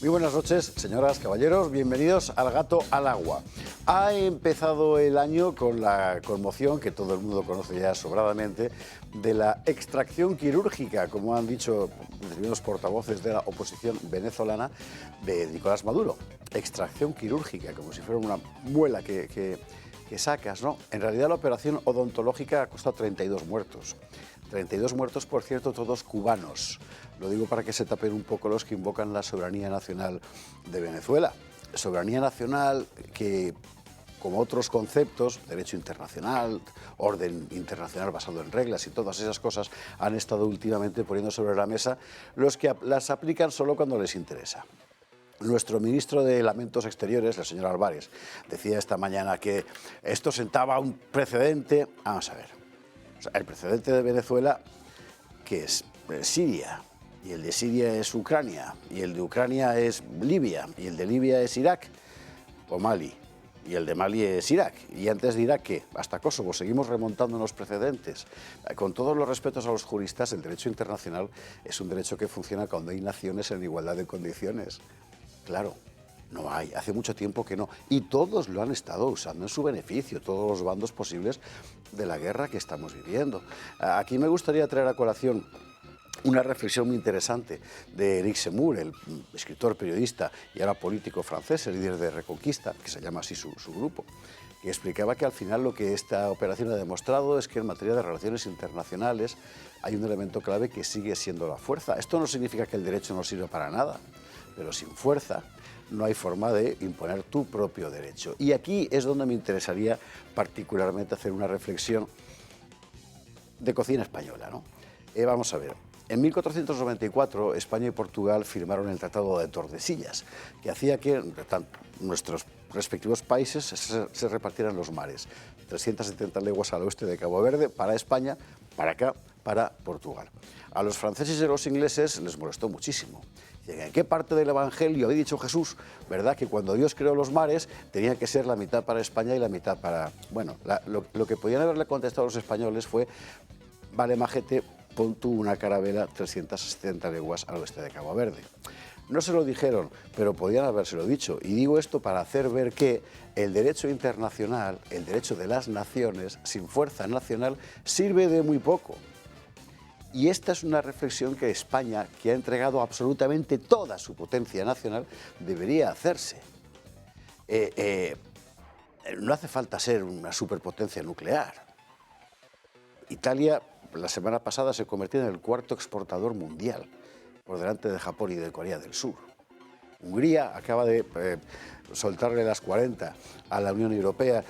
Muy buenas noches, señoras, caballeros, bienvenidos al Gato al Agua. Ha empezado el año con la conmoción que todo el mundo conoce ya sobradamente de la extracción quirúrgica, como han dicho determinados portavoces de la oposición venezolana, de Nicolás Maduro. Extracción quirúrgica, como si fuera una muela que sacas, ¿no? En realidad la operación odontológica ha costado 32 muertos. 32 muertos, por cierto, todos cubanos. Lo digo para que se tapen un poco los que invocan la soberanía nacional de Venezuela. Soberanía nacional que, como otros conceptos, derecho internacional, orden internacional basado en reglas y todas esas cosas, han estado últimamente poniendo sobre la mesa los que las aplican solo cuando les interesa. Nuestro ministro de Lamentos Exteriores, el señor Álvarez, decía esta mañana que esto sentaba un precedente. Vamos a ver. O sea, el precedente de Venezuela, que es Siria, y el de Siria es Ucrania, y el de Ucrania es Libia, y el de Libia es Irak o Mali, y el de Mali es Irak. Y antes de Irak, ¿qué? Hasta Kosovo. Seguimos remontando los precedentes. Con todos los respetos a los juristas, el derecho internacional es un derecho que funciona cuando hay naciones en igualdad de condiciones. Claro. No hay, hace mucho tiempo que no. Y todos lo han estado usando en su beneficio, todos los bandos posibles de la guerra que estamos viviendo. Aquí me gustaría traer a colación una reflexión muy interesante de Éric Zemmour, el escritor, periodista y ahora político francés, el líder de Reconquista, que se llama así su grupo, que explicaba que al final lo que esta operación ha demostrado es que en materia de relaciones internacionales hay un elemento clave que sigue siendo la fuerza. Esto no significa que el derecho no sirva para nada, pero sin fuerza no hay forma de imponer tu propio derecho. Y aquí es donde me interesaría particularmente hacer una reflexión de cocina española, ¿no? Vamos a ver. En 1494 España y Portugal firmaron el Tratado de Tordesillas, que hacía que nuestros respectivos países se repartieran los mares. 370 leguas al oeste de Cabo Verde para España, para acá, para Portugal. A los franceses y a los ingleses les molestó muchísimo. ¿En qué parte del Evangelio había dicho Jesús, verdad, que cuando Dios creó los mares tenía que ser la mitad para España y la mitad para... Bueno, lo que podían haberle contestado los españoles fue, vale, majete, pon tú una carabela 370 leguas al oeste de Cabo Verde. No se lo dijeron, pero podían habérselo dicho. Y digo esto para hacer ver que el derecho internacional, el derecho de las naciones, sin fuerza nacional, sirve de muy poco. Y esta es una reflexión que España, que ha entregado absolutamente toda su potencia nacional, debería hacerse. No hace falta ser una superpotencia nuclear. Italia, la semana pasada, se convirtió en el cuarto exportador mundial, por delante de Japón y de Corea del Sur. Hungría acaba de soltarle las 40 a la Unión Europea,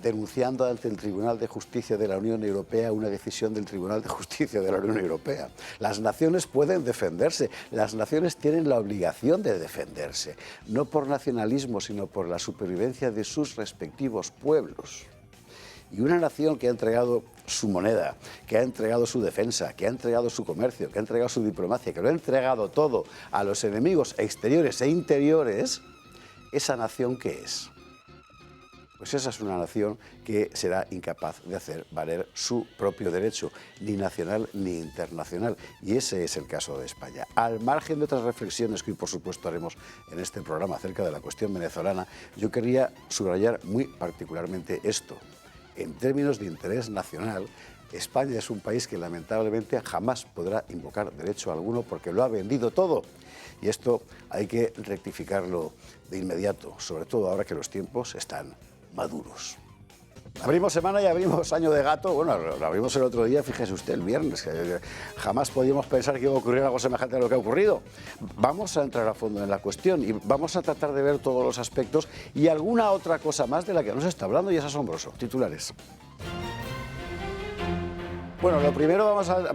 denunciando ante el Tribunal de Justicia de la Unión Europea una decisión del Tribunal de Justicia de la Unión Europea. Las naciones pueden defenderse, las naciones tienen la obligación de defenderse, no por nacionalismo, sino por la supervivencia de sus respectivos pueblos. Y una nación que ha entregado su moneda, que ha entregado su defensa, que ha entregado su comercio, que ha entregado su diplomacia, que lo ha entregado todo a los enemigos exteriores e interiores, ¿esa nación qué es? Pues esa es una nación que será incapaz de hacer valer su propio derecho, ni nacional ni internacional. Y ese es el caso de España. Al margen de otras reflexiones que hoy, por supuesto, haremos en este programa acerca de la cuestión venezolana, yo quería subrayar muy particularmente esto. En términos de interés nacional, España es un país que lamentablemente jamás podrá invocar derecho alguno porque lo ha vendido todo. Y esto hay que rectificarlo de inmediato, sobre todo ahora que los tiempos están maduros. Abrimos semana y abrimos año de gato. Bueno, lo abrimos el otro día, fíjese usted, el viernes. Que jamás podíamos pensar que iba a ocurrir algo semejante a lo que ha ocurrido. Vamos a entrar a fondo en la cuestión y vamos a tratar de ver todos los aspectos y alguna otra cosa más de la que nos está hablando y es asombroso. Titulares. Bueno, lo primero vamos a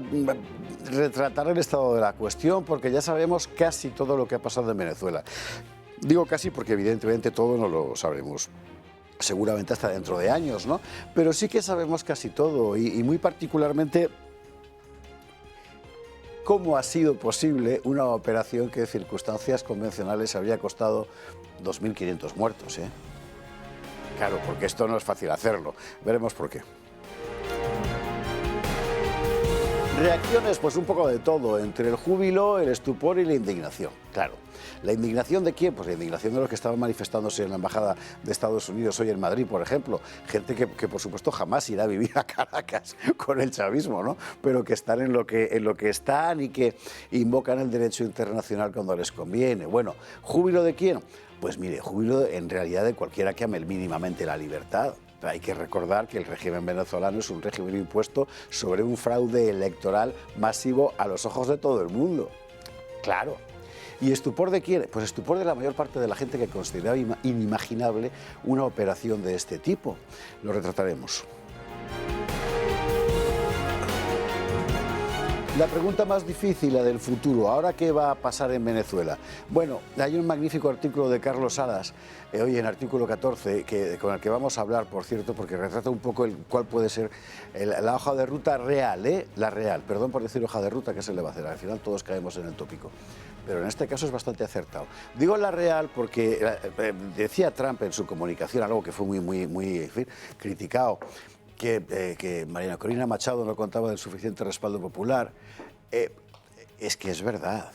retratar el estado de la cuestión porque ya sabemos casi todo lo que ha pasado en Venezuela. Digo casi porque evidentemente todo no lo sabremos seguramente hasta dentro de años, ¿no? Pero sí que sabemos casi todo y muy particularmente cómo ha sido posible una operación que en circunstancias convencionales habría costado 2.500 muertos, ¿eh? Claro, porque esto no es fácil hacerlo. Veremos por qué. Reacciones, pues un poco de todo, entre el júbilo, el estupor y la indignación, claro. ¿La indignación de quién? Pues la indignación de los que estaban manifestándose en la Embajada de Estados Unidos hoy en Madrid, por ejemplo. Gente que por supuesto jamás irá a vivir a Caracas con el chavismo, ¿no? Pero que están en lo que están y que invocan el derecho internacional cuando les conviene. Bueno, ¿júbilo de quién? Pues mire, júbilo en realidad de cualquiera que ame mínimamente la libertad. Hay que recordar que el régimen venezolano es un régimen impuesto sobre un fraude electoral masivo a los ojos de todo el mundo. Claro. ¿Y estupor de quién? Pues estupor de la mayor parte de la gente que consideraba inimaginable una operación de este tipo. Lo retrataremos. La pregunta más difícil, la del futuro. ¿Ahora qué va a pasar en Venezuela? Bueno, hay un magnífico artículo de Carlos Salas, hoy en artículo 14, con el que vamos a hablar, por cierto, porque retrata un poco cuál puede ser la hoja de ruta real, la real. Perdón por decir hoja de ruta, ¿qué se le va a hacer? Al final todos caemos en el tópico. Pero en este caso es bastante acertado. Digo la real porque decía Trump en su comunicación, algo que fue muy criticado, que María Corina Machado no contaba del suficiente respaldo popular. Es que es verdad.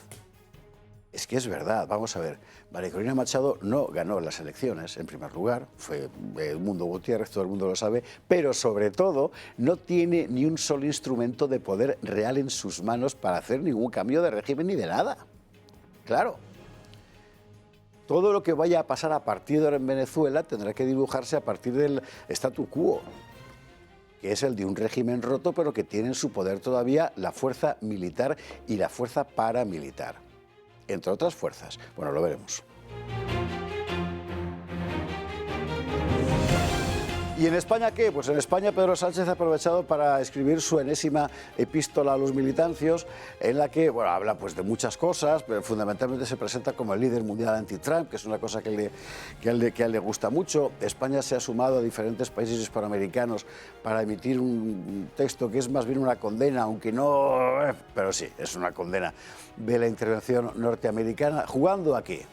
Es que es verdad. Vamos a ver. María Corina Machado no ganó las elecciones, en primer lugar. Fue Edmundo Gutiérrez, todo el mundo lo sabe. Pero sobre todo, no tiene ni un solo instrumento de poder real en sus manos para hacer ningún cambio de régimen ni de nada. Claro. Todo lo que vaya a pasar a partir de ahora en Venezuela tendrá que dibujarse a partir del statu quo, que es el de un régimen roto, pero que tiene en su poder todavía la fuerza militar y la fuerza paramilitar, entre otras fuerzas. Bueno, lo veremos. ¿Y en España qué? Pues en España Pedro Sánchez ha aprovechado para escribir su enésima epístola a los militancios, en la que habla pues de muchas cosas, pero fundamentalmente se presenta como el líder mundial anti-Trump, que es una cosa que a él le gusta mucho. España se ha sumado a diferentes países hispanoamericanos para emitir un texto que es más bien una condena, aunque no, pero sí, es una condena de la intervención norteamericana. ¿Jugando a qué?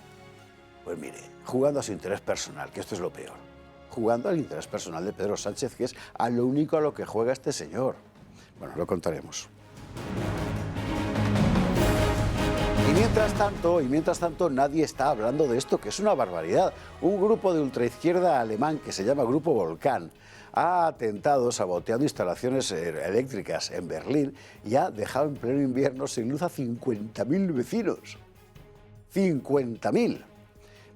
Pues mire, jugando a su interés personal, que esto es lo peor. Jugando al interés personal de Pedro Sánchez, que es a lo único a lo que juega este señor. Bueno, lo contaremos. Y mientras tanto, nadie está hablando de esto, que es una barbaridad. Un grupo de ultraizquierda alemán que se llama Grupo Volcán ha atentado saboteando instalaciones eléctricas en Berlín y ha dejado en pleno invierno sin luz a 50.000 vecinos. 50.000.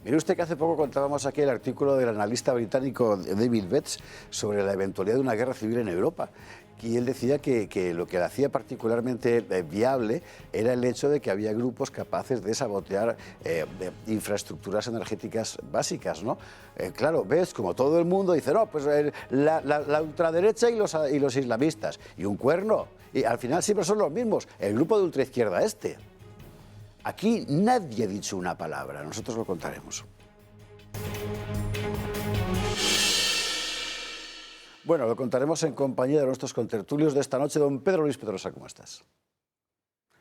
Mire usted que hace poco contábamos aquí el artículo del analista británico David Betts sobre la eventualidad de una guerra civil en Europa. Y él decía que lo que le hacía particularmente viable era el hecho de que había grupos capaces de sabotear infraestructuras energéticas básicas, ¿no? Claro, ves, como todo el mundo dice, no, pues la ultraderecha y los islamistas. Y un cuerno. Y al final siempre son los mismos. El grupo de ultraizquierda este. Aquí nadie ha dicho una palabra, nosotros lo contaremos. Bueno, lo contaremos en compañía de nuestros contertulios de esta noche. Don Pedro Luis Pedrosa, ¿cómo estás?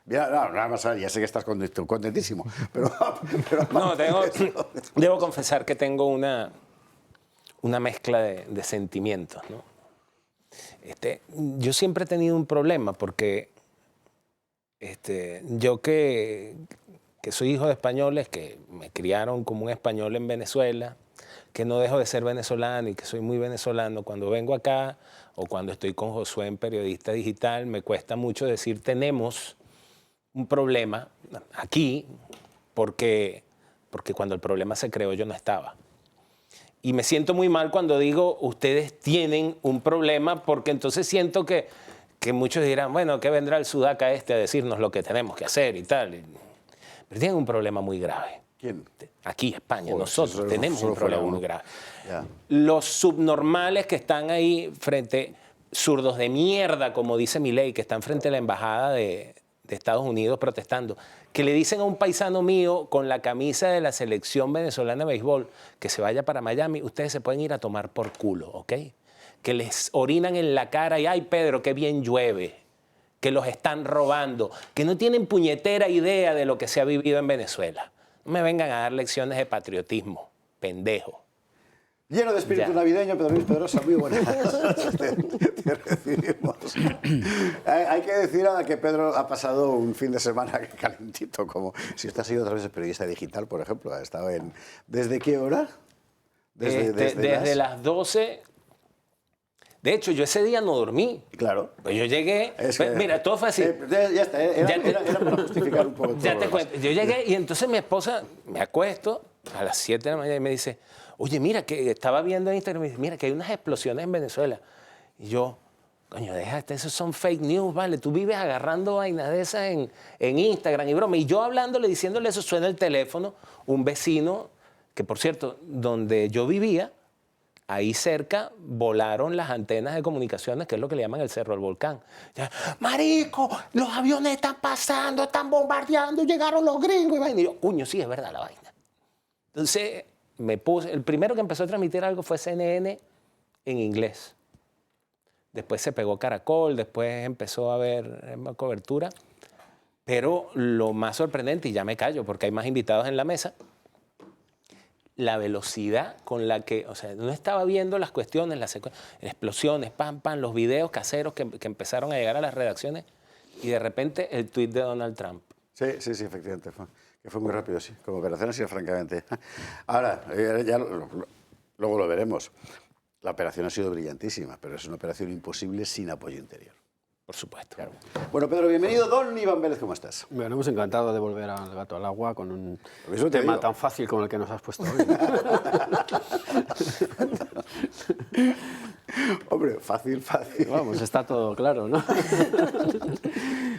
Bien, no, nada más, ya sé que estás contentísimo, pero no, debo confesar que tengo una mezcla de sentimientos, ¿no? Yo siempre he tenido un problema porque yo que soy hijo de españoles, que me criaron como un español en Venezuela, que no dejo de ser venezolano y que soy muy venezolano, cuando vengo acá o cuando estoy con Josué en Periodista Digital, me cuesta mucho decir tenemos un problema aquí porque cuando el problema se creó yo no estaba. Y me siento muy mal cuando digo ustedes tienen un problema porque entonces siento que muchos dirán, bueno, ¿qué vendrá el sudaca a decirnos lo que tenemos que hacer y tal? Pero tienen un problema muy grave. ¿Quién? Aquí, España, nosotros tenemos un problema muy grave. Ya. Los subnormales que están ahí frente, zurdos de mierda, como dice Milei, que están frente a la embajada de Estados Unidos protestando, que le dicen a un paisano mío con la camisa de la selección venezolana de béisbol que se vaya para Miami, ustedes se pueden ir a tomar por culo, ¿ok? Que les orinan en la cara y ¡ay, Pedro, qué bien llueve! Que los están robando, que no tienen puñetera idea de lo que se ha vivido en Venezuela. No me vengan a dar lecciones de patriotismo, pendejo. Lleno de espíritu navideño, Pedro Luis Pedrosa, muy buenas. te recibimos. Hay que decir que Pedro ha pasado un fin de semana calentito, como si usted ha sido otra vez periodista digital, por ejemplo. Ha estado en... ¿Desde qué hora? Desde las 12. De hecho, yo ese día no dormí. Claro. Pues yo llegué... mira, todo fue así. Ya está, era para justificar un poco todo. Ya te cuento. Yo llegué y entonces mi esposa, me acuesto a las 7 de la mañana y me dice, oye, mira, que estaba viendo en Instagram, y me dice, mira, que hay unas explosiones en Venezuela. Y yo, coño, déjate, esos son fake news, ¿vale? Tú vives agarrando vainas de esas en Instagram y broma. Y yo hablándole, diciéndole eso, suena el teléfono, un vecino, que por cierto, donde yo vivía, ahí cerca volaron las antenas de comunicaciones, que es lo que le llaman el Cerro del Volcán. Ya, marico, los aviones están pasando, están bombardeando, llegaron los gringos. Y vaina. Y yo, coño, sí, es verdad la vaina. Entonces me puse, el primero que empezó a transmitir algo fue CNN en inglés. Después se pegó Caracol, después empezó a haber más cobertura. Pero lo más sorprendente, y ya me callo porque hay más invitados en la mesa, la velocidad con la que, o sea, no estaba viendo las cuestiones, las explosiones, pam, los videos caseros que empezaron a llegar a las redacciones y de repente el tuit de Donald Trump. Sí, efectivamente. Fue muy rápido, sí. Como operación así, francamente. Ahora, ya luego lo veremos. La operación ha sido brillantísima, pero es una operación imposible sin apoyo interior. Por supuesto. Claro. Bueno, Pedro, bienvenido. Don Iván Vélez, ¿cómo estás? Bueno, hemos encantado de volver al Gato al Agua con un tema tan fácil como el que nos has puesto hoy. Hombre, fácil. Vamos, está todo claro, ¿no?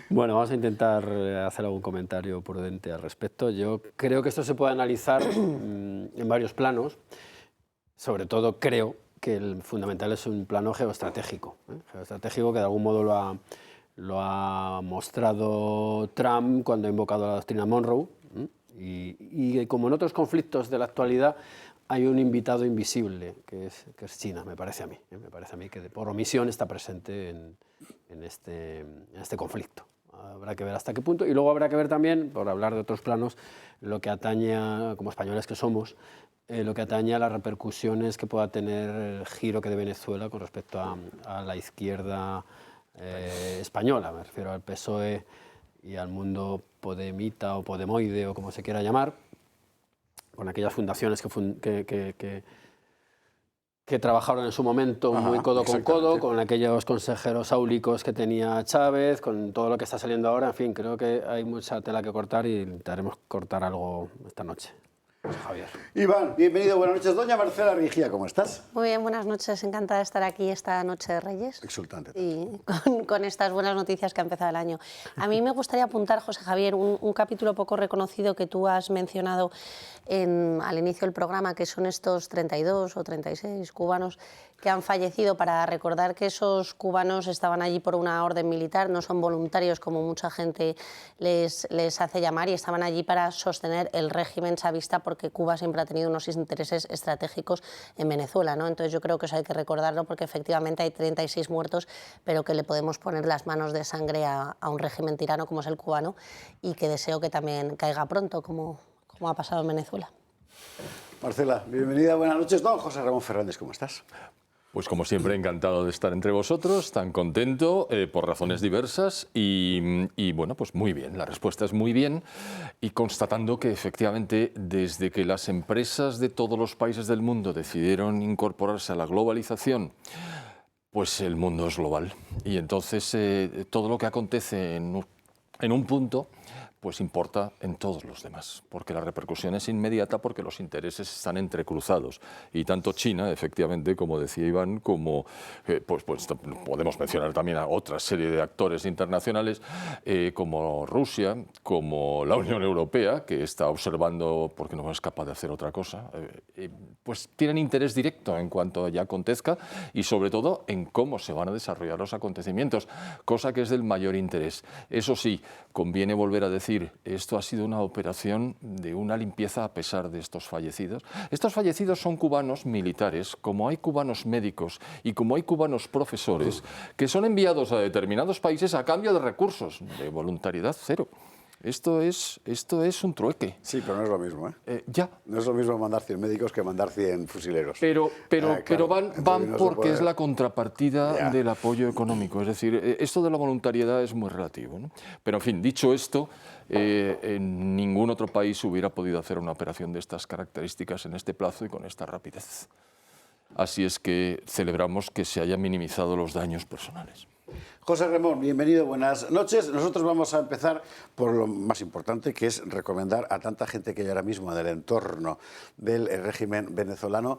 Bueno, vamos a intentar hacer algún comentario prudente al respecto. Yo creo que esto se puede analizar en varios planos. Sobre todo creo que el fundamental es un plano geoestratégico. Geoestratégico que de algún modo lo ha mostrado Trump cuando ha invocado la doctrina Monroe. Y como en otros conflictos de la actualidad, hay un invitado invisible, que es China, me parece a mí. Me parece a mí que por omisión está presente en este conflicto. Habrá que ver hasta qué punto. Y luego habrá que ver también, por hablar de otros planos, lo que atañe, como españoles que somos, lo que atañe a las repercusiones que pueda tener el giro que de Venezuela con respecto a la izquierda española. Me refiero al PSOE y al mundo podemita o podemoide o como se quiera llamar, con aquellas fundaciones que trabajaron en su momento muy codo con codo, con aquellos consejeros áulicos que tenía Chávez, con todo lo que está saliendo ahora. En fin, creo que hay mucha tela que cortar y intentaremos cortar algo esta noche. Javier. Iván, bienvenido, buenas noches. Doña Marcela Rigía, ¿cómo estás? Muy bien, buenas noches. Encantada de estar aquí esta noche de Reyes. Exultante. Y con estas buenas noticias que ha empezado el año. A mí me gustaría apuntar, José Javier, un capítulo poco reconocido que tú has mencionado al inicio del programa, que son estos 32 o 36 cubanos que han fallecido, para recordar que esos cubanos estaban allí por una orden militar, no son voluntarios como mucha gente les hace llamar, y estaban allí para sostener el régimen chavista, porque Cuba siempre ha tenido unos intereses estratégicos en Venezuela, ¿no? Entonces yo creo que eso hay que recordarlo, porque efectivamente hay 36 muertos, pero que le podemos poner las manos de sangre a un régimen tirano como es el cubano, y que deseo que también caiga pronto, como ha pasado en Venezuela. Marcela, bienvenida, buenas noches. Don José Ramón Fernández, ¿cómo estás? Pues como siempre, encantado de estar entre vosotros, tan contento por razones diversas y bueno, pues muy bien, la respuesta es muy bien, y constatando que efectivamente desde que las empresas de todos los países del mundo decidieron incorporarse a la globalización, pues el mundo es global y entonces todo lo que acontece en un punto pues importa en todos los demás, porque la repercusión es inmediata, porque los intereses están entrecruzados. Y tanto China, efectivamente, como decía Iván, como pues podemos mencionar también a otra serie de actores internacionales, como Rusia, como la Unión Europea, que está observando, porque no es capaz de hacer otra cosa, pues tienen interés directo en cuanto ya acontezca y sobre todo en cómo se van a desarrollar los acontecimientos, cosa que es del mayor interés. Eso sí, conviene volver a decir, esto ha sido una operación de una limpieza a pesar de estos fallecidos. Estos fallecidos son cubanos militares, como hay cubanos médicos y como hay cubanos profesores, que son enviados a determinados países a cambio de recursos, de voluntariedad cero. Esto es un trueque. Sí, pero no es lo mismo, ¿eh? Ya. No es lo mismo mandar 100 médicos que mandar 100 fusileros. Pero Claro, van entonces no se porque puede. es la contrapartida Ya. del apoyo económico. Es decir, esto de la voluntariedad es muy relativo, ¿no? Pero, en fin, dicho esto, en ningún otro país hubiera podido hacer una operación de estas características en este plazo y con esta rapidez. Así es que celebramos que se hayan minimizado los daños personales. José Remón, bienvenido, buenas noches. Nosotros vamos a empezar por lo más importante, que es recomendar a tanta gente que hay ahora mismo en el entorno del régimen venezolano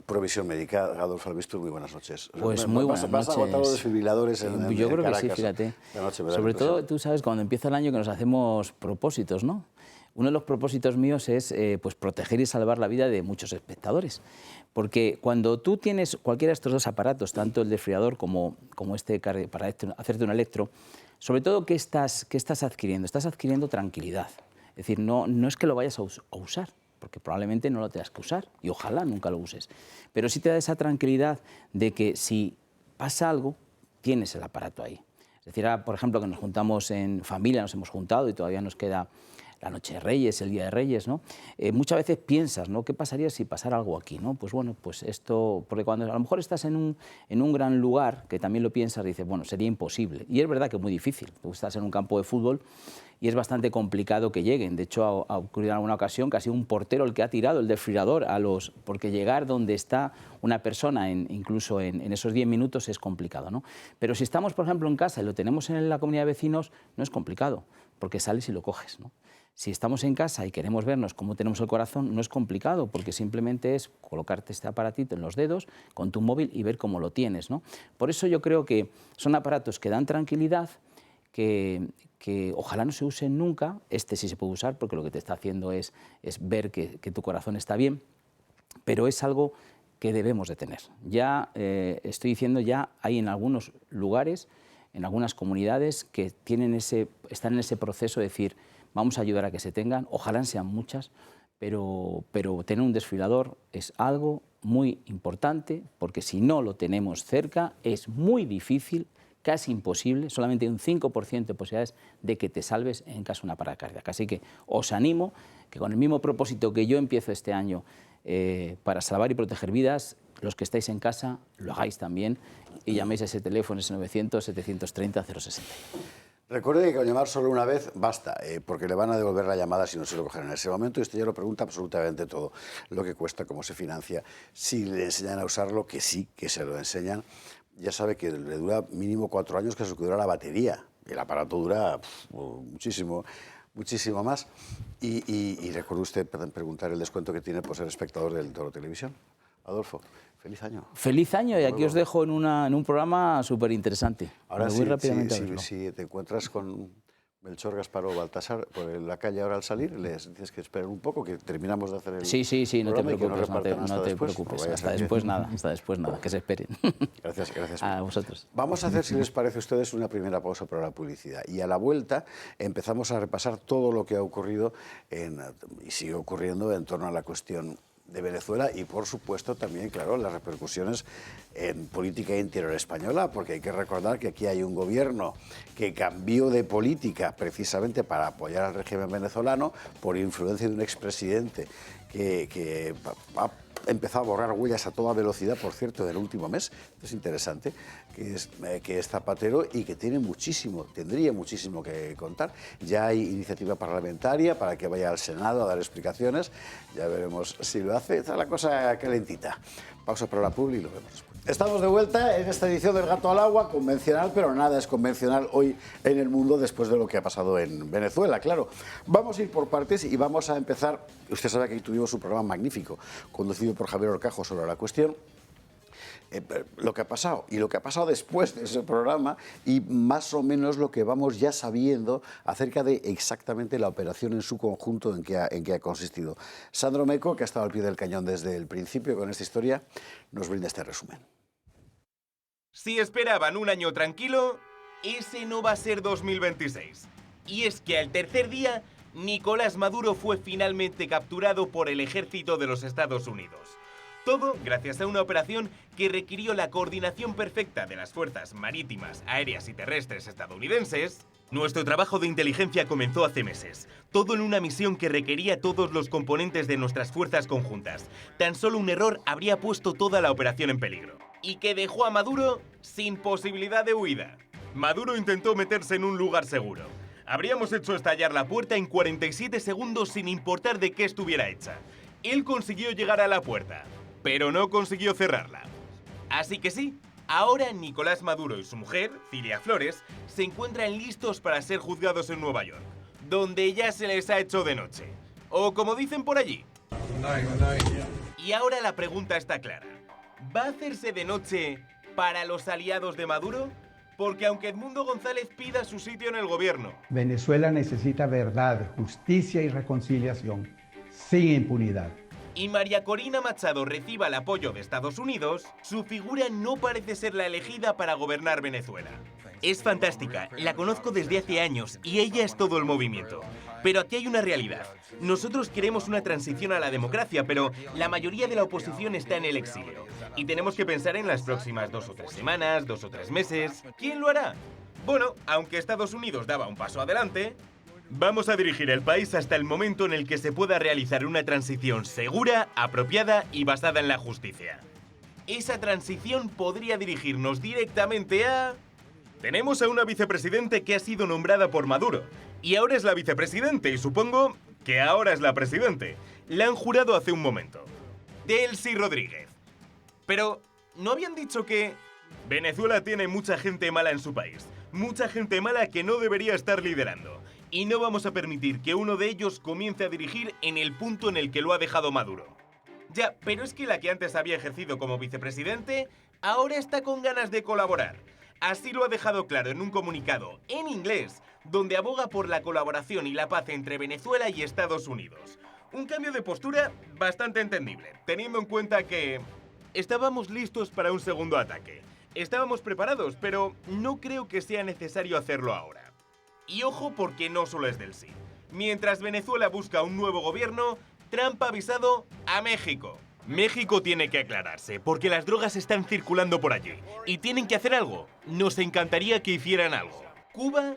provisión médica. Adolfo Albistur, muy buenas noches. Pues muy buenas noches. ¿Vas a agotar los desfibriladores en Yo creo Caracas? que sí, fíjate. La noche me da la Sobre todo, impresión. tú sabes, cuando empieza el año que nos hacemos propósitos, ¿no? Uno de los propósitos míos es pues, proteger y salvar la vida de muchos espectadores. Porque cuando tú tienes cualquiera de estos dos aparatos, tanto el desfibrilador como este para hacerte un electro, sobre todo, ¿qué estás adquiriendo? Estás adquiriendo tranquilidad. Es decir, no es que lo vayas a usar, porque probablemente no lo tengas que usar y ojalá nunca lo uses. Pero sí te da esa tranquilidad de que si pasa algo, tienes el aparato ahí. Es decir, ahora, por ejemplo, que nos juntamos en familia, nos hemos juntado y todavía nos queda la noche de Reyes, el Día de Reyes, ¿no? Muchas veces piensas, ¿no? ¿Qué pasaría si pasara algo aquí, ¿no? Pues bueno, pues esto, porque cuando a lo mejor estás en un gran lugar, que también lo piensas, dices, bueno, sería imposible. Y es verdad que es muy difícil. Tú estás en un campo de fútbol y es bastante complicado que lleguen. De hecho, ha ocurrido en alguna ocasión que ha sido un portero el que ha tirado el desfibrilador porque llegar donde está una persona, incluso en esos 10 minutos, es complicado, ¿no? Pero si estamos, por ejemplo, en casa y lo tenemos en la comunidad de vecinos, no es complicado, porque sales y lo coges, ¿no? Si estamos en casa y queremos vernos cómo tenemos el corazón, no es complicado, porque simplemente es colocarte este aparatito en los dedos con tu móvil y ver cómo lo tienes, ¿no? Por eso yo creo que son aparatos que dan tranquilidad, que ojalá no se usen nunca. Este sí se puede usar, porque lo que te está haciendo es ver que tu corazón está bien, pero es algo que debemos de tener. Ya estoy diciendo, ya hay en algunos lugares, en algunas comunidades, que están en ese proceso de decir, vamos a ayudar a que se tengan, ojalá sean muchas, pero tener un desfibrilador es algo muy importante, porque si no lo tenemos cerca es muy difícil, casi imposible, solamente un 5% de posibilidades de que te salves en caso de una parada cardíaca. Así que os animo que con el mismo propósito que yo empiezo este año para salvar y proteger vidas, los que estáis en casa lo hagáis también y llaméis a ese teléfono, ese 900-730-060. Recuerde que con llamar solo una vez basta, porque le van a devolver la llamada si no se lo cogen en ese momento. Y usted ya lo pregunta absolutamente todo, lo que cuesta, cómo se financia, si le enseñan a usarlo, que sí, que se lo enseñan. Ya sabe que le dura mínimo 4 años, que es lo que dura la batería. El aparato dura muchísimo más. Y recuerde usted preguntar el descuento que tiene por ser espectador del Toro Televisión. Adolfo, feliz año. Feliz año, y aquí os dejo en un programa súper interesante. Ahora Me voy rápidamente a verlo. si te encuentras con Melchor, Gaspar o Baltasar por la calle ahora al salir, les dices que esperen un poco, que terminamos de hacer el Sí, no te programa y que nos preocupes, repartan hasta después. No vaya a hasta ser que- después nada, que se esperen. Gracias. A vosotros. Vamos a hacer, si les parece a ustedes, una primera pausa para la publicidad. Y a la vuelta empezamos a repasar todo lo que ha ocurrido y sigue ocurriendo en torno a la cuestión de Venezuela y, por supuesto, también, claro, las repercusiones en política interior española, porque hay que recordar que aquí hay un gobierno que cambió de política precisamente para apoyar al régimen venezolano por influencia de un expresidente que ha empezado a borrar huellas a toda velocidad, por cierto, del último mes. Es interesante, que es Zapatero y que tendría muchísimo que contar. Ya hay iniciativa parlamentaria para que vaya al Senado a dar explicaciones. Ya veremos si lo hace. Está la cosa calentita. Pausa para la publi y lo vemos después. Estamos de vuelta en esta edición del Gato al Agua, convencional, pero nada es convencional hoy en el mundo después de lo que ha pasado en Venezuela, claro. Vamos a ir por partes y vamos a empezar. Usted sabe que aquí tuvimos un programa magnífico, conducido por Javier Horcajo sobre la cuestión. Lo que ha pasado y lo que ha pasado después de ese programa y más o menos lo que vamos ya sabiendo acerca de exactamente la operación en su conjunto en que ha consistido. Sandro Meco, que ha estado al pie del cañón desde el principio con esta historia, nos brinda este resumen. Si esperaban un año tranquilo, ese no va a ser 2026. Y es que al tercer día, Nicolás Maduro fue finalmente capturado por el ejército de los Estados Unidos. Todo gracias a una operación que requirió la coordinación perfecta de las fuerzas marítimas, aéreas y terrestres estadounidenses. Nuestro trabajo de inteligencia comenzó hace meses, todo en una misión que requería todos los componentes de nuestras fuerzas conjuntas. Tan solo un error habría puesto toda la operación en peligro. Y que dejó a Maduro sin posibilidad de huida. Maduro intentó meterse en un lugar seguro. Habríamos hecho estallar la puerta en 47 segundos sin importar de qué estuviera hecha. Él consiguió llegar a la puerta, pero no consiguió cerrarla. Así que sí, ahora Nicolás Maduro y su mujer, Cilia Flores, se encuentran listos para ser juzgados en Nueva York, donde ya se les ha hecho de noche. O como dicen por allí. Y ahora la pregunta está clara. ¿Va a hacerse de noche para los aliados de Maduro? Porque aunque Edmundo González pida su sitio en el gobierno, Venezuela necesita verdad, justicia y reconciliación, sin impunidad. y María Corina Machado reciba el apoyo de Estados Unidos, su figura no parece ser la elegida para gobernar Venezuela. Es fantástica, la conozco desde hace años y ella es todo el movimiento. Pero aquí hay una realidad. Nosotros queremos una transición a la democracia, pero la mayoría de la oposición está en el exilio. Y tenemos que pensar en las próximas 2 o 3 semanas, 2 o 3 meses. ¿Quién lo hará? Bueno, aunque Estados Unidos daba un paso adelante, vamos a dirigir el país hasta el momento en el que se pueda realizar una transición segura, apropiada y basada en la justicia. Esa transición podría dirigirnos directamente a... Tenemos a una vicepresidente que ha sido nombrada por Maduro. Y ahora es la vicepresidente y supongo que ahora es la presidente. La han jurado hace un momento. Delcy Rodríguez. Pero, ¿no habían dicho que Venezuela tiene mucha gente mala en su país? Mucha gente mala que no debería estar liderando. Y no vamos a permitir que uno de ellos comience a dirigir en el punto en el que lo ha dejado Maduro. Ya, pero es que la que antes había ejercido como vicepresidente, ahora está con ganas de colaborar. Así lo ha dejado claro en un comunicado en inglés, donde aboga por la colaboración y la paz entre Venezuela y Estados Unidos. Un cambio de postura bastante entendible, teniendo en cuenta que estábamos listos para un segundo ataque. Estábamos preparados, pero no creo que sea necesario hacerlo ahora. Y ojo porque no solo es del sí. Mientras Venezuela busca un nuevo gobierno, Trump ha avisado a México. México tiene que aclararse, porque las drogas están circulando por allí. Y tienen que hacer algo. Nos encantaría que hicieran algo. ¿Cuba?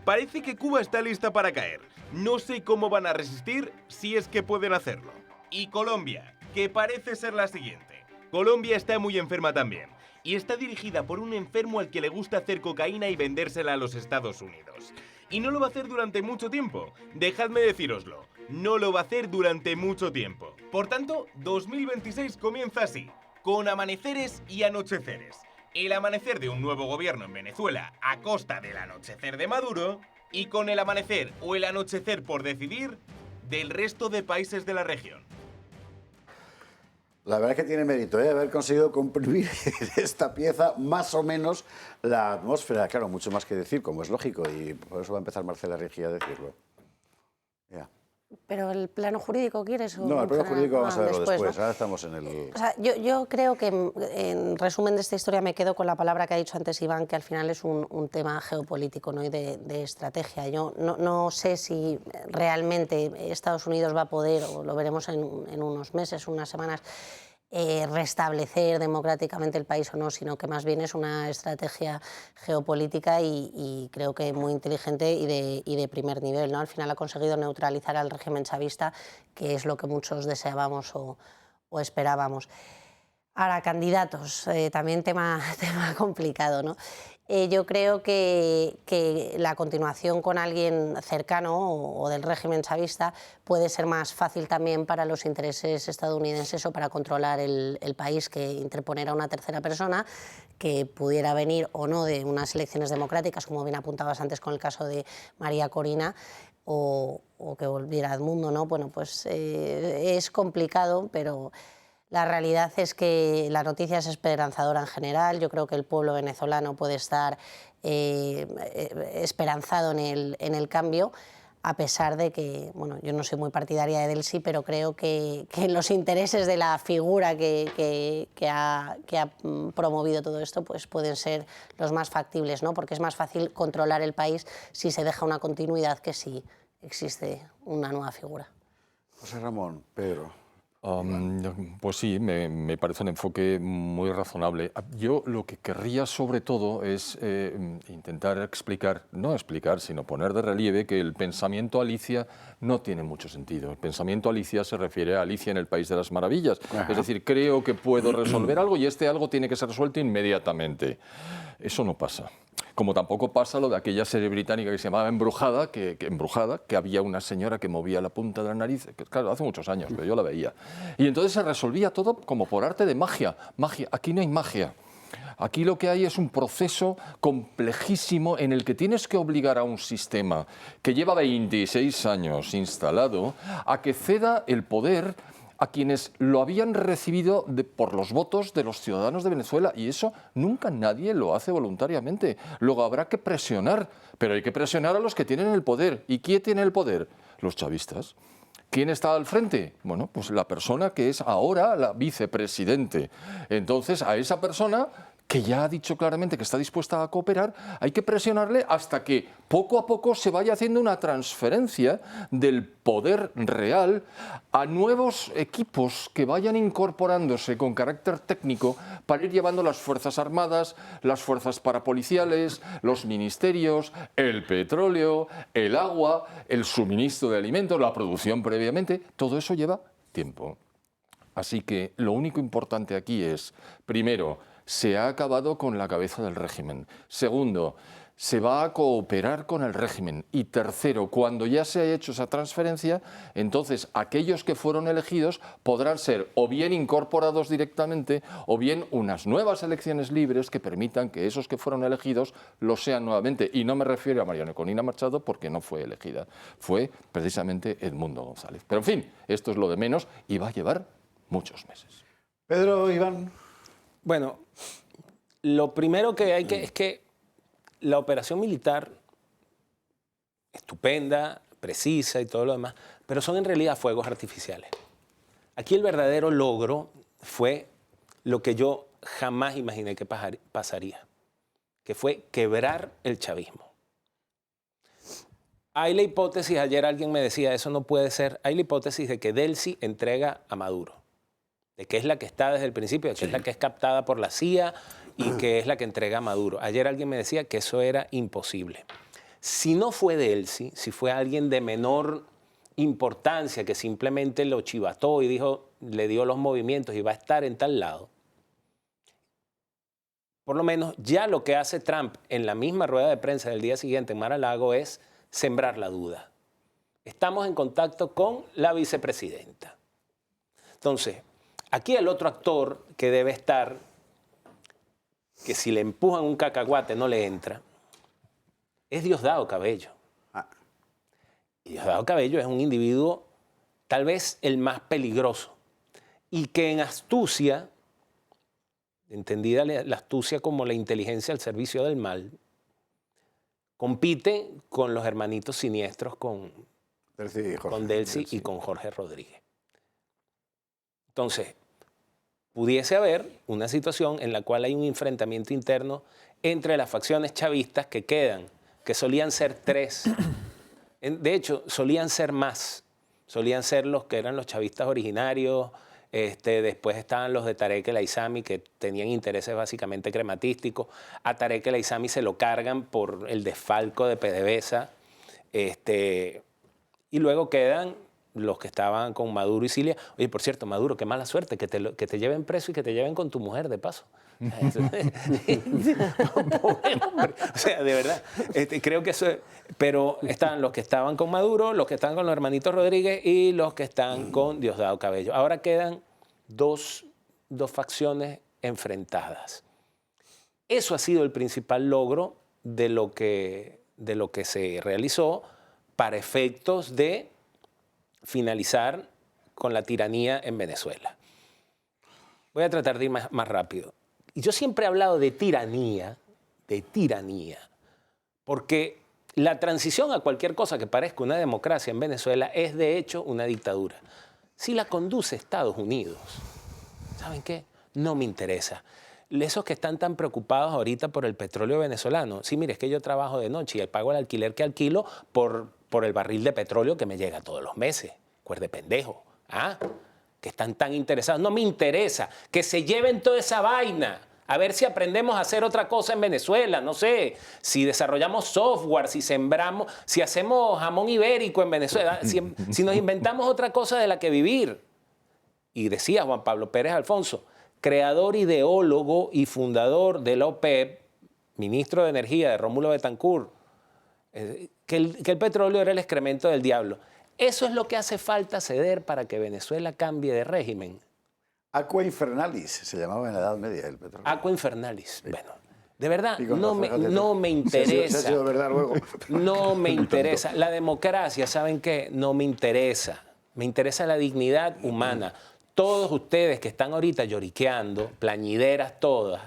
Parece que Cuba está lista para caer. No sé cómo van a resistir, si es que pueden hacerlo. Y Colombia, que parece ser la siguiente. Colombia está muy enferma también. Y está dirigida por un enfermo al que le gusta hacer cocaína y vendérsela a los Estados Unidos. Y no lo va a hacer durante mucho tiempo. Dejadme decíroslo. No lo va a hacer durante mucho tiempo. Por tanto, 2026 comienza así, con amaneceres y anocheceres. El amanecer de un nuevo gobierno en Venezuela a costa del anochecer de Maduro, y con el amanecer o el anochecer por decidir del resto de países de la región. La verdad es que tiene mérito, haber conseguido comprimir esta pieza más o menos la atmósfera. Claro, mucho más que decir, como es lógico, y por eso va a empezar Marcela Rigia a decirlo. Ya. ¿Pero el plano jurídico quieres? No, el plano jurídico vamos a verlo después. ¿no? Ahora estamos en el... O sea, yo creo que en resumen de esta historia me quedo con la palabra que ha dicho antes Iván, que al final es un tema geopolítico, ¿no? Y de estrategia. Yo no sé si realmente Estados Unidos va a poder, o lo veremos en unos meses, unas semanas, restablecer democráticamente el país o no, sino que más bien es una estrategia geopolítica y creo que muy inteligente y de primer nivel, ¿no? Al final ha conseguido neutralizar al régimen chavista, que es lo que muchos deseábamos o esperábamos. Ahora, candidatos, también tema complicado, ¿no? Yo creo que la continuación con alguien cercano o del régimen chavista puede ser más fácil también para los intereses estadounidenses o para controlar el país que interponer a una tercera persona que pudiera venir o no de unas elecciones democráticas, como bien apuntabas antes con el caso de María Corina, o que volviera a Edmundo, ¿no? Bueno, pues es complicado, pero... La realidad es que la noticia es esperanzadora en general. Yo creo que el pueblo venezolano puede estar esperanzado en el cambio, a pesar de que, bueno, yo no soy muy partidaria de Delcy, pero creo que los intereses de la figura que ha promovido todo esto pues pueden ser los más factibles, ¿no? Porque es más fácil controlar el país si se deja una continuidad que si existe una nueva figura. José Ramón, Pedro... Pues sí, me parece un enfoque muy razonable. Yo lo que querría sobre todo es intentar explicar, no explicar, sino poner de relieve que el pensamiento Alicia no tiene mucho sentido. El pensamiento Alicia se refiere a Alicia en el País de las Maravillas. Ajá. Es decir, creo que puedo resolver algo y este algo tiene que ser resuelto inmediatamente. Eso no pasa. Como tampoco pasa lo de aquella serie británica que se llamaba Embrujada, que había una señora que movía la punta de la nariz, que, claro, hace muchos años, pero yo la veía. Y entonces se resolvía todo como por arte de magia. Magia, aquí no hay magia. Aquí lo que hay es un proceso complejísimo en el que tienes que obligar a un sistema que lleva 26 años instalado a que ceda el poder a quienes lo habían recibido por los votos de los ciudadanos de Venezuela, y eso nunca nadie lo hace voluntariamente. Luego habrá que presionar, pero hay que presionar a los que tienen el poder. ¿Y quién tiene el poder? Los chavistas. ¿Quién está al frente? Bueno, pues la persona que es ahora la vicepresidente. Entonces, a esa persona, que ya ha dicho claramente que está dispuesta a cooperar, hay que presionarle hasta que poco a poco se vaya haciendo una transferencia del poder real a nuevos equipos que vayan incorporándose con carácter técnico para ir llevando las Fuerzas Armadas, las fuerzas parapoliciales, los ministerios, el petróleo, el agua, el suministro de alimentos, la producción previamente. Todo eso lleva tiempo. Así que lo único importante aquí es, primero, se ha acabado con la cabeza del régimen. Segundo, se va a cooperar con el régimen. Y tercero, cuando ya se haya hecho esa transferencia, entonces aquellos que fueron elegidos podrán ser o bien incorporados directamente o bien unas nuevas elecciones libres que permitan que esos que fueron elegidos lo sean nuevamente. Y no me refiero a María Neconina Machado porque no fue elegida, fue precisamente Edmundo González. Pero en fin, esto es lo de menos y va a llevar muchos meses. Pedro, Iván. Bueno, lo primero que hay que es que la operación militar, estupenda, precisa y todo lo demás, pero son en realidad fuegos artificiales. Aquí el verdadero logro fue lo que yo jamás imaginé que pasaría, que fue quebrar el chavismo. Hay la hipótesis, ayer alguien me decía, eso no puede ser, hay la hipótesis de que Delcy entrega a Maduro, de que es la que está desde el principio, de que es la que es captada por la CIA y que es la que entrega a Maduro. Ayer alguien me decía que eso era imposible. Si no fue Delcy, si fue alguien de menor importancia que simplemente lo chivató y dijo, le dio los movimientos y va a estar en tal lado, por lo menos ya lo que hace Trump en la misma rueda de prensa del día siguiente en Mar-a-Lago es sembrar la duda. Estamos en contacto con la vicepresidenta. Entonces, aquí el otro actor que debe estar, que si le empujan un cacahuate no le entra, es Diosdado Cabello. Y Diosdado Cabello es un individuo tal vez el más peligroso y que en astucia, entendida la astucia como la inteligencia al servicio del mal, compite con los hermanitos siniestros, con Delcy y con Jorge Rodríguez. Entonces, pudiese haber una situación en la cual hay un enfrentamiento interno entre las facciones chavistas que quedan, que solían ser 3. De hecho, solían ser más. Solían ser los que eran los chavistas originarios. Después estaban los de Tarek El Aissami, que tenían intereses básicamente crematísticos. A Tarek El Aissami se lo cargan por el desfalco de PDVSA. Y luego quedan los que estaban con Maduro y Cilia. Oye, por cierto, Maduro, qué mala suerte, que te lleven preso y que te lleven con tu mujer, de paso. Pobre hombre. O sea, de verdad, creo que eso... Pero están los que estaban con Maduro, los que están con los hermanitos Rodríguez y los que están con Diosdado Cabello. Ahora quedan dos facciones enfrentadas. Eso ha sido el principal logro de lo que se realizó para efectos de finalizar con la tiranía en Venezuela. Voy a tratar de ir más rápido. Y yo siempre he hablado de tiranía, porque la transición a cualquier cosa que parezca una democracia en Venezuela es de hecho una dictadura. Si la conduce Estados Unidos, ¿saben qué? No me interesa. Esos que están tan preocupados ahorita por el petróleo venezolano, sí, mire, es que yo trabajo de noche y pago el alquiler que alquilo por el barril de petróleo que me llega todos los meses. Cuerde pendejo. que están tan interesados. No me interesa, que se lleven toda esa vaina. A ver si aprendemos a hacer otra cosa en Venezuela, no sé, si desarrollamos software, si sembramos, si hacemos jamón ibérico en Venezuela, si nos inventamos otra cosa de la que vivir. Y decía Juan Pablo Pérez Alfonso, creador, ideólogo y fundador de la OPEP, ministro de Energía de Rómulo Betancourt, que el petróleo era el excremento del diablo. Eso es lo que hace falta ceder para que Venezuela cambie de régimen. Aqua Infernalis se llamaba en la Edad Media el petróleo. Aqua Infernalis. Sí. Bueno, de verdad, no me Se interesa. ha sido verdad luego. No me interesa. La democracia, ¿saben qué? No me interesa. Me interesa la dignidad humana. Todos ustedes que están ahorita lloriqueando, plañideras todas,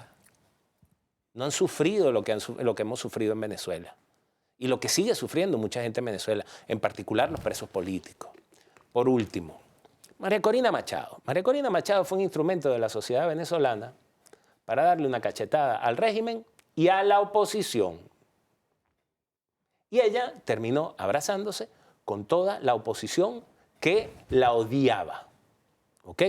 no han sufrido lo que hemos sufrido en Venezuela. Y lo que sigue sufriendo mucha gente en Venezuela, en particular los presos políticos. Por último, María Corina Machado. María Corina Machado fue un instrumento de la sociedad venezolana para darle una cachetada al régimen y a la oposición. Y ella terminó abrazándose con toda la oposición que la odiaba. ¿Ok?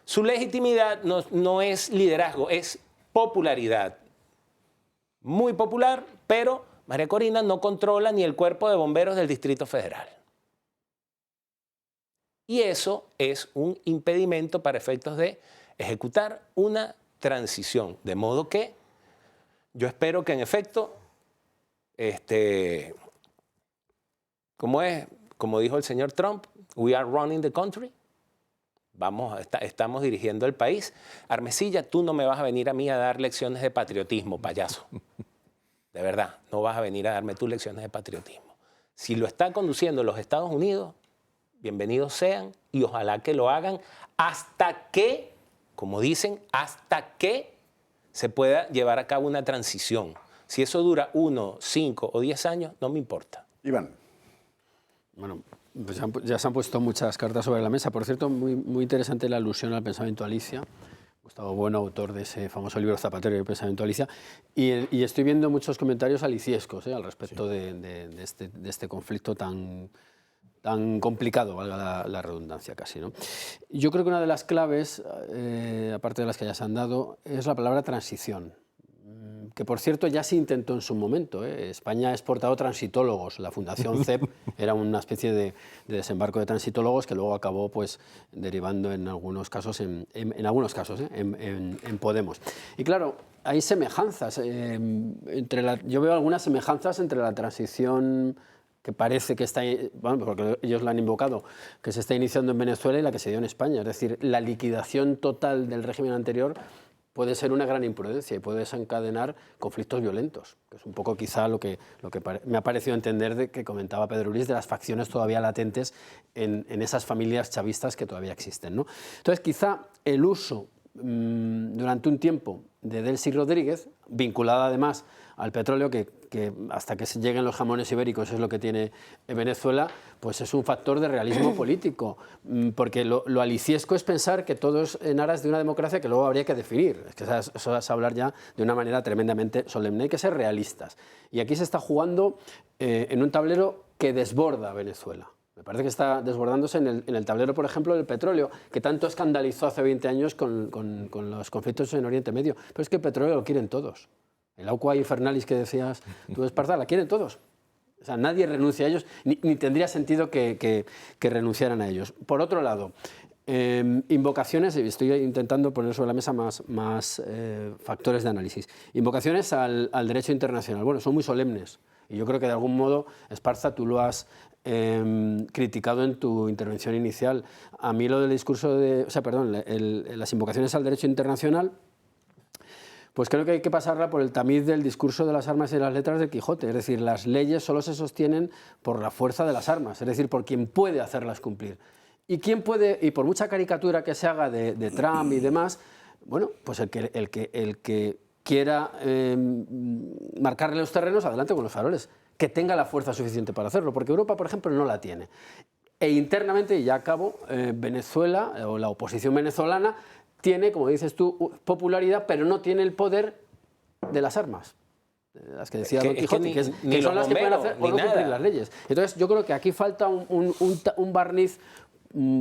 Su legitimidad no es liderazgo, es popularidad. Muy popular, pero María Corina no controla ni el cuerpo de bomberos del Distrito Federal. Y eso es un impedimento para efectos de ejecutar una transición. De modo que yo espero que en efecto, como dijo el señor Trump, we are running the country. Estamos dirigiendo el país. Armesilla, tú no me vas a venir a mí a dar lecciones de patriotismo, payaso. De verdad, no vas a venir a darme tus lecciones de patriotismo. Si lo está conduciendo los Estados Unidos, bienvenidos sean y ojalá que lo hagan hasta que, como dicen, hasta que se pueda llevar a cabo una transición. Si eso dura 1, 5 o 10 años, no me importa. Iván. Bueno, pues ya se han puesto muchas cartas sobre la mesa. Por cierto, muy interesante la alusión al pensamiento Alicia. Gustavo Bueno, autor de ese famoso libro Zapatero y el pensamiento Alicia. Y estoy viendo muchos comentarios aliciescos al respecto de este conflicto tan complicado, valga la redundancia casi, ¿no? Yo creo que una de las claves, aparte de las que ya se han dado, es la palabra transición, que por cierto ya se intentó en su momento. España ha exportado transitólogos. La Fundación CEP era una especie de desembarco de transitólogos que luego acabó pues, derivando en algunos casos en Podemos. Y claro, hay semejanzas. Yo veo algunas semejanzas entre la transición que parece que está, bueno, porque ellos la han invocado, que se está iniciando en Venezuela y la que se dio en España. Es decir, la liquidación total del régimen anterior puede ser una gran imprudencia y puede desencadenar conflictos violentos, que es un poco quizá lo que me ha parecido entender de que comentaba Pedro Luis, de las facciones todavía latentes en esas familias chavistas que todavía existen, ¿no? Entonces, quizá el uso durante un tiempo de Delcy Rodríguez, vinculada además al petróleo, que hasta que se lleguen los jamones ibéricos es lo que tiene Venezuela, pues es un factor de realismo político, porque lo aliciesco es pensar que todo es en aras de una democracia que luego habría que definir. Es que eso es hablar ya de una manera tremendamente solemne. Hay que ser realistas. Y aquí se está jugando en un tablero que desborda a Venezuela. Me parece que está desbordándose en el tablero, por ejemplo, del petróleo, que tanto escandalizó hace 20 años con los conflictos en Oriente Medio. Pero es que el petróleo lo quieren todos. El Aqua Infernalis que decías tú, Esparza, la quieren todos. O sea, nadie renuncia a ellos, ni tendría sentido que renunciaran a ellos. Por otro lado, invocaciones, estoy intentando poner sobre la mesa más factores de análisis. Invocaciones al derecho internacional. Bueno, son muy solemnes. Y yo creo que de algún modo, Esparza, tú lo has criticado en tu intervención inicial. A mí lo del discurso las invocaciones al derecho internacional, pues creo que hay que pasarla por el tamiz del discurso de las armas y las letras del Quijote. Es decir, las leyes solo se sostienen por la fuerza de las armas, es decir, por quien puede hacerlas cumplir. Y quien puede, y por mucha caricatura que se haga de Trump y demás, bueno, pues el que quiera marcarle los terrenos, adelante con los faroles, que tenga la fuerza suficiente para hacerlo, porque Europa, por ejemplo, no la tiene. E internamente, y ya acabo, Venezuela, o la oposición venezolana, tiene, como dices tú, popularidad, pero no tiene el poder de las armas, las que decía Don Quijote, que son las que pueden hacer o no cumplir las leyes. Entonces, yo creo que aquí falta un barniz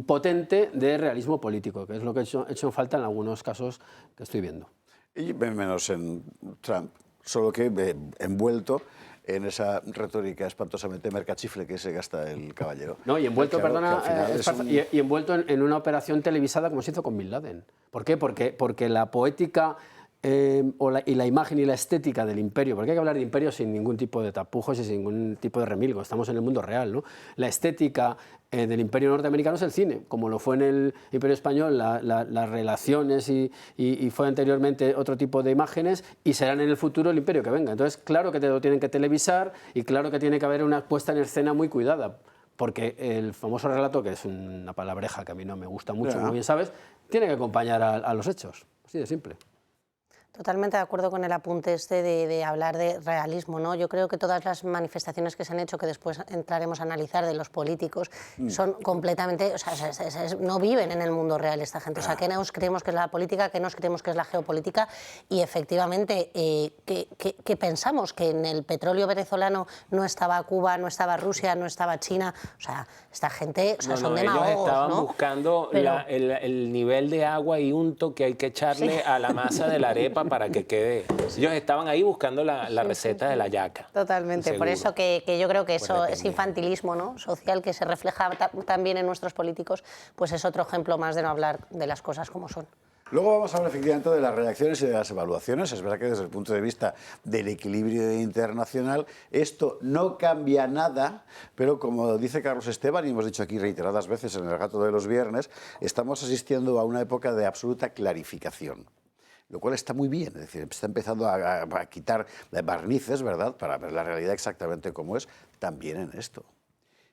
potente de realismo político, que es lo que he hecho en falta en algunos casos que estoy viendo. Y menos en Trump, solo que envuelto en esa retórica espantosamente mercachifle que se gasta el caballero. No, y envuelto, Claro, perdona, y envuelto en una operación televisada como se hizo con Bin Laden. ¿Por qué? Porque la poética y la imagen y la estética del imperio, porque hay que hablar de imperio sin ningún tipo de tapujos y sin ningún tipo de remilgo, estamos en el mundo real, ¿no? La estética del imperio norteamericano es el cine, como lo fue en el imperio español las relaciones y fue anteriormente otro tipo de imágenes y serán en el futuro el imperio que venga. Entonces, claro que te lo tienen que televisar y claro que tiene que haber una puesta en escena muy cuidada, porque el famoso relato, que es una palabreja que a mí no me gusta mucho, como bien sabes, tiene que acompañar a los hechos, así de simple. Totalmente de acuerdo con el apunte este de hablar de realismo, ¿no? Yo creo que todas las manifestaciones que se han hecho, que después entraremos a analizar de los políticos, son completamente, o sea, no viven en el mundo real esta gente. O sea, ¿qué nos creemos que es la política? ¿Qué nos creemos que es la geopolítica? Y efectivamente, ¿qué pensamos? Que en el petróleo venezolano no estaba Cuba, no estaba Rusia, no estaba China. O sea, esta gente, o sea, son demagogos, ellos estaban ¿no? buscando Pero el nivel de agua y unto que hay que echarle a la masa de la arepa para que quede. Ellos estaban ahí buscando la receta de la yaca. Totalmente, seguro. por eso que yo creo que eso, ese infantilismo, ¿no?, social que se refleja también en nuestros políticos, pues es otro ejemplo más de no hablar de las cosas como son. Luego vamos a hablar efectivamente de las reacciones y de las evaluaciones. Es verdad que desde el punto de vista del equilibrio internacional esto no cambia nada, pero como dice Carlos Esteban, y hemos dicho aquí reiteradas veces en el Gato de los Viernes, estamos asistiendo a una época de absoluta clarificación. Lo cual está muy bien, es decir, está empezando a quitar barnices, ¿verdad?, para ver la realidad exactamente como es, también en esto.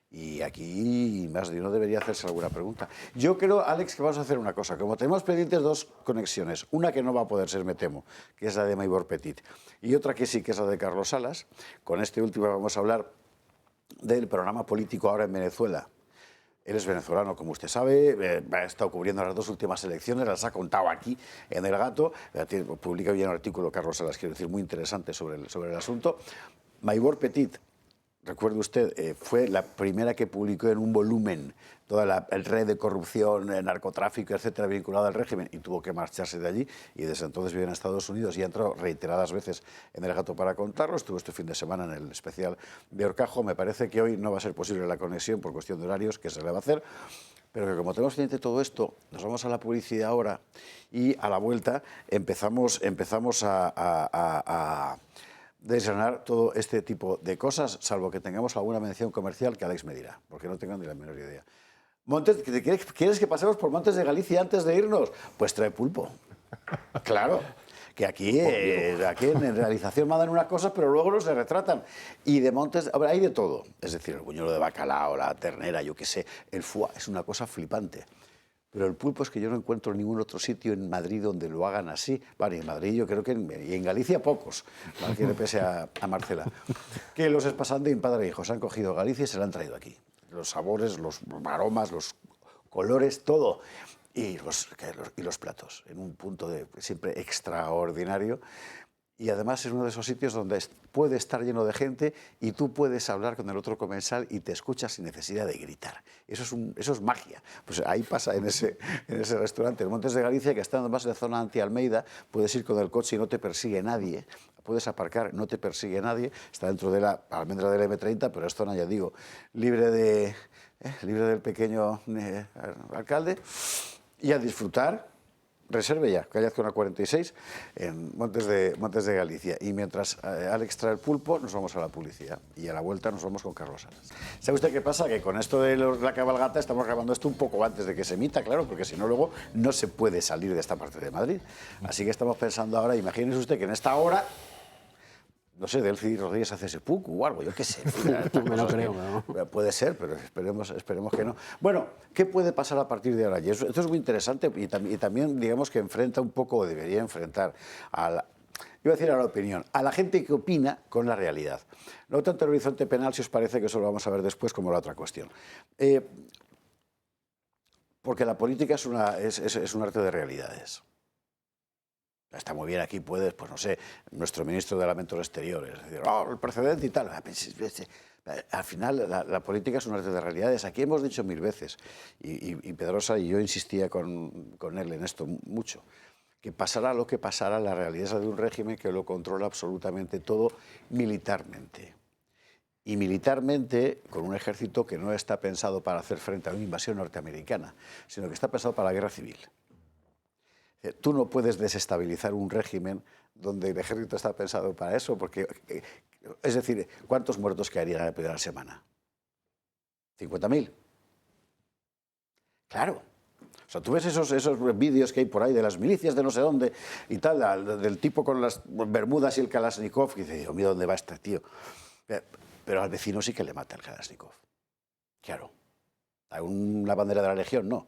Y aquí más de uno debería hacerse alguna pregunta. Yo creo, Alex, que vamos a hacer una cosa. Como tenemos pendientes dos conexiones, una que no va a poder ser, me temo, que es la de Maybor Petit, y otra que sí, que es la de Carlos Salas. Con este último vamos a hablar del programa político ahora en Venezuela. Él es venezolano, como usted sabe, ha estado cubriendo las dos últimas elecciones, las ha contado aquí en El Gato, publica hoy un artículo, Carlos Salas, quiero decir, muy interesante sobre el asunto. Maybor Petit, recuerde usted, fue la primera que publicó en un volumen toda la red de corrupción, narcotráfico, etcétera, vinculada al régimen, y tuvo que marcharse de allí, y desde entonces vive en Estados Unidos y ha entrado reiteradas veces en El Gato para contarlo. Estuvo este fin de semana en el especial de Horcajo. Me parece que hoy no va a ser posible la conexión por cuestión de horarios, que se le va a hacer, pero que como tenemos pendiente todo esto, nos vamos a la publicidad ahora y a la vuelta empezamos a desgranar todo este tipo de cosas, salvo que tengamos alguna mención comercial que Alex me dirá, porque no tengo ni la menor idea. Montes, ¿quieres que pasemos por Montes de Galicia antes de irnos? Pues trae pulpo. Claro, que aquí en realización mandan unas cosas, pero luego no se retratan. Y de Montes, hay de todo. Es decir, el buñuelo de bacalao, la ternera, yo qué sé, el foie, es una cosa flipante. Pero el pulpo es que yo no encuentro ningún otro sitio en Madrid donde lo hagan así. Vale, en Madrid yo creo que y en Galicia pocos, mal que le pese a Marcela. Que los Espasande y padre e hijos han cogido Galicia y se la han traído aquí. Los sabores, los aromas, los colores, todo. Y los platos, en un punto siempre extraordinario. Y además es uno de esos sitios donde puede estar lleno de gente y tú puedes hablar con el otro comensal y te escuchas sin necesidad de gritar. Eso es magia. Pues ahí pasa en ese restaurante, en Montes de Galicia, que está además en zona anti-Almeida, puedes ir con el coche y no te persigue nadie. Puedes aparcar, no te persigue nadie. Está dentro de la almendra del M30, pero es zona, ya digo, libre del pequeño alcalde. Y a disfrutar. Reserve ya, calle Azcona 46, en Montes de Galicia. Y mientras Alex trae el pulpo, nos vamos a la publicidad. Y a la vuelta nos vamos con Carlos Salas. ¿Sabe usted qué pasa? Que con esto de la cabalgata estamos grabando esto un poco antes de que se emita, claro, porque si no luego no se puede salir de esta parte de Madrid. Así que estamos pensando ahora, imagínese usted que en esta hora, no sé, Delcy Rodríguez hace ese pucu o algo, yo qué sé. Me lo creo, ¿no? Puede ser, pero esperemos que no. Bueno, ¿qué puede pasar a partir de ahora? Y esto es muy interesante y también, digamos, que enfrenta un poco, o debería enfrentar iba a decir a la opinión, a la gente que opina con la realidad. No tanto el horizonte penal, si os parece, que eso lo vamos a ver después, como la otra cuestión. Porque la política es un arte de realidades. Está muy bien, aquí puedes, pues no sé, nuestro ministro de Asuntos Exteriores, decir, oh, el precedente y tal. Al final, la política es un arte de realidades. Aquí hemos dicho 1000 veces, y Pedrosa y yo insistía con él en esto mucho, que pasara lo que pasara, la realidad es de un régimen que lo controla absolutamente todo militarmente. Y militarmente con un ejército que no está pensado para hacer frente a una invasión norteamericana, sino que está pensado para la guerra civil. Tú no puedes desestabilizar un régimen donde el ejército está pensado para eso, porque, es decir, ¿cuántos muertos caerían en la primera semana? ¿50.000? Claro. O sea, tú ves esos vídeos que hay por ahí de las milicias de no sé dónde y tal, del tipo con las bermudas y el Kalashnikov, y dice, Dios mío, ¿dónde va este tío? Pero al vecino sí que le mata el Kalashnikov. Claro. A una bandera de la Legión no,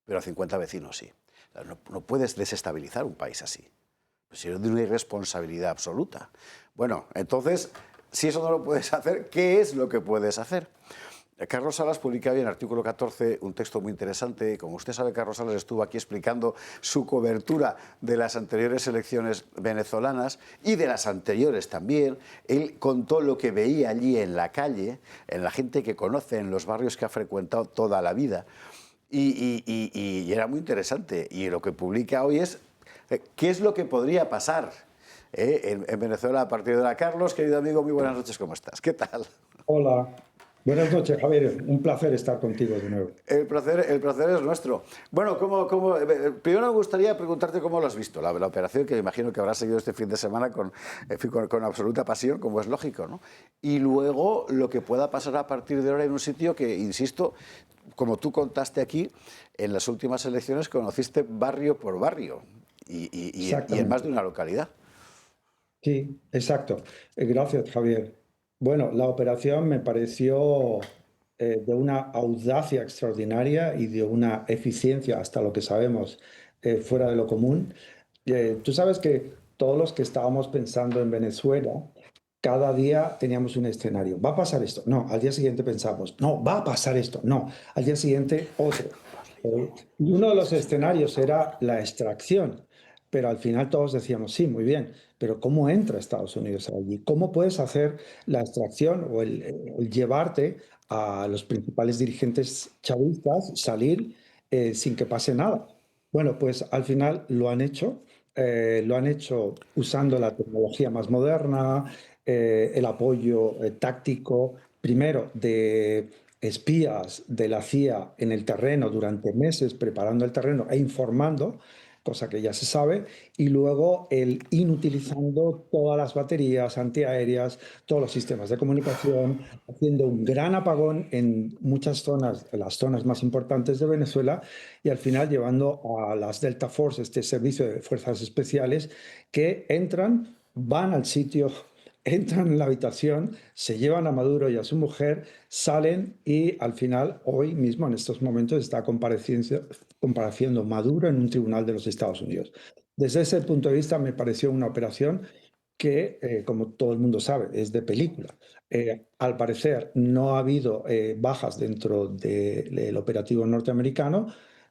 pero a 50 vecinos sí. No puedes desestabilizar un país así. Pues es de una irresponsabilidad absoluta. Bueno, entonces, si eso no lo puedes hacer, ¿qué es lo que puedes hacer? Carlos Salas publicaba en el artículo 14 un texto muy interesante. Como usted sabe, Carlos Salas estuvo aquí explicando su cobertura de las anteriores elecciones venezolanas y de las anteriores también. Él contó lo que veía allí en la calle, en la gente que conoce, en los barrios que ha frecuentado toda la vida. Y era muy interesante. Y lo que publica hoy es qué es lo que podría pasar en Venezuela a partir de ahora. Carlos, querido amigo, muy buenas noches, ¿cómo estás? ¿Qué tal? Hola, buenas noches, Javier. Un placer estar contigo de nuevo. El placer es nuestro. Bueno, primero me gustaría preguntarte cómo lo has visto, la operación, que me imagino que habrás seguido este fin de semana con absoluta pasión, como es lógico, ¿no? Y luego lo que pueda pasar a partir de ahora en un sitio que, insisto, como tú contaste aquí, en las últimas elecciones conociste barrio por barrio y en más de una localidad. Sí, exacto. Gracias, Javier. Bueno, la operación me pareció de una audacia extraordinaria y de una eficiencia, hasta lo que sabemos, fuera de lo común. Tú sabes que todos los que estábamos pensando en Venezuela, cada día teníamos un escenario. ¿Va a pasar esto? No. Al día siguiente pensamos, no, va a pasar esto. No. Al día siguiente, otro. Y uno de los escenarios era la extracción. Pero al final todos decíamos, sí, muy bien, pero ¿cómo entra Estados Unidos allí? ¿Cómo puedes hacer la extracción o el llevarte a los principales dirigentes chavistas, salir sin que pase nada? Bueno, pues al final lo han hecho usando la tecnología más moderna, el apoyo táctico, primero de espías de la CIA en el terreno durante meses, preparando el terreno e informando, cosa que ya se sabe, y luego el inutilizando todas las baterías antiaéreas, todos los sistemas de comunicación, haciendo un gran apagón en muchas zonas, las zonas más importantes de Venezuela, y al final llevando a las Delta Force, este servicio de fuerzas especiales, que entran, van al sitio, entran en la habitación, se llevan a Maduro y a su mujer, salen y al final, hoy mismo, en estos momentos, está compareciendo Maduro en un tribunal de los Estados Unidos. Desde ese punto de vista me pareció una operación que, como todo el mundo sabe, es de película. Al parecer no ha habido bajas dentro del operativo norteamericano,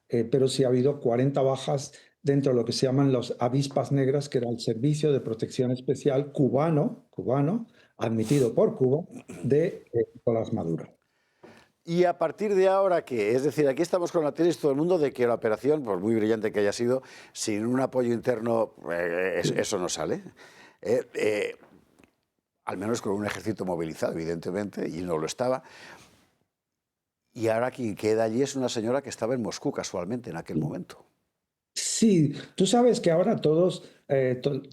pero sí ha habido 40 bajas dentro de lo que se llaman los avispas negras, que era el Servicio de Protección Especial cubano, admitido por Cuba, de Nicolás Maduro. Y a partir de ahora, ¿qué? Es decir, aquí estamos con la tesis todo el mundo de que la operación, por muy brillante que haya sido, sin un apoyo interno, eso no sale. Al menos con un ejército movilizado, evidentemente, y no lo estaba. Y ahora quien queda allí es una señora que estaba en Moscú casualmente en aquel momento. Sí, tú sabes que ahora todos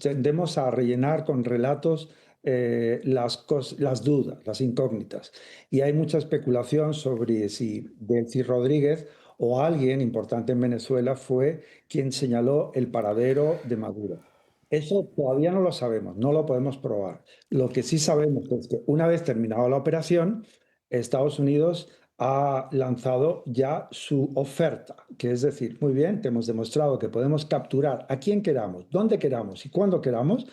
tendemos a rellenar con relatos las dudas, las incógnitas. Y hay mucha especulación sobre si Delcy Rodríguez o alguien importante en Venezuela fue quien señaló el paradero de Maduro. Eso todavía no lo sabemos, no lo podemos probar. Lo que sí sabemos es que una vez terminada la operación, Estados Unidos ha lanzado ya su oferta, que es decir, muy bien, te hemos demostrado que podemos capturar a quien queramos, donde queramos y cuando queramos,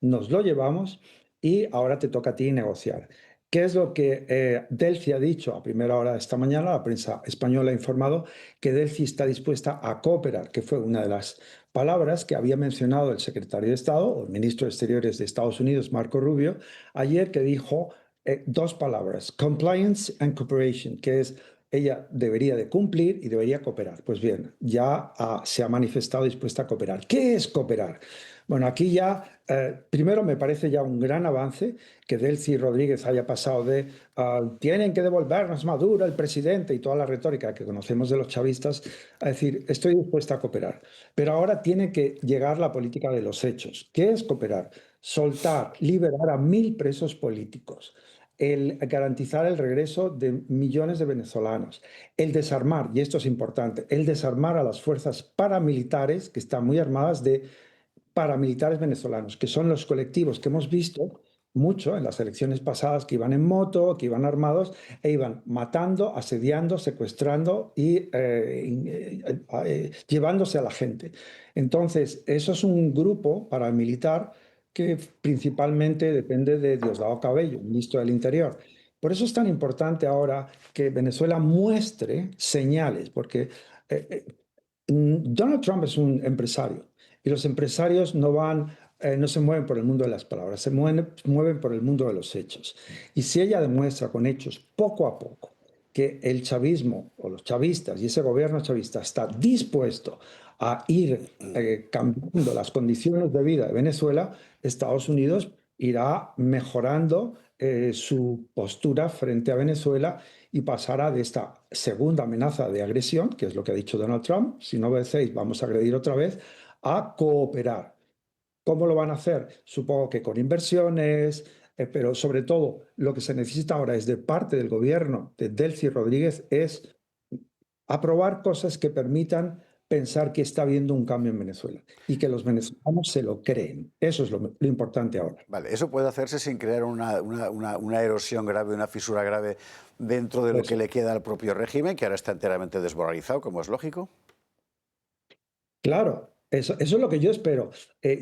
nos lo llevamos y ahora te toca a ti negociar. ¿Qué es lo que Delphi ha dicho a primera hora de esta mañana? La prensa española ha informado que Delphi está dispuesta a cooperar, que fue una de las palabras que había mencionado el secretario de Estado o el ministro de Exteriores de Estados Unidos, Marco Rubio, ayer, que dijo dos palabras: compliance and cooperation, que es ella debería de cumplir y debería cooperar. Pues bien, ya se ha manifestado dispuesta a cooperar. ¿Qué es cooperar? Bueno, aquí ya, primero me parece ya un gran avance que Delcy Rodríguez haya pasado de tienen que devolvernos Maduro, el presidente, y toda la retórica que conocemos de los chavistas, a decir, estoy dispuesta a cooperar. Pero ahora tiene que llegar la política de los hechos. ¿Qué es cooperar? Soltar, liberar a 1000 presos políticos, el garantizar el regreso de millones de venezolanos, el desarmar, y esto es importante, el desarmar a las fuerzas paramilitares que están muy armadas de paramilitares venezolanos, que son los colectivos que hemos visto mucho en las elecciones pasadas, que iban en moto, que iban armados e iban matando, asediando, secuestrando y llevándose a la gente. Entonces, eso es un grupo paramilitar que principalmente depende de Diosdado Cabello, ministro del Interior. Por eso es tan importante ahora que Venezuela muestre señales, porque Donald Trump es un empresario y los empresarios no se mueven por el mundo de las palabras, se mueven por el mundo de los hechos. Y si ella demuestra con hechos poco a poco que el chavismo o los chavistas y ese gobierno chavista está dispuesto a ir cambiando las condiciones de vida de Venezuela, Estados Unidos irá mejorando su postura frente a Venezuela y pasará de esta segunda amenaza de agresión, que es lo que ha dicho Donald Trump: si no obedecéis vamos a agredir otra vez, a cooperar. ¿Cómo lo van a hacer? Supongo que con inversiones, pero sobre todo lo que se necesita ahora es de parte del gobierno de Delcy Rodríguez es aprobar cosas que permitan pensar que está habiendo un cambio en Venezuela y que los venezolanos se lo creen. Eso es lo importante ahora. Vale, eso puede hacerse sin crear una erosión grave, una fisura grave dentro de lo que le queda al propio régimen, que ahora está enteramente desmoralizado, como es lógico. Claro, eso es lo que yo espero.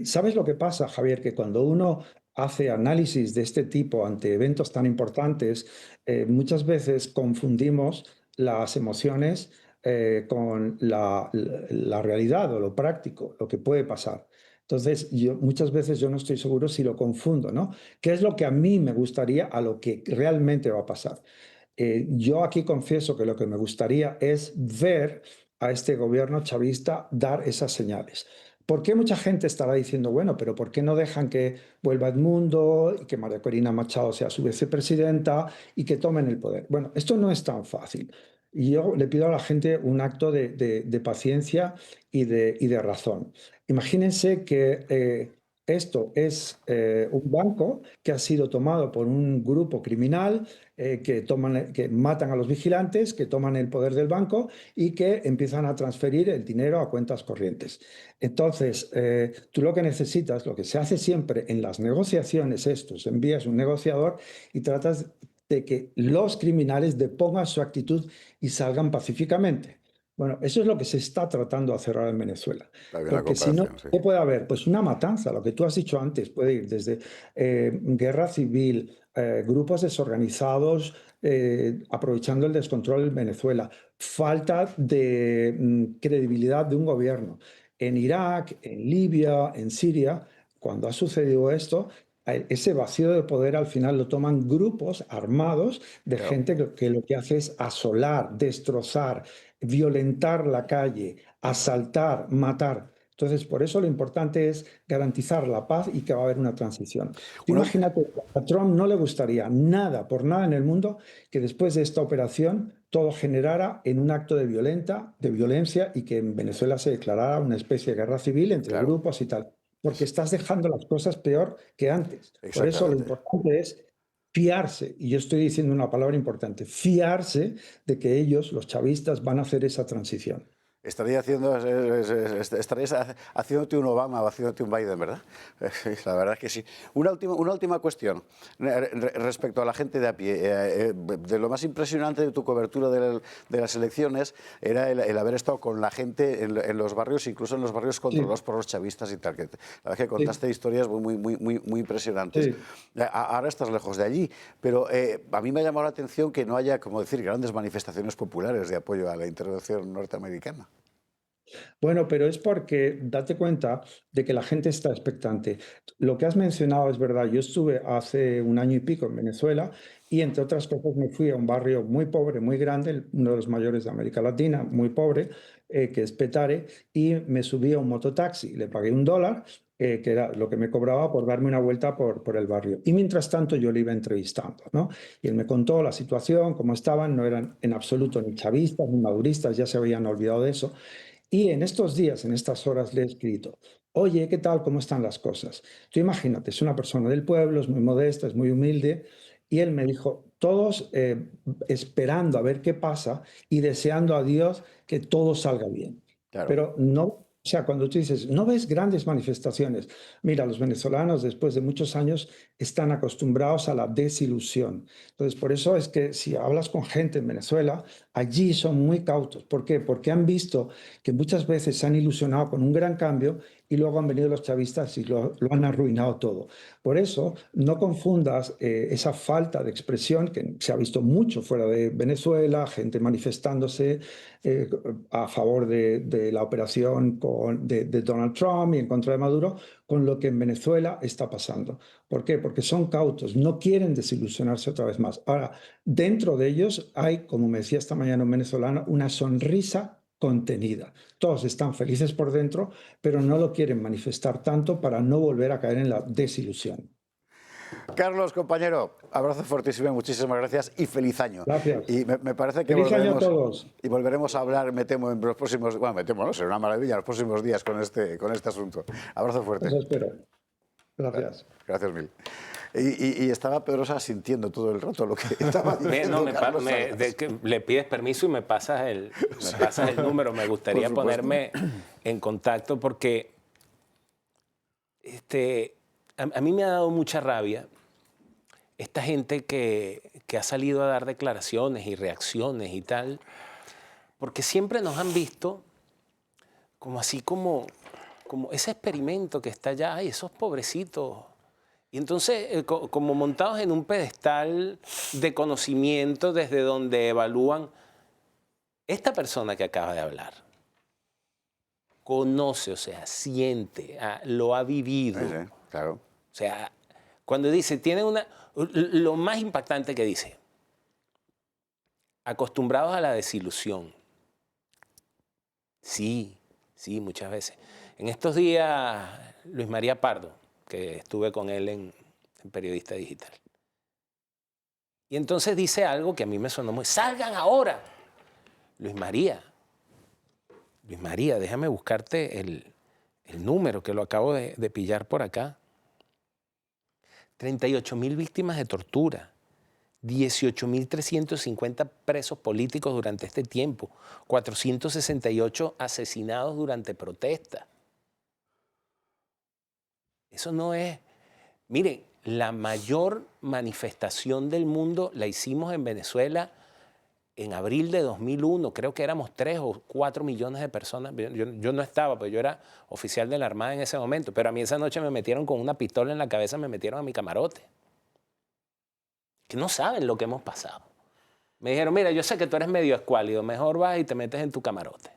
¿Sabes lo que pasa, Javier? Que cuando uno hace análisis de este tipo ante eventos tan importantes, muchas veces confundimos las emociones con la realidad o lo práctico, lo que puede pasar. Entonces, muchas veces yo no estoy seguro si lo confundo, ¿no? ¿Qué es lo que a mí me gustaría a lo que realmente va a pasar? Yo aquí confieso que lo que me gustaría es ver a este gobierno chavista dar esas señales. ¿Por qué mucha gente estará diciendo, bueno, pero ¿por qué no dejan que vuelva Edmundo y que María Corina Machado sea su vicepresidenta y que tomen el poder? Bueno, esto no es tan fácil. Y yo le pido a la gente un acto de paciencia y de razón. Imagínense que esto es un banco que ha sido tomado por un grupo criminal que matan a los vigilantes, que toman el poder del banco y que empiezan a transferir el dinero a cuentas corrientes. Entonces, tú lo que necesitas, lo que se hace siempre en las negociaciones, envías un negociador y tratas de que los criminales depongan su actitud y salgan pacíficamente. Bueno, eso es lo que se está tratando de hacer ahora en Venezuela. Porque si no, ¿qué puede haber? Pues una matanza, lo que tú has dicho antes, puede ir desde guerra civil, grupos desorganizados aprovechando el descontrol en Venezuela, falta de credibilidad de un gobierno. En Irak, en Libia, en Siria, cuando ha sucedido esto, ese vacío de poder al final lo toman grupos armados de gente que lo que hace es asolar, destrozar, violentar la calle, asaltar, matar. Entonces, por eso lo importante es garantizar la paz y que va a haber una transición. Imagínate, a Trump no le gustaría nada, por nada en el mundo, que después de esta operación todo generara en un acto de violencia y que en Venezuela se declarara una especie de guerra civil entre grupos y tal. Porque estás dejando las cosas peor que antes. Por eso lo importante es fiarse, y yo estoy diciendo una palabra importante, fiarse de que ellos, los chavistas, van a hacer esa transición. Estarías haciéndote un Obama o haciéndote un Biden, ¿verdad? La verdad es que sí. Una última cuestión respecto a la gente de a pie. De lo más impresionante de tu cobertura de las elecciones era el haber estado con la gente en los barrios, incluso en los barrios controlados por los chavistas y tal. La verdad es que contaste historias muy impresionantes. Sí. Ahora estás lejos de allí, pero a mí me ha llamado la atención que no haya, como decir, grandes manifestaciones populares de apoyo a la intervención norteamericana. Bueno, pero es porque date cuenta de que la gente está expectante. Lo que has mencionado es verdad. Yo estuve hace un año y pico en Venezuela y, entre otras cosas, me fui a un barrio muy pobre, muy grande, uno de los mayores de América Latina, muy pobre, que es Petare, y me subí a un mototaxi. Le pagué $1, que era lo que me cobraba por darme una vuelta por el barrio. Y mientras tanto yo le iba entrevistando, ¿no? Y él me contó la situación, cómo estaban. No eran en absoluto ni chavistas ni maduristas, ya se habían olvidado de eso. Y en estos días, en estas horas, le he escrito: oye, ¿qué tal? ¿Cómo están las cosas? Tú imagínate, es una persona del pueblo, es muy modesta, es muy humilde. Y él me dijo, todos esperando a ver qué pasa y deseando a Dios que todo salga bien. Claro. Pero no, o sea, cuando tú dices, no ves grandes manifestaciones, mira, los venezolanos después de muchos años están acostumbrados a la desilusión. Entonces, por eso es que si hablas con gente en Venezuela, allí son muy cautos. ¿Por qué? Porque han visto que muchas veces se han ilusionado con un gran cambio y luego han venido los chavistas y lo han arruinado todo. Por eso, no confundas esa falta de expresión que se ha visto mucho fuera de Venezuela, gente manifestándose a favor de la operación de Donald Trump y en contra de Maduro, con lo que en Venezuela está pasando. ¿Por qué? Porque son cautos, no quieren desilusionarse otra vez más. Ahora, dentro de ellos hay, como me decía esta mañana un venezolano, una sonrisa contenida. Todos están felices por dentro, pero no lo quieren manifestar tanto para no volver a caer en la desilusión. Carlos, compañero, abrazo fortísimo, muchísimas gracias y feliz año. Gracias. Y me parece que Feliz año a todos. Y volveremos a hablar, me temo, en los próximos, bueno, me temo, no, será una maravilla, los próximos días con este asunto. Abrazo fuerte. Eso espero. Gracias. Gracias mil. Y estaba Pedrosa sintiendo todo el rato lo que estaba diciendo. Carlos le pides permiso y me pasas el número. Me gustaría ponerme en contacto porque a mí me ha dado mucha rabia esta gente que ha salido a dar declaraciones y reacciones y tal, porque siempre nos han visto como así como ese experimento que está allá, ay, esos pobrecitos. Y entonces, como montados en un pedestal de conocimiento desde donde evalúan, esta persona que acaba de hablar conoce, o sea, siente, lo ha vivido. Sí, claro. O sea, cuando dice, lo más impactante que dice, acostumbrados a la desilusión. Sí, muchas veces. En estos días, Luis María Pardo, que estuve con él en Periodista Digital. Y entonces dice algo que a mí me sonó muy... ¡Salgan ahora! Luis María, déjame buscarte el número que lo acabo de pillar por acá. 38.000 víctimas de tortura, 18.350 presos políticos durante este tiempo, 468 asesinados durante protestas. Eso no es... Miren, la mayor manifestación del mundo la hicimos en Venezuela en abril de 2001. Creo que éramos 3 o 4 millones de personas. Yo no estaba, pues yo era oficial de la Armada en ese momento. Pero a mí esa noche me metieron con una pistola en la cabeza, me metieron a mi camarote. Que no saben lo que hemos pasado. Me dijeron, mira, yo sé que tú eres medio escuálido, mejor vas y te metes en tu camarote.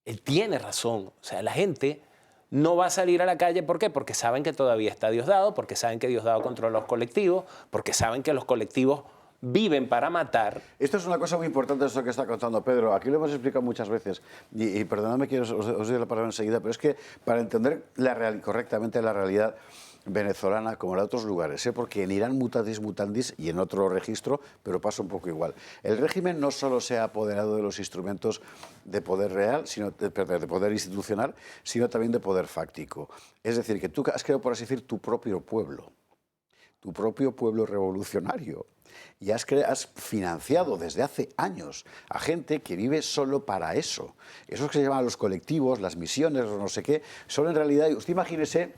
Él tiene razón. O sea, la gente no va a salir a la calle. ¿Por qué? Porque saben que todavía está Diosdado, porque saben que Diosdado controla los colectivos, porque saben que los colectivos viven para matar. Esto es una cosa muy importante, esto que está contando Pedro. Aquí lo hemos explicado muchas veces, y perdonadme que os doy la palabra enseguida, pero es que para entender correctamente la realidad venezolana como la de otros lugares, porque en Irán mutatis mutandis y en otro registro, pero pasa un poco igual. El régimen no solo se ha apoderado de los instrumentos de poder real, de poder institucional, sino también de poder fáctico. Es decir, que tú has creado, por así decir, tu propio pueblo revolucionario. y has financiado desde hace años a gente que vive solo para eso. Esos que se llaman los colectivos, las misiones, o no sé qué, son en realidad, usted imagínese,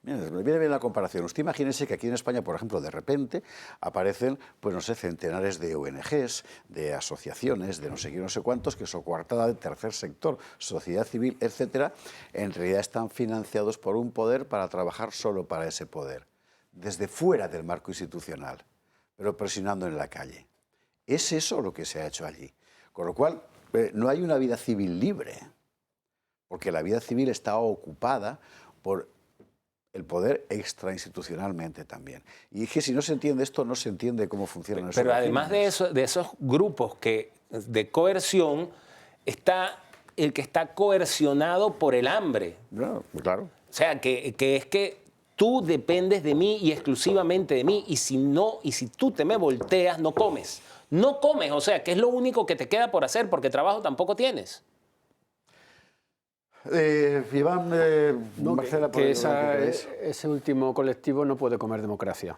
mira, me viene bien la comparación. Usted imagínese que aquí en España, por ejemplo, de repente aparecen, pues no sé, centenares de ONGs, de asociaciones, de no sé qué, no sé cuántos, que son coartada del tercer sector, sociedad civil, etcétera, en realidad están financiados por un poder para trabajar solo para ese poder, desde fuera del marco institucional, pero presionando en la calle. Es eso lo que se ha hecho allí. Con lo cual, no hay una vida civil libre, porque la vida civil está ocupada por el poder extrainstitucionalmente también. Y es que si no se entiende esto, no se entiende cómo funcionan esos Pero además de regímenes. eso, de esos grupos de coerción, está el que está coercionado por el hambre. No, claro. O sea, que es que tú dependes de mí y exclusivamente de mí, y si tú te me volteas, no comes. No comes, o sea, que es lo único que te queda por hacer, porque trabajo tampoco tienes. Iván, No, Marcela, por que ahí, ¿qué creéis? ese último colectivo no puede comer democracia.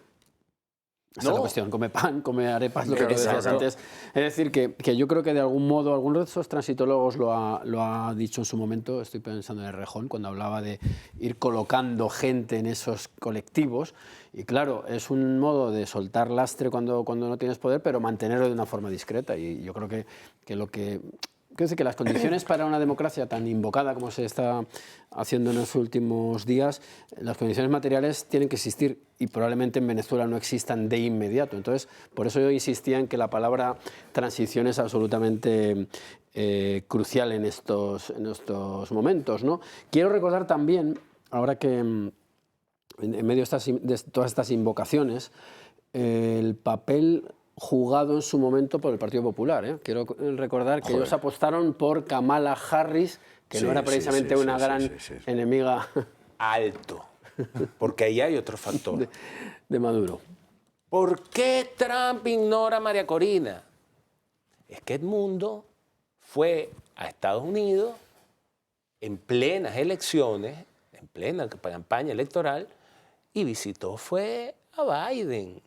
Esa es la cuestión, come pan, come arepas, lo que tú decías Exacto. antes. Es decir, que yo creo que de algún modo, alguno de esos transitólogos lo ha dicho en su momento, estoy pensando en Errejón, cuando hablaba de ir colocando gente en esos colectivos, y claro, es un modo de soltar lastre cuando no tienes poder, pero mantenerlo de una forma discreta, y yo creo que lo que... Quiero decir que las condiciones para una democracia tan invocada como se está haciendo en los últimos días, las condiciones materiales tienen que existir y probablemente en Venezuela no existan de inmediato. Entonces, por eso yo insistía en que la palabra transición es absolutamente crucial en estos momentos, ¿no? Quiero recordar también, ahora que en medio de todas estas invocaciones, el papel jugado en su momento por el Partido Popular. Quiero recordar que ellos apostaron por Kamala Harris, que no era precisamente una gran enemiga Alto. Porque ahí hay otro factor. de Maduro. ¿Por qué Trump ignora a María Corina? Es que Edmundo fue a Estados Unidos en plenas elecciones, en plena campaña electoral, y fue a Biden.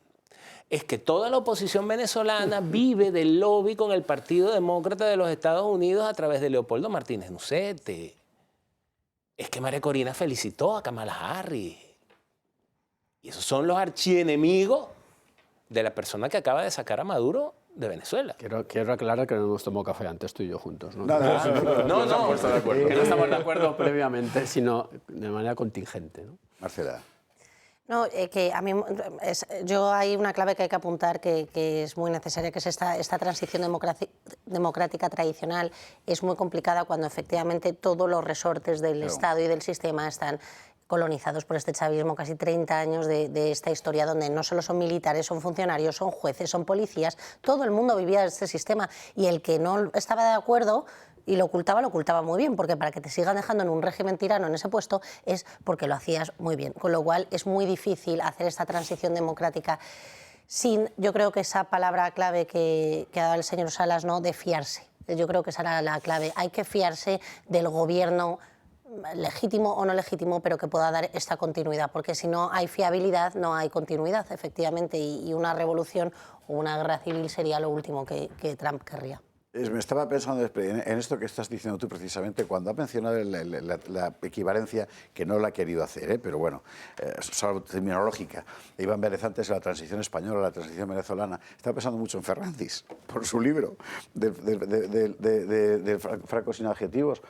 Es que toda la oposición venezolana vive del lobby con el Partido Demócrata de los Estados Unidos a través de Leopoldo Martínez Nucete. Es que María Corina felicitó a Kamala Harris. Y esos son los archienemigos de la persona que acaba de sacar a Maduro de Venezuela. Quiero aclarar que no hemos tomado café antes tú y yo juntos. No, No, que no estamos de acuerdo previamente, sino de manera contingente, ¿no? Marcela. No, que a mí yo hay una clave que hay que apuntar que es muy necesaria, que es esta transición democrática tradicional. Es muy complicada cuando efectivamente todos los resortes del Estado y del sistema están colonizados por este chavismo, casi 30 años de esta historia donde no solo son militares, son funcionarios, son jueces, son policías, todo el mundo vivía este sistema y el que no estaba de acuerdo y lo ocultaba muy bien, porque para que te sigan dejando en un régimen tirano en ese puesto es porque lo hacías muy bien, con lo cual es muy difícil hacer esta transición democrática sin, yo creo que esa palabra clave que ha dado el señor Salas, ¿no?, de fiarse. Yo creo que esa era la clave. Hay que fiarse del gobierno legítimo o no legítimo, pero que pueda dar esta continuidad, porque si no hay fiabilidad, no hay continuidad, efectivamente, y una revolución o una guerra civil sería lo último que Trump querría. Me estaba pensando en esto que estás diciendo tú precisamente cuando ha mencionado la equivalencia, que no la ha querido hacer, pero bueno, solo terminológica. Iván Vélez antes de la transición española, la transición venezolana. Estaba pensando mucho en Ferrandis, por su libro de Franco sin adjetivos.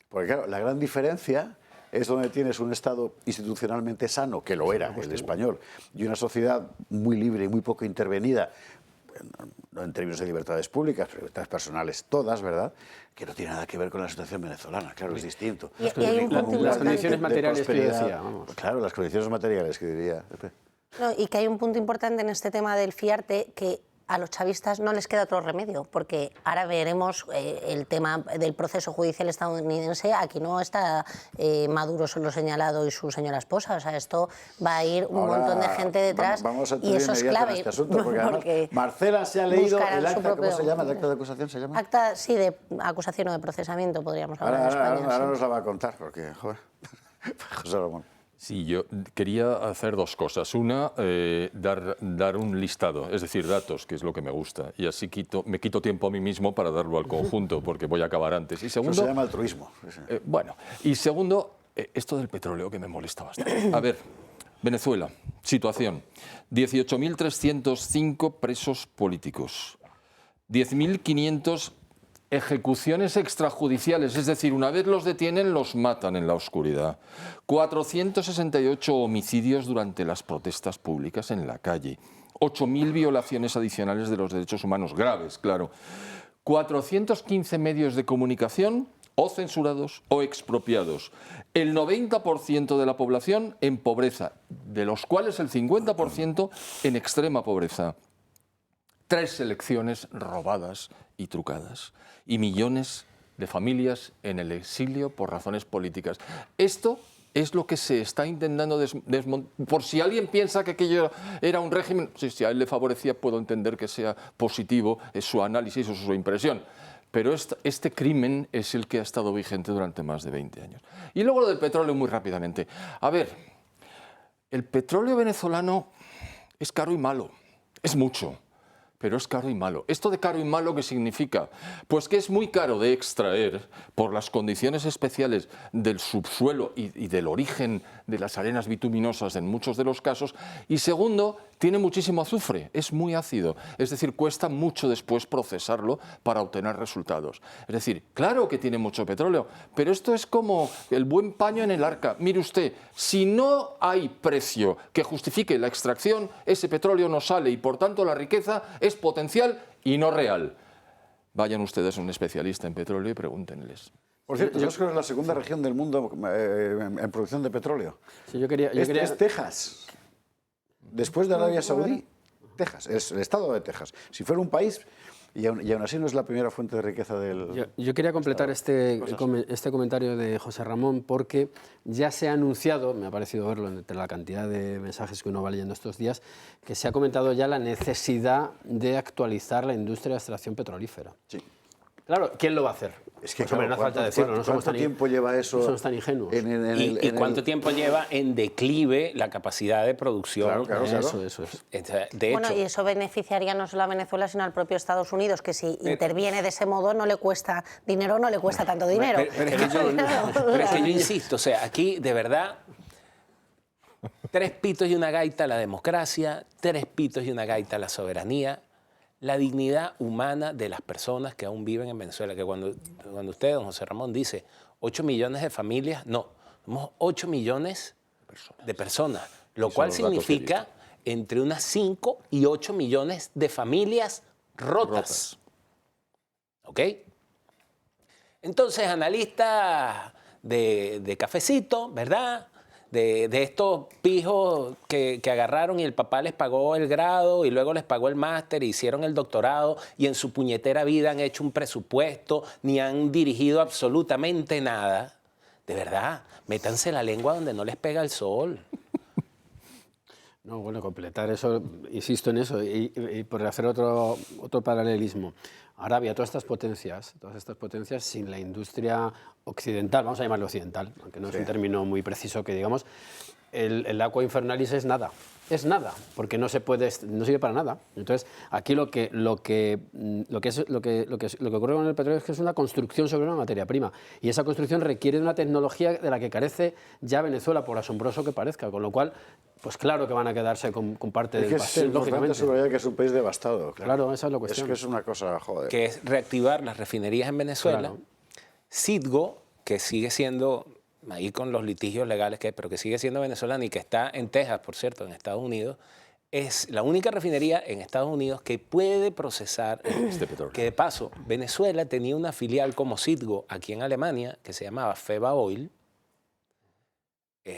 Porque claro, la gran diferencia es donde tienes un Estado institucionalmente sano, que lo era, el español, y una sociedad muy libre y muy poco intervenida, no en términos de libertades públicas, pero libertades personales todas, ¿verdad?, que no tiene nada que ver con la situación venezolana, claro, es distinto. Y hay un punto las condiciones materiales que yo prosperidad. decía, vamos. Claro, las condiciones materiales que diría. No, y que hay un punto importante en este tema del fiarte, que a los chavistas no les queda otro remedio, porque ahora veremos el tema del proceso judicial estadounidense. Aquí no está Maduro solo señalado y su señora esposa, o sea, esto va a ir un montón de gente detrás, vamos a y eso es clave. en este asunto, porque además Marcela se ha leído el acta, ¿cómo se llama? ¿El acta de acusación se llama? Acta, sí, de acusación o de procesamiento, podríamos hablar en España. Ahora nos la va a contar, porque, joder, José Ramón. Sí, yo quería hacer dos cosas. Una, dar un listado, es decir, datos, que es lo que me gusta. Y así me quito tiempo a mí mismo para darlo al conjunto, porque voy a acabar antes. Y segundo, eso se llama altruismo. Bueno, y segundo, esto del petróleo que me molesta bastante. A ver, Venezuela, situación. 18.305 presos políticos. 10.500 ejecuciones extrajudiciales, es decir, una vez los detienen, los matan en la oscuridad. 468 homicidios durante las protestas públicas en la calle. 8.000 violaciones adicionales de los derechos humanos, graves, claro. 415 medios de comunicación o censurados o expropiados. El 90% de la población en pobreza, de los cuales el 50% en extrema pobreza. 3 elecciones robadas y trucadas. Y millones de familias en el exilio por razones políticas. Esto es lo que se está intentando desmontar. Por si alguien piensa que aquello era un régimen, si a él le favorecía, puedo entender que sea positivo, es su análisis o su impresión. Pero este crimen es el que ha estado vigente durante más de 20 años. Y luego lo del petróleo muy rápidamente. A ver, el petróleo venezolano es caro y malo, es mucho. Pero es caro y malo. ¿Esto de caro y malo qué significa? Pues que es muy caro de extraer por las condiciones especiales del subsuelo y del origen de las arenas bituminosas en muchos de los casos. Y segundo, tiene muchísimo azufre, es muy ácido. Es decir, cuesta mucho después procesarlo para obtener resultados. Es decir, claro que tiene mucho petróleo, pero esto es como el buen paño en el arca. Mire usted, si no hay precio que justifique la extracción, ese petróleo no sale y por tanto la riqueza es potencial y no real. Vayan ustedes a un especialista en petróleo y pregúntenles. Por cierto, yo creo que es la segunda región del mundo en producción de petróleo. Sí, yo quería... Es Texas. Después de Arabia Saudí, Texas, es el estado de Texas. Si fuera un país, y aún así no es la primera fuente de riqueza del... Yo quería completar este comentario de José Ramón porque ya se ha anunciado, me ha parecido verlo entre la cantidad de mensajes que uno va leyendo estos días, que se ha comentado ya la necesidad de actualizar la industria de extracción petrolífera. Sí. Claro, ¿quién lo va a hacer? Es que, pues, hombre, no hace falta decirlo, no somos ¿cuánto tiempo lleva eso? No somos tan ingenuos. ¿Y cuánto tiempo lleva en declive la capacidad de producción? Claro. Eso es. De Bueno, hecho, y eso beneficiaría no solo a Venezuela, sino al propio Estados Unidos, que si interviene de ese modo no le cuesta dinero, no le cuesta tanto dinero. Pero es que yo insisto, o sea, aquí de verdad, 3 pitos y una gaita la democracia, 3 pitos y una gaita la soberanía, la dignidad humana de las personas que aún viven en Venezuela, que cuando usted, don José Ramón, dice 8 millones de familias, no, somos 8 millones de personas, lo cual significa entre unas 5 y 8 millones de familias rotas. ¿Ok? Entonces, analistas de cafecito, ¿verdad?, de estos pijos que agarraron y el papá les pagó el grado y luego les pagó el máster e hicieron el doctorado y en su puñetera vida han hecho un presupuesto ni han dirigido absolutamente nada. De verdad, métanse la lengua donde no les pega el sol. No, bueno, completar eso, insisto en eso, y por hacer otro paralelismo. Arabia, todas estas potencias sin la industria occidental, vamos a llamarlo occidental, aunque no es un término muy preciso que digamos, el aqua infernalis es nada, porque no sirve para nada. Entonces, aquí lo que ocurre con el petróleo es que es una construcción sobre una materia prima, y esa construcción requiere de una tecnología de la que carece ya Venezuela, por asombroso que parezca, con lo cual, pues claro que van a quedarse con parte del pastel, lógicamente. Es subrayar que es un país devastado. Claro, esa es la cuestión. Es que es una cosa, joder. Que es reactivar las refinerías en Venezuela. Claro. Citgo, que sigue siendo, ahí con los litigios legales pero que sigue siendo venezolana y que está en Texas, por cierto, en Estados Unidos, es la única refinería en Estados Unidos que puede procesar este petróleo. Que de paso, Venezuela tenía una filial como Citgo aquí en Alemania, que se llamaba Feba Oil,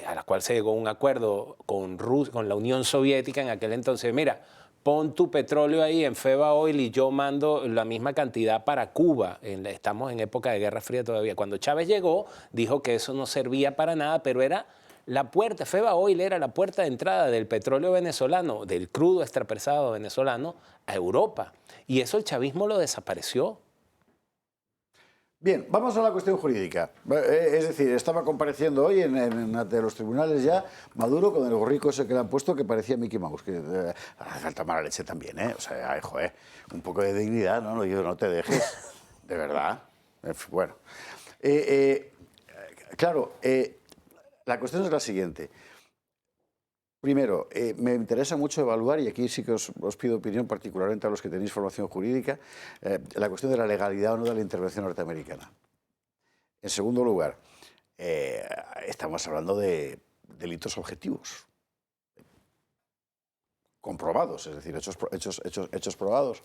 a la cual se llegó a un acuerdo con la Unión Soviética en aquel entonces. Mira, pon tu petróleo ahí en Feba Oil y yo mando la misma cantidad para Cuba. Estamos en época de Guerra Fría todavía. Cuando Chávez llegó, dijo que eso no servía para nada, pero era la puerta, Feba Oil era la puerta de entrada del petróleo venezolano, del crudo extrapresado venezolano, a Europa. Y eso el chavismo lo desapareció. Bien, vamos a la cuestión jurídica. Es decir, estaba compareciendo hoy ante los tribunales ya Maduro con el gorrico ese que le han puesto que parecía Mickey Mouse. Que hace falta mala leche también, ¿eh? O sea, joder, un poco de dignidad, ¿no? No te dejes, de verdad. Bueno, claro, la cuestión es la siguiente. Primero, me interesa mucho evaluar, y aquí sí que os pido opinión, particularmente a los que tenéis formación jurídica, la cuestión de la legalidad o no de la intervención norteamericana. En segundo lugar, estamos hablando de delitos objetivos, comprobados, es decir, hechos probados.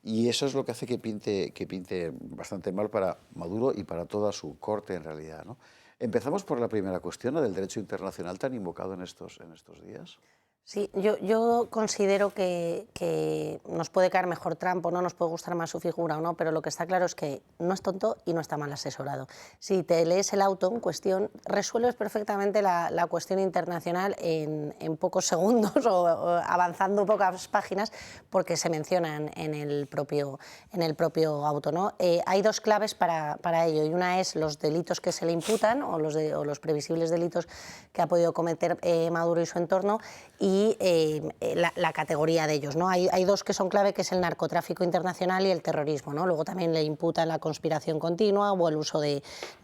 Y eso es lo que hace que pinte bastante mal para Maduro y para toda su corte en realidad, ¿no? Empezamos por la primera cuestión, la del derecho internacional tan invocado en estos días. Sí, yo considero que nos puede caer mejor Trump o no, nos puede gustar más su figura o no, pero lo que está claro es que no es tonto y no está mal asesorado. Si te lees el auto en cuestión, resuelves perfectamente la cuestión internacional en pocos segundos o avanzando pocas páginas, porque se mencionan en el propio auto, ¿no? Hay dos claves para ello, y una es los delitos que se le imputan o los previsibles delitos que ha podido cometer Maduro y su entorno, y la categoría de ellos, ¿no? Hay dos que son clave, que es el narcotráfico internacional y el terrorismo, ¿no? Luego también le imputan la conspiración continua o el uso de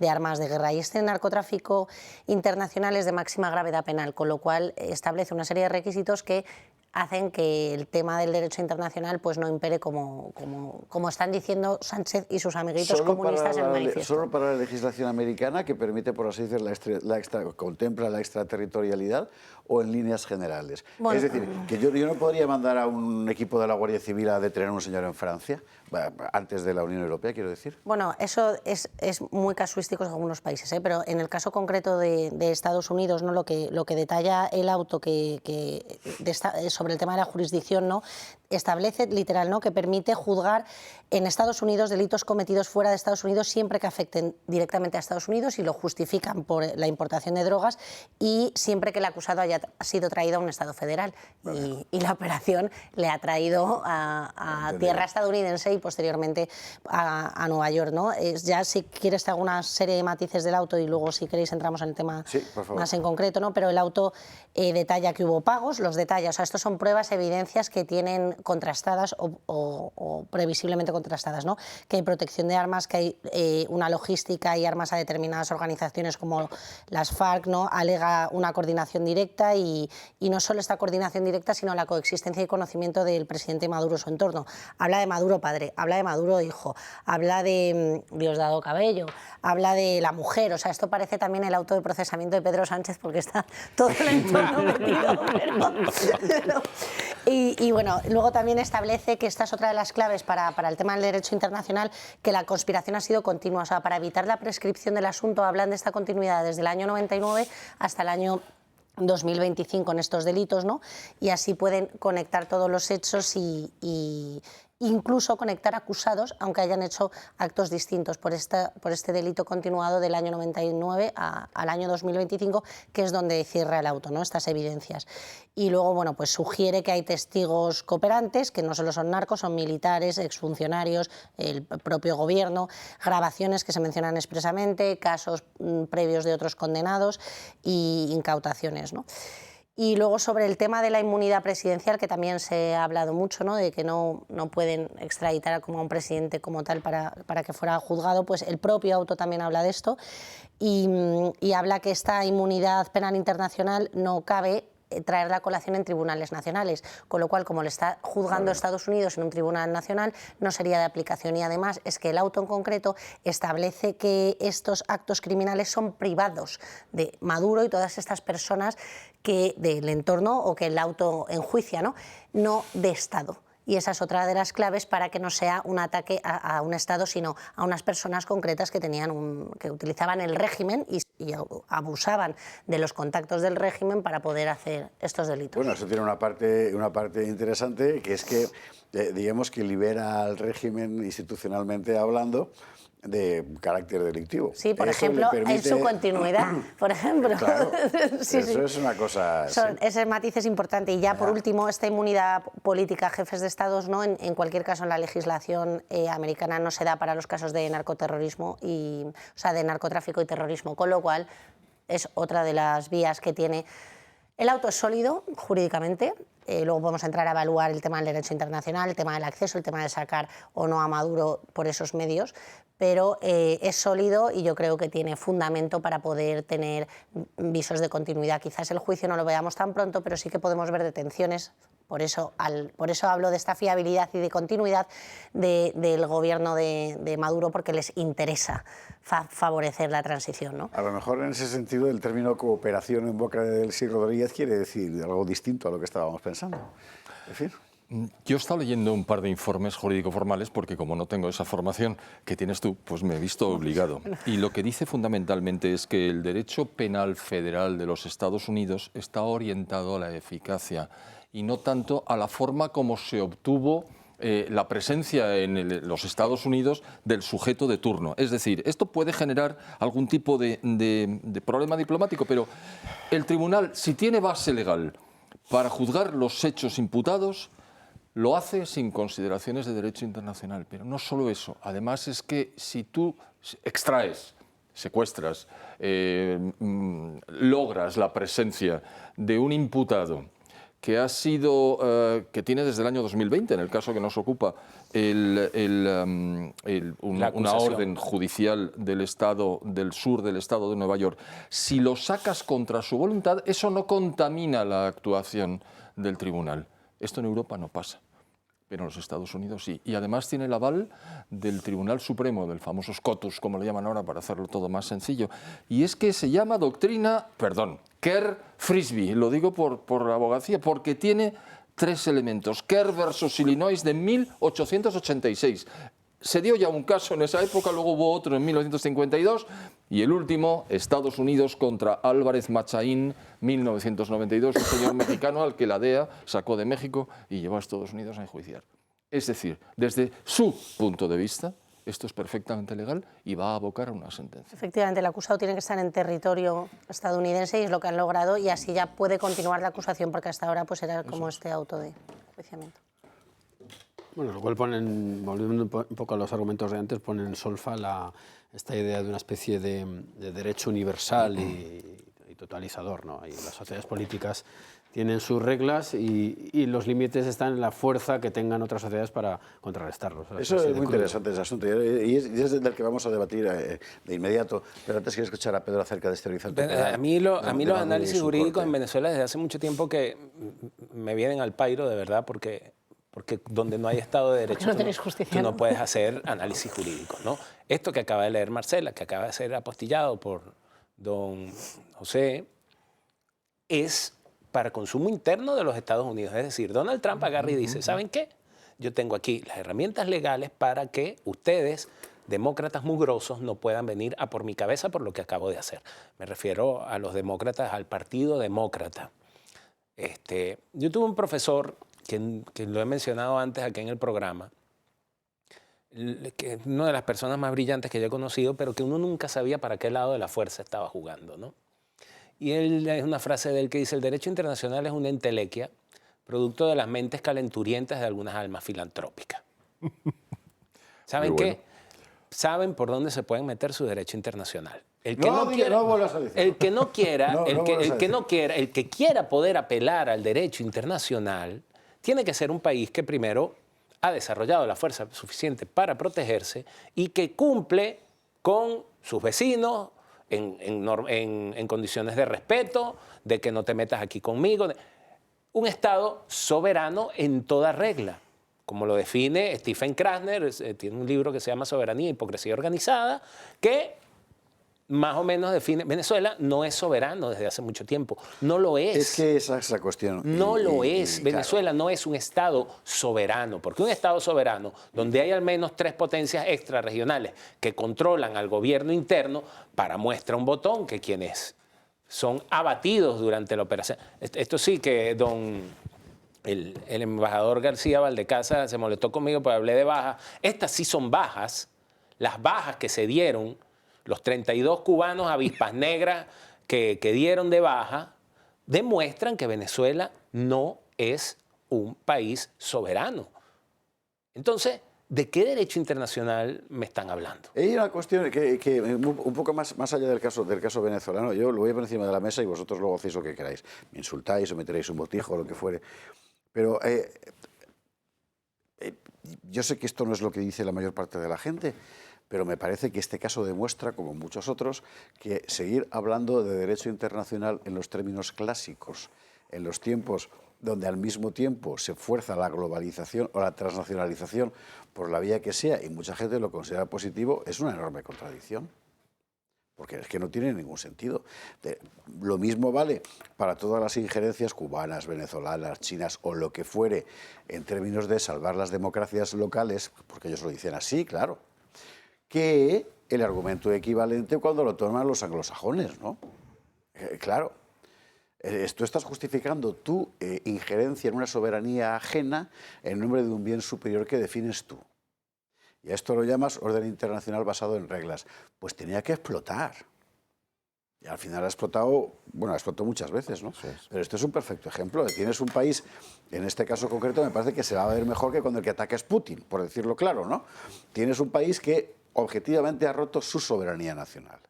armas de guerra. Y este narcotráfico internacional es de máxima gravedad penal, con lo cual establece una serie de requisitos que hacen que el tema del derecho internacional pues no impere como están diciendo Sánchez y sus amiguitos comunistas en el manifiesto. Solo para la legislación americana, que permite, por así decir, contempla la extraterritorialidad, o en líneas generales. Bueno, es decir, que yo no podría mandar a un equipo de la Guardia Civil a detener a un señor en Francia, antes de la Unión Europea, quiero decir. Bueno, eso es muy casuístico en algunos países, ¿eh? Pero en el caso concreto de Estados Unidos, ¿no? Lo que detalla el auto sobre el tema de la jurisdicción, ¿no? Establece literal, ¿no?, que permite juzgar en Estados Unidos delitos cometidos fuera de Estados Unidos siempre que afecten directamente a Estados Unidos y lo justifican por la importación de drogas, y siempre que el acusado haya sido traído a un Estado federal. Vale. Y la operación le ha traído a tierra estadounidense y posteriormente a Nueva York, ¿no? Ya si quieres te hago una serie de matices del auto y luego si queréis entramos en el tema más en concreto, ¿no? Pero el auto detalla que hubo pagos, los detalla, o sea, estos son pruebas, evidencias que tienen contrastadas o previsiblemente contrastadas, ¿no? Que hay protección de armas, que hay una logística y armas a determinadas organizaciones como las FARC, ¿no? Alega una coordinación directa y no solo esta coordinación directa, sino la coexistencia y conocimiento del presidente Maduro y su entorno. Habla de Maduro padre, habla de Maduro hijo, habla de Diosdado Cabello, habla de la mujer, o sea, esto parece también el auto de procesamiento de Pedro Sánchez porque está todo el entorno metido. Y bueno, luego también establece que esta es otra de las claves para el tema del derecho internacional, que la conspiración ha sido continua, o sea, para evitar la prescripción del asunto hablan de esta continuidad desde el año 99 hasta el año 2025 en estos delitos, ¿no? Y así pueden conectar todos los hechos y incluso conectar acusados, aunque hayan hecho actos distintos por este delito continuado del año 99 al año 2025, que es donde cierra el auto, ¿no? Estas evidencias. Y luego, bueno, pues sugiere que hay testigos cooperantes, que no solo son narcos, son militares, exfuncionarios, el propio gobierno, grabaciones que se mencionan expresamente, casos previos de otros condenados y incautaciones, ¿no? Y luego sobre el tema de la inmunidad presidencial, que también se ha hablado mucho, ¿no?, de que no pueden extraditar como a un presidente como tal para que fuera juzgado, pues el propio auto también habla de esto y habla que esta inmunidad penal internacional no cabe traer la colación en tribunales nacionales, con lo cual, como le está juzgando Estados Unidos en un tribunal nacional, no sería de aplicación. Y además es que el auto en concreto establece que estos actos criminales son privados de Maduro y todas estas personas del entorno o que el auto enjuicia, no de Estado. Y esa es otra de las claves para que no sea un ataque a un Estado, sino a unas personas concretas que que utilizaban el régimen y abusaban de los contactos del régimen para poder hacer estos delitos. Bueno, eso tiene una parte interesante, que es que, digamos, que libera al régimen institucionalmente hablando de carácter delictivo. Sí, por Eso ejemplo, le permite... en su continuidad, por ejemplo. Claro, Sí, eso sí. es una cosa... sí. Ese matiz es importante. Y ya, por último, esta inmunidad política a jefes de Estados, ¿no? En cualquier caso, en la legislación americana no se da para los casos de narcoterrorismo, o sea, de narcotráfico y terrorismo, con lo cual es otra de las vías que tiene. El auto es sólido jurídicamente. Luego vamos a entrar a evaluar el tema del derecho internacional, el tema del acceso, el tema de sacar o no a Maduro por esos medios, pero es sólido y yo creo que tiene fundamento para poder tener visos de continuidad. Quizás el juicio no lo veamos tan pronto, pero sí que podemos ver detenciones. Por eso hablo de esta fiabilidad y de continuidad del gobierno de Maduro, porque les interesa favorecer la transición, ¿no? A lo mejor en ese sentido el término cooperación en boca del Elsi Rodríguez quiere decir algo distinto a lo que estábamos pensando. En fin. Yo he estado leyendo un par de informes jurídico-formales porque como no tengo esa formación que tienes tú, pues me he visto obligado. Y lo que dice fundamentalmente es que el derecho penal federal de los Estados Unidos está orientado a la eficacia y no tanto a la forma como se obtuvo la presencia en los Estados Unidos del sujeto de turno. Es decir, esto puede generar algún tipo de problema diplomático, pero el tribunal, si tiene base legal para juzgar los hechos imputados, lo hace sin consideraciones de derecho internacional. Pero no solo eso, además es que si tú extraes, secuestras, logras la presencia de un imputado que ha sido, que tiene desde el año 2020, en el caso que nos ocupa, una orden judicial del Estado, del sur del Estado de Nueva York, si lo sacas contra su voluntad, eso no contamina la actuación del tribunal. Esto en Europa no pasa, pero en los Estados Unidos sí. Y además tiene el aval del Tribunal Supremo, del famoso SCOTUS, como le llaman ahora, para hacerlo todo más sencillo. Y es que se llama Kerr-Frisbee, lo digo por abogacía, porque tiene tres elementos. Kerr versus Illinois de 1886. Se dio ya un caso en esa época, luego hubo otro en 1952 y el último, Estados Unidos contra Álvarez Machaín, 1992, un señor mexicano al que la DEA sacó de México y llevó a Estados Unidos a enjuiciar. Es decir, desde su punto de vista, esto es perfectamente legal y va a abocar a una sentencia. Efectivamente, el acusado tiene que estar en territorio estadounidense y es lo que han logrado y así ya puede continuar la acusación porque hasta ahora pues era como este auto de enjuiciamiento. Bueno, lo cual ponen, volviendo un poco a los argumentos de antes, ponen en solfa esta idea de una especie de derecho universal y totalizador, ¿no? Y las sociedades políticas tienen sus reglas y los límites están en la fuerza que tengan otras sociedades para contrarrestarlos. Eso es muy interesante ese asunto y es del que vamos a debatir de inmediato. Pero antes quiero escuchar a Pedro acerca de este horizonte. A mí los análisis jurídicos en Venezuela desde hace mucho tiempo que me vienen al pairo, de verdad, porque donde no hay Estado de Derecho tú no puedes hacer análisis jurídicos, ¿no? Esto que acaba de leer Marcela, que acaba de ser apostillado por don José, es para consumo interno de los Estados Unidos. Es decir, Donald Trump agarra y dice, ¿saben qué? Yo tengo aquí las herramientas legales para que ustedes, demócratas mugrosos, no puedan venir a por mi cabeza por lo que acabo de hacer. Me refiero a los demócratas, al Partido Demócrata. Yo tuve un profesor que lo he mencionado antes aquí en el programa, que es una de las personas más brillantes que yo he conocido, pero que uno nunca sabía para qué lado de la fuerza estaba jugando, ¿no? Y él, es una frase de él que dice, el derecho internacional es una entelequia, producto de las mentes calenturientas de algunas almas filantrópicas. ¿Saben qué? Saben por dónde se pueden meter su derecho internacional. El que no quiera poder apelar al derecho internacional tiene que ser un país que primero ha desarrollado la fuerza suficiente para protegerse y que cumple con sus vecinos en condiciones de respeto, de que no te metas aquí conmigo. Un Estado soberano en toda regla, como lo define Stephen Krasner, tiene un libro que se llama Soberanía e Hipocresía Organizada, que más o menos define. Venezuela no es soberano desde hace mucho tiempo. No lo es. Es que esa es la cuestión. No lo es. Venezuela no es un Estado soberano, porque un Estado soberano, donde hay al menos 3 potencias extrarregionales que controlan al gobierno interno, para muestra un botón que quienes son abatidos durante la operación. Esto sí que el embajador García Valdecasa se molestó conmigo porque hablé de bajas. Estas sí son bajas. las bajas que se dieron, los 32 cubanos avispas negras que dieron de baja, demuestran que Venezuela no es un país soberano. Entonces, ¿de qué derecho internacional me están hablando? Hay una cuestión que un poco más allá del caso venezolano, yo lo voy a poner encima de la mesa y vosotros luego hacéis lo que queráis. Me insultáis o me tiráis un botijo o lo que fuere. Pero yo sé que esto no es lo que dice la mayor parte de la gente, pero me parece que este caso demuestra, como muchos otros, que seguir hablando de derecho internacional en los términos clásicos, en los tiempos donde al mismo tiempo se fuerza la globalización o la transnacionalización por la vía que sea, y mucha gente lo considera positivo, es una enorme contradicción. Porque es que no tiene ningún sentido. Lo mismo vale para todas las injerencias cubanas, venezolanas, chinas o lo que fuere, en términos de salvar las democracias locales, porque ellos lo dicen así, claro, que el argumento equivalente cuando lo toman los anglosajones, ¿no? Claro. Tú estás justificando tu injerencia en una soberanía ajena en nombre de un bien superior que defines tú. Y a esto lo llamas orden internacional basado en reglas. Pues tenía que explotar. Y al final ha explotado, bueno, ha explotado muchas veces, ¿no? Sí. Pero esto es un perfecto ejemplo. Tienes un país, en este caso concreto, me parece que se va a ver mejor que cuando el que ataca es Putin, por decirlo claro, ¿no? Tienes un país que objetivamente ha roto su soberanía nacional,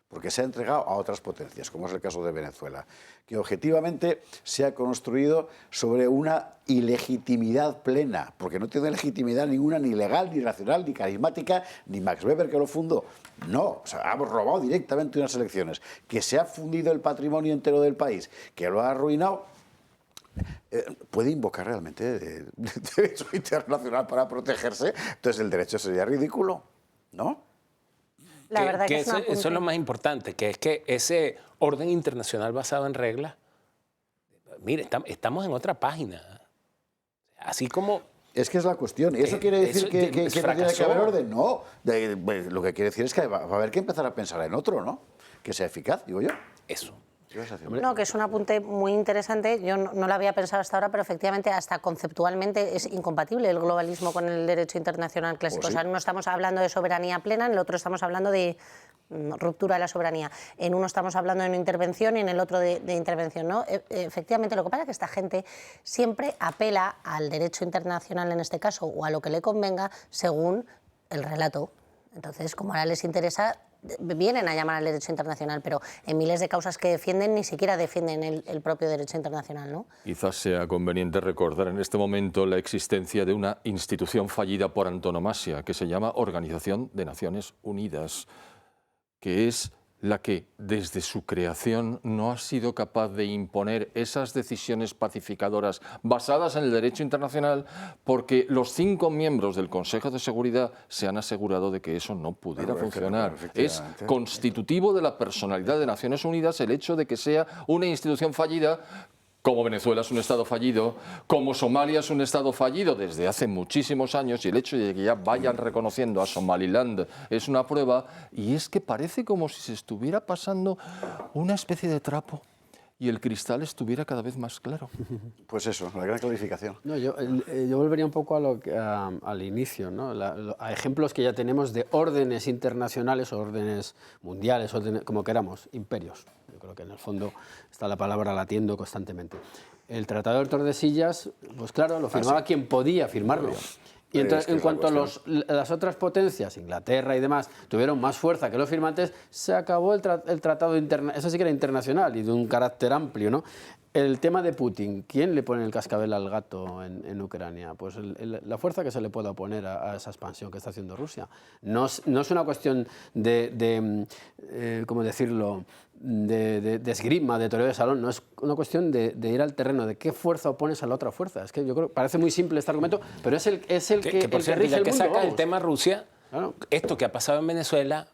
porque se ha entregado a otras potencias, como es el caso de Venezuela, que objetivamente se ha construido sobre una ilegitimidad plena, porque no tiene legitimidad ninguna, ni legal, ni racional, ni carismática, ni Max Weber, que lo fundó. No, o sea, hemos robado directamente unas elecciones, que se ha fundido el patrimonio entero del país, que lo ha arruinado. ¿Puede invocar realmente derecho internacional para protegerse? Entonces el derecho sería ridículo, ¿no? La verdad que eso es lo más importante, que es que ese orden internacional basado en reglas, mire, estamos en otra página. Así como... Es que es la cuestión. ¿Y eso quiere decir que no tiene que haber orden? No. Lo que quiere decir es que va a haber que empezar a pensar en otro, ¿no? Que sea eficaz, digo yo. Eso. No, que es un apunte muy interesante. Yo no lo había pensado hasta ahora, pero efectivamente hasta conceptualmente es incompatible el globalismo con el derecho internacional clásico. Pues sí. O sea, no estamos hablando de soberanía plena, en el otro estamos hablando de ruptura de la soberanía. En uno estamos hablando de una intervención y en el otro de intervención, ¿no? Efectivamente, lo que pasa es que esta gente siempre apela al derecho internacional en este caso o a lo que le convenga según el relato. Entonces, como ahora les interesa, vienen a llamar al derecho internacional, pero en miles de causas que defienden ni siquiera defienden el propio derecho internacional, ¿no? Quizás sea conveniente recordar en este momento la existencia de una institución fallida por antonomasia que se llama Organización de Naciones Unidas, que es la que desde su creación no ha sido capaz de imponer esas decisiones pacificadoras basadas en el derecho internacional, porque los 5 miembros del Consejo de Seguridad se han asegurado de que eso no pudiera funcionar. Es constitutivo de la personalidad de Naciones Unidas el hecho de que sea una institución fallida, como Venezuela es un Estado fallido, como Somalia es un Estado fallido desde hace muchísimos años, y el hecho de que ya vayan reconociendo a Somaliland es una prueba, y es que parece como si se estuviera pasando una especie de trapo y el cristal estuviera cada vez más claro. Pues eso, la gran clarificación. No, yo volvería un poco al inicio, ¿no? A ejemplos que ya tenemos de órdenes internacionales o órdenes mundiales, como queramos, imperios. Yo creo que en el fondo está la palabra latiendo constantemente. El Tratado de Tordesillas, pues claro, lo firmaba quien podía firmarlo. Y entonces, en cuanto las otras potencias, Inglaterra y demás, tuvieron más fuerza que los firmantes, se acabó el tratado internacional. Eso sí que era internacional y de un carácter amplio, ¿no? El tema de Putin, ¿quién le pone el cascabel al gato en Ucrania? Pues la fuerza que se le pueda oponer a esa expansión que está haciendo Rusia. No es una cuestión ¿cómo decirlo?, de esgrima, de toreo de salón, no es una cuestión de ir al terreno, de qué fuerza opones a la otra fuerza. Es que yo creo, parece muy simple este argumento, pero es el que por cierto, rige ya el que mundo. saca el tema Rusia, Claro. esto que ha pasado en Venezuela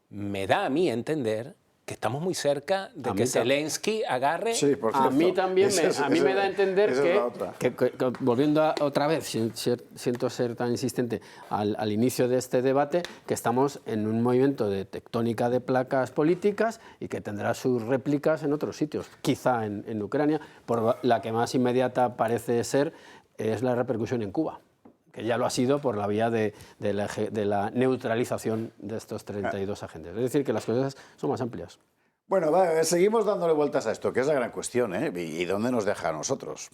me da a mí a entender que estamos muy cerca de que Zelensky agarre... Sí, por cierto. A mí también me da a entender esa es la otra. que volviendo otra vez, siento ser tan insistente, al inicio de este debate, que estamos en un movimiento de tectónica de placas políticas y que tendrá sus réplicas en otros sitios, quizá en Ucrania, por la que más inmediata parece ser es la repercusión en Cuba, que ya lo ha sido por la vía de la neutralización de estos 32 agentes. Es decir, que las cosas son más amplias. Bueno, seguimos dándole vueltas a esto, que es la gran cuestión, ¿eh? ¿Y dónde nos deja a nosotros?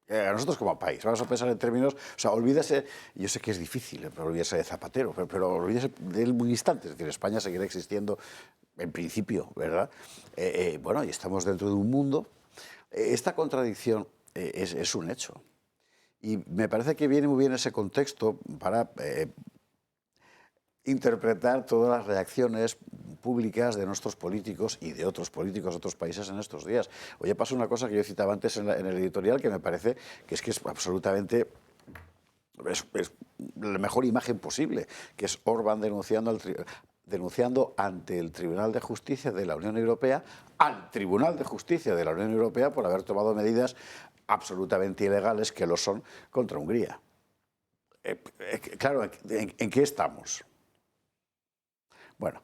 A nosotros como país. Vamos a pensar en términos... O sea, olvídese... Yo sé que es difícil, olvídese de Zapatero, pero olvídese de él un instante. Es decir, España seguirá existiendo en principio, ¿verdad? Bueno, y estamos dentro de un mundo. Esta contradicción es un hecho. Y me parece que viene muy bien ese contexto para interpretar todas las reacciones públicas de nuestros políticos y de otros políticos de otros países en estos días. Oye, pasa una cosa que yo citaba antes en el editorial que me parece que es absolutamente... Es la mejor imagen posible, que es Orbán denunciando ante el Tribunal de Justicia de la Unión Europea, al Tribunal de Justicia de la Unión Europea, por haber tomado medidas absolutamente ilegales, que lo son, contra Hungría. Claro, ¿en qué estamos? Bueno,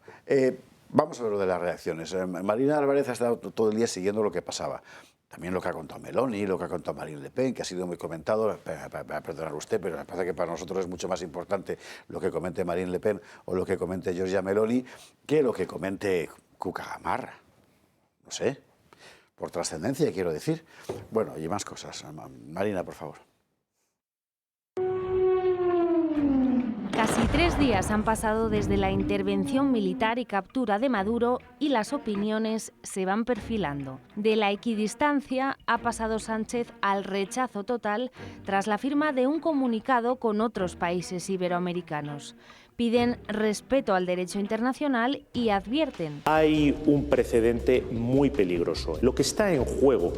vamos a ver lo de las reacciones. Marina Álvarez ha estado todo el día siguiendo lo que pasaba. También lo que ha contado Meloni, lo que ha contado Marine Le Pen, que ha sido muy comentado. Perdonar usted, pero me parece que para nosotros es mucho más importante lo que comente Marine Le Pen o lo que comente Giorgia Meloni que lo que comente Cuca Gamarra. No sé, por trascendencia quiero decir. Bueno, y más cosas. Marina, por favor. Casi 3 días han pasado desde la intervención militar y captura de Maduro y las opiniones se van perfilando. De la equidistancia ha pasado Sánchez al rechazo total tras la firma de un comunicado con otros países iberoamericanos. Piden respeto al derecho internacional y advierten. Hay un precedente muy peligroso. Lo que está en juego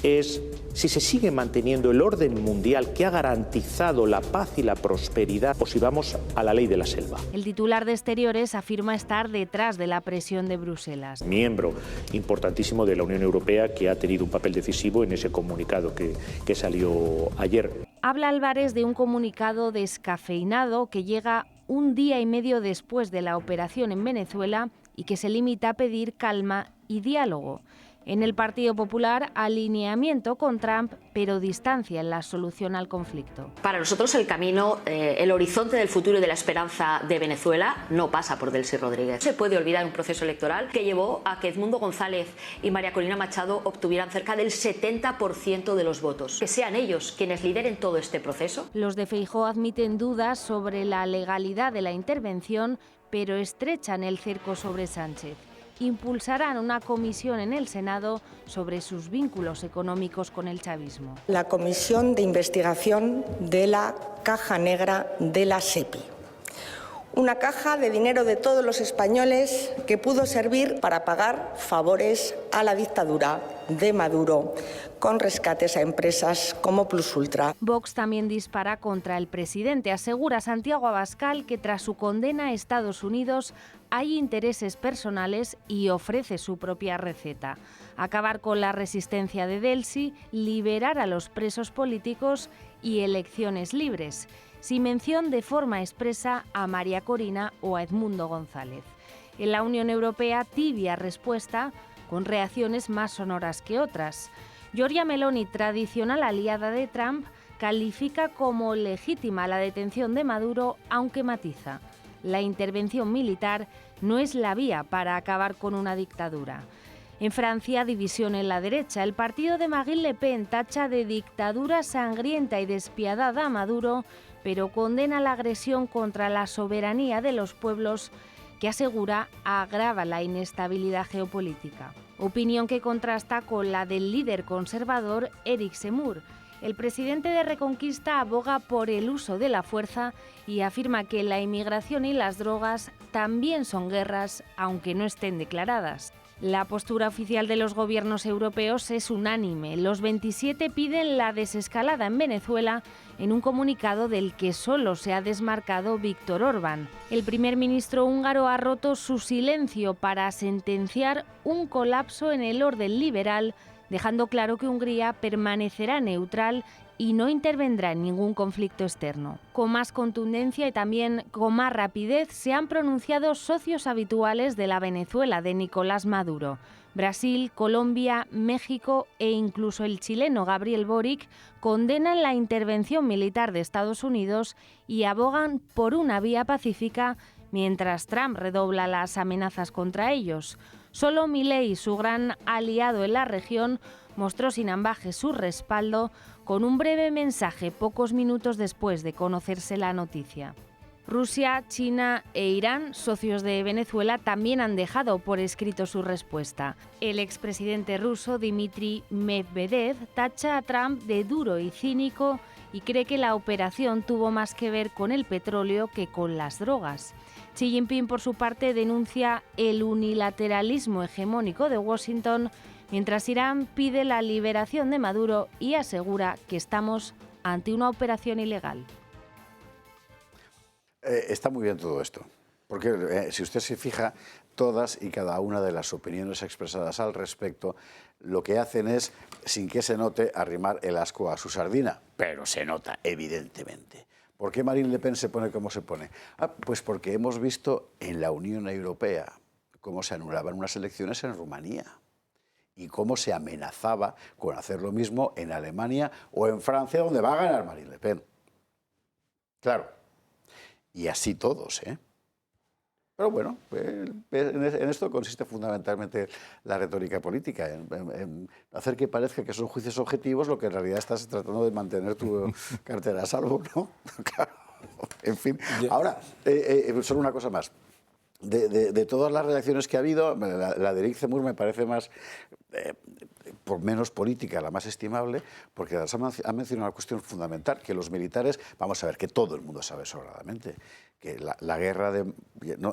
es si se sigue manteniendo el orden mundial que ha garantizado la paz y la prosperidad o si vamos a la ley de la selva. El titular de Exteriores afirma estar detrás de la presión de Bruselas. Miembro importantísimo de la Unión Europea que ha tenido un papel decisivo en ese comunicado que salió ayer. Habla Álvarez de un comunicado descafeinado que llega un día y medio después de la operación en Venezuela y que se limita a pedir calma y diálogo. En el Partido Popular, alineamiento con Trump, pero distancia en la solución al conflicto. Para nosotros el camino, el horizonte del futuro y de la esperanza de Venezuela no pasa por Delcy Rodríguez. No se puede olvidar un proceso electoral que llevó a que Edmundo González y María Corina Machado obtuvieran cerca del 70% de los votos. Que sean ellos quienes lideren todo este proceso. Los de Feijóo admiten dudas sobre la legalidad de la intervención, pero estrechan el cerco sobre Sánchez. Impulsarán una comisión en el Senado sobre sus vínculos económicos con el chavismo. La comisión de investigación de la caja negra de la SEPI. Una caja de dinero de todos los españoles que pudo servir para pagar favores a la dictadura de Maduro con rescates a empresas como Plusultra. Vox también dispara contra el presidente. Asegura Santiago Abascal que tras su condena a Estados Unidos hay intereses personales y ofrece su propia receta. Acabar con la resistencia de Delcy, liberar a los presos políticos y elecciones libres, sin mención de forma expresa a María Corina o a Edmundo González. En la Unión Europea, tibia respuesta, con reacciones más sonoras que otras. Giorgia Meloni, tradicional aliada de Trump, califica como legítima la detención de Maduro, aunque matiza. La intervención militar no es la vía para acabar con una dictadura. En Francia, división en la derecha. El partido de Marine Le Pen tacha de dictadura sangrienta y despiadada a Maduro, pero condena la agresión contra la soberanía de los pueblos que asegura agrava la inestabilidad geopolítica. Opinión que contrasta con la del líder conservador Éric Zemmour. El presidente de Reconquista aboga por el uso de la fuerza y afirma que la inmigración y las drogas también son guerras, aunque no estén declaradas. La postura oficial de los gobiernos europeos es unánime. Los 27 piden la desescalada en Venezuela en un comunicado del que solo se ha desmarcado Víctor Orbán. El primer ministro húngaro ha roto su silencio para sentenciar un colapso en el orden liberal dejando claro que Hungría permanecerá neutral y no intervendrá en ningún conflicto externo. Con más contundencia y también con más rapidez se han pronunciado socios habituales de la Venezuela de Nicolás Maduro. Brasil, Colombia, México e incluso el chileno Gabriel Boric condenan la intervención militar de Estados Unidos y abogan por una vía pacífica, mientras Trump redobla las amenazas contra ellos. Solo Milei, su gran aliado en la región, mostró sin ambages su respaldo con un breve mensaje pocos minutos después de conocerse la noticia. Rusia, China e Irán, socios de Venezuela, también han dejado por escrito su respuesta. El expresidente ruso Dmitry Medvedev tacha a Trump de duro y cínico y cree que la operación tuvo más que ver con el petróleo que con las drogas. Xi Jinping, por su parte, denuncia el unilateralismo hegemónico de Washington, mientras Irán pide la liberación de Maduro y asegura que estamos ante una operación ilegal. Está muy bien todo esto, porque si usted se fija, todas y cada una de las opiniones expresadas al respecto lo que hacen es, sin que se note, arrimar el ascua a su sardina, pero se nota, evidentemente. ¿Por qué Marine Le Pen se pone como se pone? Pues porque hemos visto en la Unión Europea cómo se anulaban unas elecciones en Rumanía y cómo se amenazaba con hacer lo mismo en Alemania o en Francia, donde va a ganar Marine Le Pen. Claro. Y así todos, ¿eh? Pero bueno, en esto consiste fundamentalmente la retórica política, en hacer que parezca que son juicios objetivos, lo que en realidad estás tratando de mantener tu cartera a salvo, ¿no? Claro. En fin. Ahora, solo una cosa más. De todas las reacciones que ha habido, la de Eric Zemmour me parece más, por menos política, la más estimable, porque ha mencionado una cuestión fundamental, que los militares, vamos a ver, que todo el mundo sabe sobradamente, que la guerra,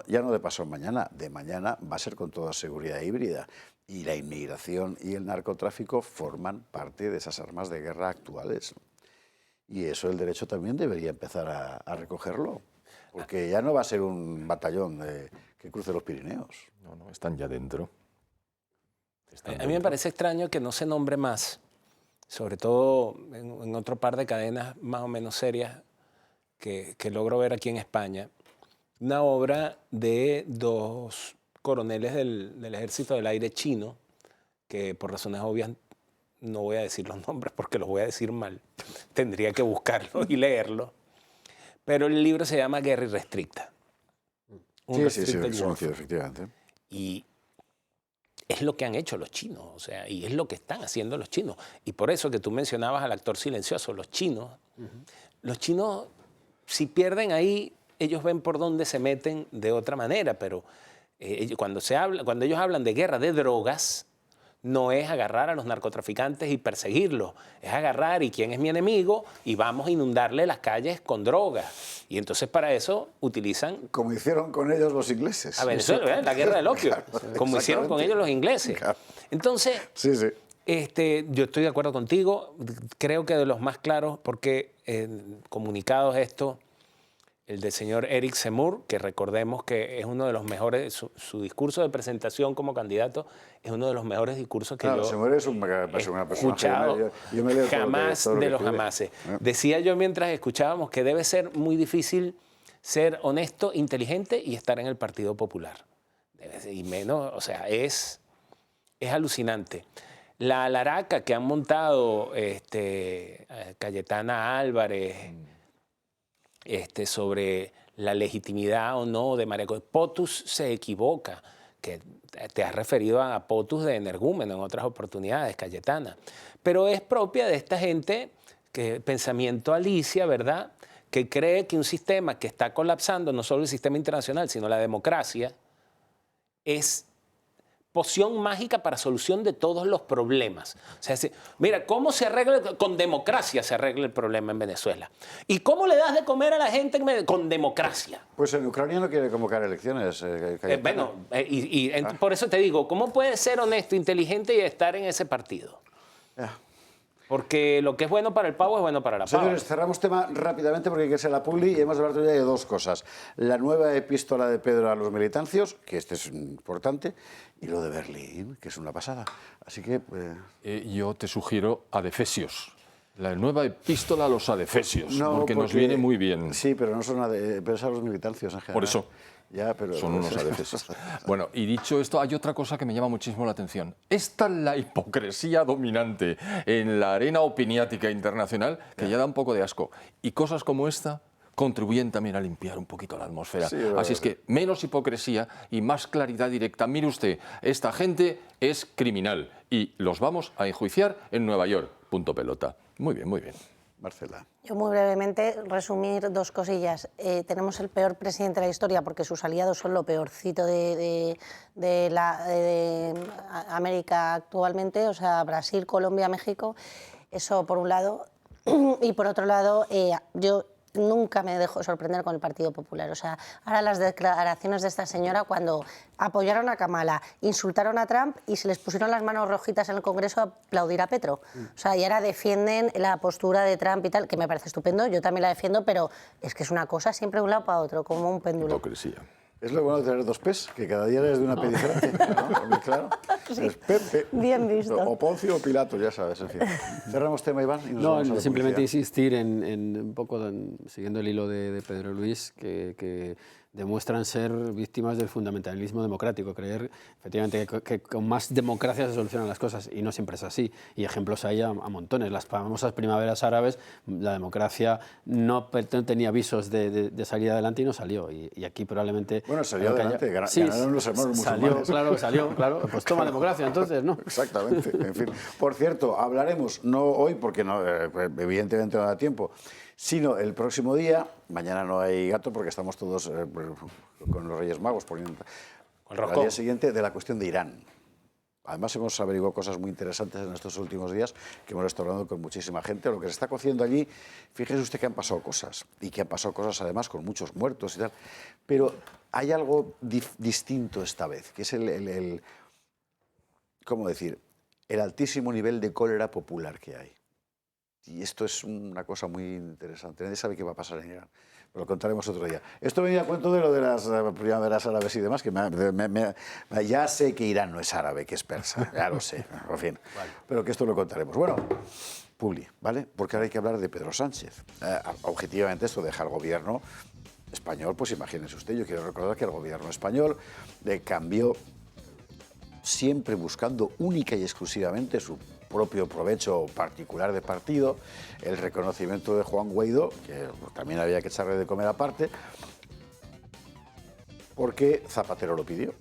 ya no de pasado mañana, de mañana va a ser con toda seguridad híbrida, y la inmigración y el narcotráfico forman parte de esas armas de guerra actuales. Y eso el derecho también debería empezar a recogerlo. Porque ya no va a ser un batallón que cruce los Pirineos. No, están ya dentro. A mí me parece extraño que no se nombre más, sobre todo en otro par de cadenas más o menos serias que logro ver aquí en España, una obra de dos coroneles del Ejército del Aire chino, que por razones obvias no voy a decir los nombres porque los voy a decir mal, tendría que buscarlo y leerlo. Pero el libro se llama Guerra Irrestricta. Sí, es conocido, efectivamente. Y es lo que han hecho los chinos, o sea, y es lo que están haciendo los chinos. Y por eso que tú mencionabas al actor silencioso, los chinos, si pierden ahí, ellos ven por dónde se meten de otra manera, pero cuando ellos hablan de guerra de drogas, no es agarrar a los narcotraficantes y perseguirlos, es agarrar y quién es mi enemigo y vamos a inundarle las calles con drogas. Y entonces para eso utilizan... Como hicieron con ellos los ingleses. A Venezuela, ¿eh? La guerra del opio, claro, como hicieron con ellos los ingleses. Claro. Entonces, yo estoy de acuerdo contigo, creo que de los más claros, porque comunicados esto, el del señor Eric Zemmour, que recordemos que es uno de los mejores, su discurso de presentación como candidato es uno de los mejores discursos que yo he escuchado jamás de los jamases. Decía yo mientras escuchábamos que debe ser muy difícil ser honesto, inteligente y estar en el Partido Popular. Y menos, o sea, es alucinante. La alaraca que han montado Cayetana Álvarez, sobre la legitimidad o no de María Corina. POTUS se equivoca, que te has referido a POTUS de energúmeno en otras oportunidades, Cayetana, pero es propia de esta gente, que pensamiento Alicia, ¿verdad?, que cree que un sistema que está colapsando, no solo el sistema internacional, sino la democracia, es poción mágica para solución de todos los problemas. O sea, mira, ¿cómo se arregla? Con democracia se arregla el problema en Venezuela. ¿Y cómo le das de comer a la gente con democracia? Pues en Ucrania no quiere convocar elecciones. Por eso te digo, ¿cómo puedes ser honesto, inteligente y estar en ese partido? Porque lo que es bueno para el pavo es bueno para la pava. Señores, cerramos tema rápidamente porque hay que ser la publi y hemos de hablar todavía de dos cosas. La nueva epístola de Pedro a los militancios, que este es importante, y lo de Berlín, que es una pasada. Así que... yo te sugiero Adefesios. La nueva epístola a los adefesios, No, porque nos viene muy bien. Sí, pero no son pero es a los militancios en general. Por eso. Ya, pero son unos adefesios. Bueno, y dicho esto, hay otra cosa que me llama muchísimo la atención. Esta es la hipocresía dominante en la arena opiniática internacional que ya da un poco de asco. Y cosas como esta contribuyen también a limpiar un poquito la atmósfera. Sí, así es que menos hipocresía y más claridad directa. Mire usted, esta gente es criminal y los vamos a enjuiciar en Nueva York. Punto pelota. Muy bien, muy bien. Marcela. Yo muy brevemente resumir dos cosillas. Tenemos el peor presidente de la historia porque sus aliados son lo peorcito de América actualmente, o sea, Brasil, Colombia, México. Eso por un lado. Y por otro lado, yo nunca me dejo sorprender con el Partido Popular. O sea, ahora las declaraciones de esta señora cuando apoyaron a Kamala, insultaron a Trump y se les pusieron las manos rojitas en el Congreso a aplaudir a Petro. O sea, y ahora defienden la postura de Trump y tal, que me parece estupendo, yo también la defiendo, pero es que es una cosa siempre de un lado para otro, como un péndulo. Hipocresía. Es lo bueno de tener dos P's, que cada día eres de una P diferente, ¿no? Muy claro. Sí. Es Pepe. Bien visto. O Poncio o Pilato, ya sabes, en fin. Cerramos tema, Iván. Y nos vamos a la simplemente publicidad. insistir en un poco, siguiendo el hilo de Pedro Luis, que demuestran ser víctimas del fundamentalismo democrático, creer efectivamente que con más democracia se solucionan las cosas, y no siempre es así, y ejemplos hay a montones. Las famosas primaveras árabes, la democracia no tenía visos de salir adelante y no salió, y aquí probablemente... Bueno, salió adelante, ganaron los hermanos musulmanes. Salió, claro, pues toma democracia entonces, ¿no? Exactamente, en fin. Por cierto, hablaremos, no hoy porque no, evidentemente no da tiempo, sino el próximo día. Mañana no hay gato porque estamos todos con los Reyes Magos poniendo al día siguiente, de la cuestión de Irán. Además hemos averiguado cosas muy interesantes en estos últimos días que hemos estado hablando con muchísima gente. Lo que se está cociendo allí, fíjese usted que han pasado cosas, y que han pasado cosas además con muchos muertos y tal. Pero hay algo distinto esta vez, que es ¿cómo decir?, el altísimo nivel de cólera popular que hay. Y esto es una cosa muy interesante. Nadie sabe qué va a pasar en Irán. Lo contaremos otro día. Esto venía a cuento de lo de las primaveras árabes y demás, que ya sé que Irán no es árabe, que es persa, ya lo sé, en fin. Vale. Pero que esto lo contaremos. Bueno, publi, ¿vale? Porque ahora hay que hablar de Pedro Sánchez. Objetivamente esto deja al gobierno español, pues imagínese usted, yo quiero recordar que el gobierno español cambió siempre buscando única y exclusivamente su propio provecho particular de partido, el reconocimiento de Juan Guaidó, que también había que echarle de comer aparte, porque Zapatero lo pidió.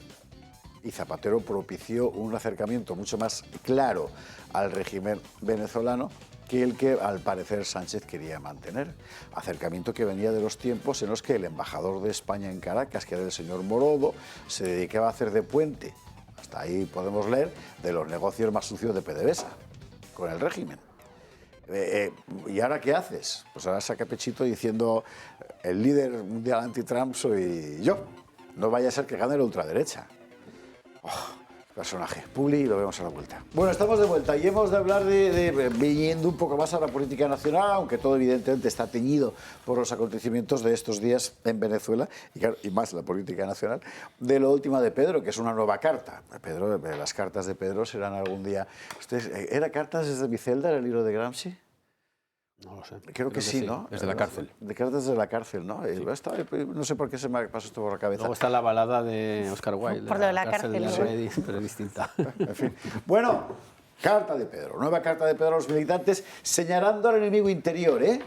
Y Zapatero propició un acercamiento mucho más claro al régimen venezolano que el que al parecer Sánchez quería mantener. Acercamiento que venía de los tiempos en los que el embajador de España en Caracas, que era el señor Morodo, se dedicaba a hacer de puente. Hasta ahí podemos leer de los negocios más sucios de PDVSA con el régimen. ¿Y ahora qué haces? Pues ahora saca pechito diciendo el líder mundial anti-Trump soy yo. No vaya a ser que gane la ultraderecha. Personaje. Publi, y lo vemos a la vuelta. Bueno, estamos de vuelta y hemos de hablar viniendo un poco más a la política nacional, aunque todo evidentemente está teñido por los acontecimientos de estos días en Venezuela, y más la política nacional, de lo último de Pedro, que es una nueva carta. Pedro, las cartas de Pedro serán algún día... ¿Era cartas desde mi celda, el libro de Gramsci? No lo sé. Creo que sí, ¿no? Desde la cárcel. De cartas desde la cárcel, ¿no? Sí. No sé por qué se me pasó esto por la cabeza. Luego está la balada de Oscar Wilde. Por lo de la cárcel. Pero es distinta. En fin. Bueno, carta de Pedro. Nueva carta de Pedro a los militantes señalando al enemigo interior, ¿eh?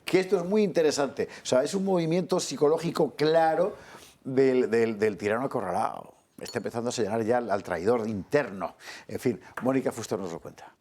Que esto es muy interesante. O sea, es un movimiento psicológico claro del tirano acorralado. Está empezando a señalar ya al traidor interno. En fin, Mónica Fuster nos lo cuenta.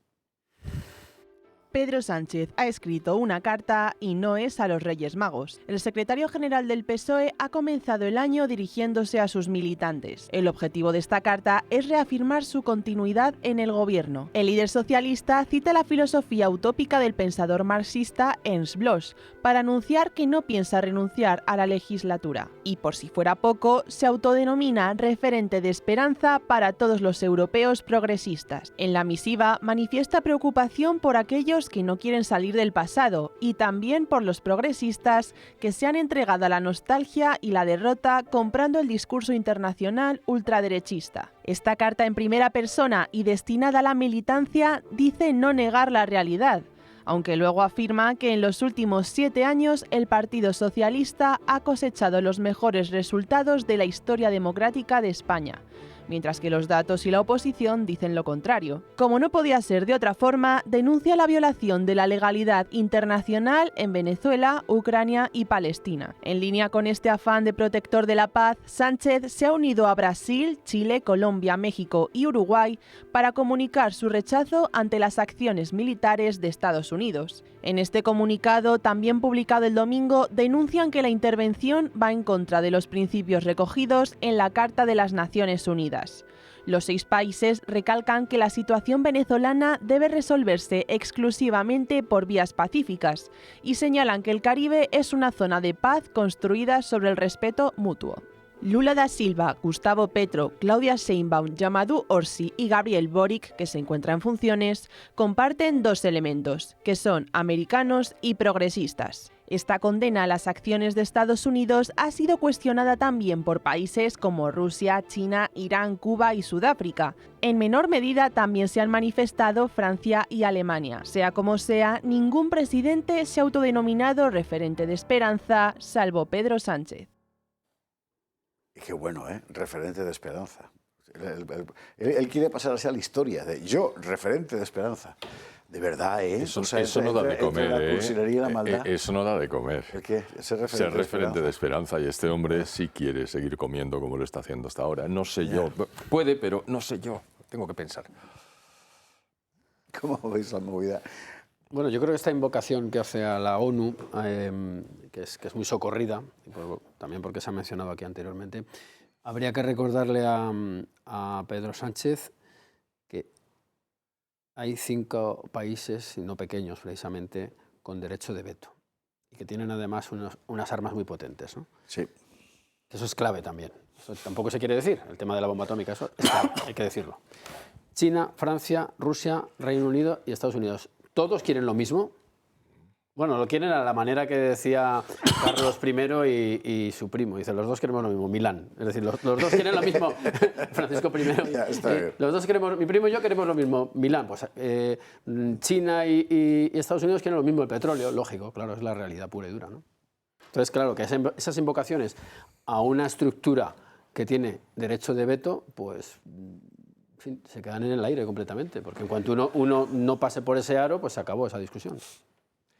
Pedro Sánchez ha escrito una carta y no es a los Reyes Magos. El secretario general del PSOE ha comenzado el año dirigiéndose a sus militantes. El objetivo de esta carta es reafirmar su continuidad en el gobierno. El líder socialista cita la filosofía utópica del pensador marxista Ernst Bloch para anunciar que no piensa renunciar a la legislatura. Y por si fuera poco, se autodenomina referente de esperanza para todos los europeos progresistas. En la misiva manifiesta preocupación por aquellos aquellos que no quieren salir del pasado y también por los progresistas que se han entregado a la nostalgia y la derrota comprando el discurso internacional ultraderechista. Esta carta en primera persona y destinada a la militancia dice no negar la realidad, aunque luego afirma que en los últimos 7 años el Partido Socialista ha cosechado los mejores resultados de la historia democrática de España, mientras que los datos y la oposición dicen lo contrario. Como no podía ser de otra forma, denuncia la violación de la legalidad internacional en Venezuela, Ucrania y Palestina. En línea con este afán de protector de la paz, Sánchez se ha unido a Brasil, Chile, Colombia, México y Uruguay para comunicar su rechazo ante las acciones militares de Estados Unidos. En este comunicado, también publicado el domingo, denuncian que la intervención va en contra de los principios recogidos en la Carta de las Naciones Unidas. Los 6 países recalcan que la situación venezolana debe resolverse exclusivamente por vías pacíficas y señalan que el Caribe es una zona de paz construida sobre el respeto mutuo. Lula da Silva, Gustavo Petro, Claudia Sheinbaum, Yamadou Orsi y Gabriel Boric, que se encuentra en funciones, comparten 2 elementos, que son americanos y progresistas. Esta condena a las acciones de Estados Unidos ha sido cuestionada también por países como Rusia, China, Irán, Cuba y Sudáfrica. En menor medida también se han manifestado Francia y Alemania. Sea como sea, ningún presidente se ha autodenominado referente de esperanza, salvo Pedro Sánchez. Y qué bueno, ¿eh? Referente de esperanza. Él quiere pasarse a la historia de yo, referente de esperanza. De verdad, ¿eh? Eso no da de comer, la cursilería y la maldad. Eso no da de comer. ¿El qué? Ser referente de esperanza. Y este hombre sí quiere seguir comiendo como lo está haciendo hasta ahora. No sé yo. Puede, pero no sé yo. Tengo que pensar. ¿Cómo veis la movida? Bueno, yo creo que esta invocación que hace a la ONU, que es muy socorrida, también porque se ha mencionado aquí anteriormente, habría que recordarle a Pedro Sánchez que hay 5 países, no pequeños precisamente, con derecho de veto y que tienen además unas armas muy potentes, ¿no? Sí. Eso es clave también. Eso tampoco se quiere decir, el tema de la bomba atómica, eso es clave, hay que decirlo. China, Francia, Rusia, Reino Unido y Estados Unidos. ¿Todos quieren lo mismo? Bueno, lo quieren a la manera que decía Carlos I y su primo. Dice, los 2 queremos lo mismo, Milán. Es decir, los 2 quieren lo mismo, Francisco I. Los 2 queremos, mi primo y yo queremos lo mismo, Milán. Pues China y Estados Unidos quieren lo mismo, el petróleo. Lógico, claro, es la realidad pura y dura, ¿no? Entonces, claro, que esas invocaciones a una estructura que tiene derecho de veto, pues en fin, se quedan en el aire completamente, porque en cuanto uno no pase por ese aro, pues se acabó esa discusión.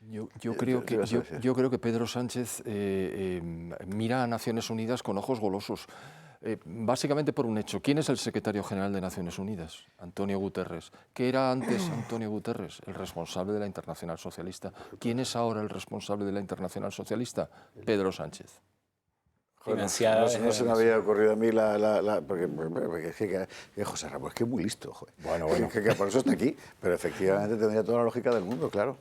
Yo creo que Pedro Sánchez mira a Naciones Unidas con ojos golosos, básicamente por un hecho. ¿Quién es el secretario general de Naciones Unidas? Antonio Guterres. ¿Qué era antes Antonio Guterres? El responsable de la Internacional Socialista. ¿Quién es ahora el responsable de la Internacional Socialista? Pedro Sánchez. Joder, no se me había ocurrido a mí porque es que José Ramón es que es muy listo. Joder. Bueno. Que por eso está aquí, pero efectivamente tendría toda la lógica del mundo, claro.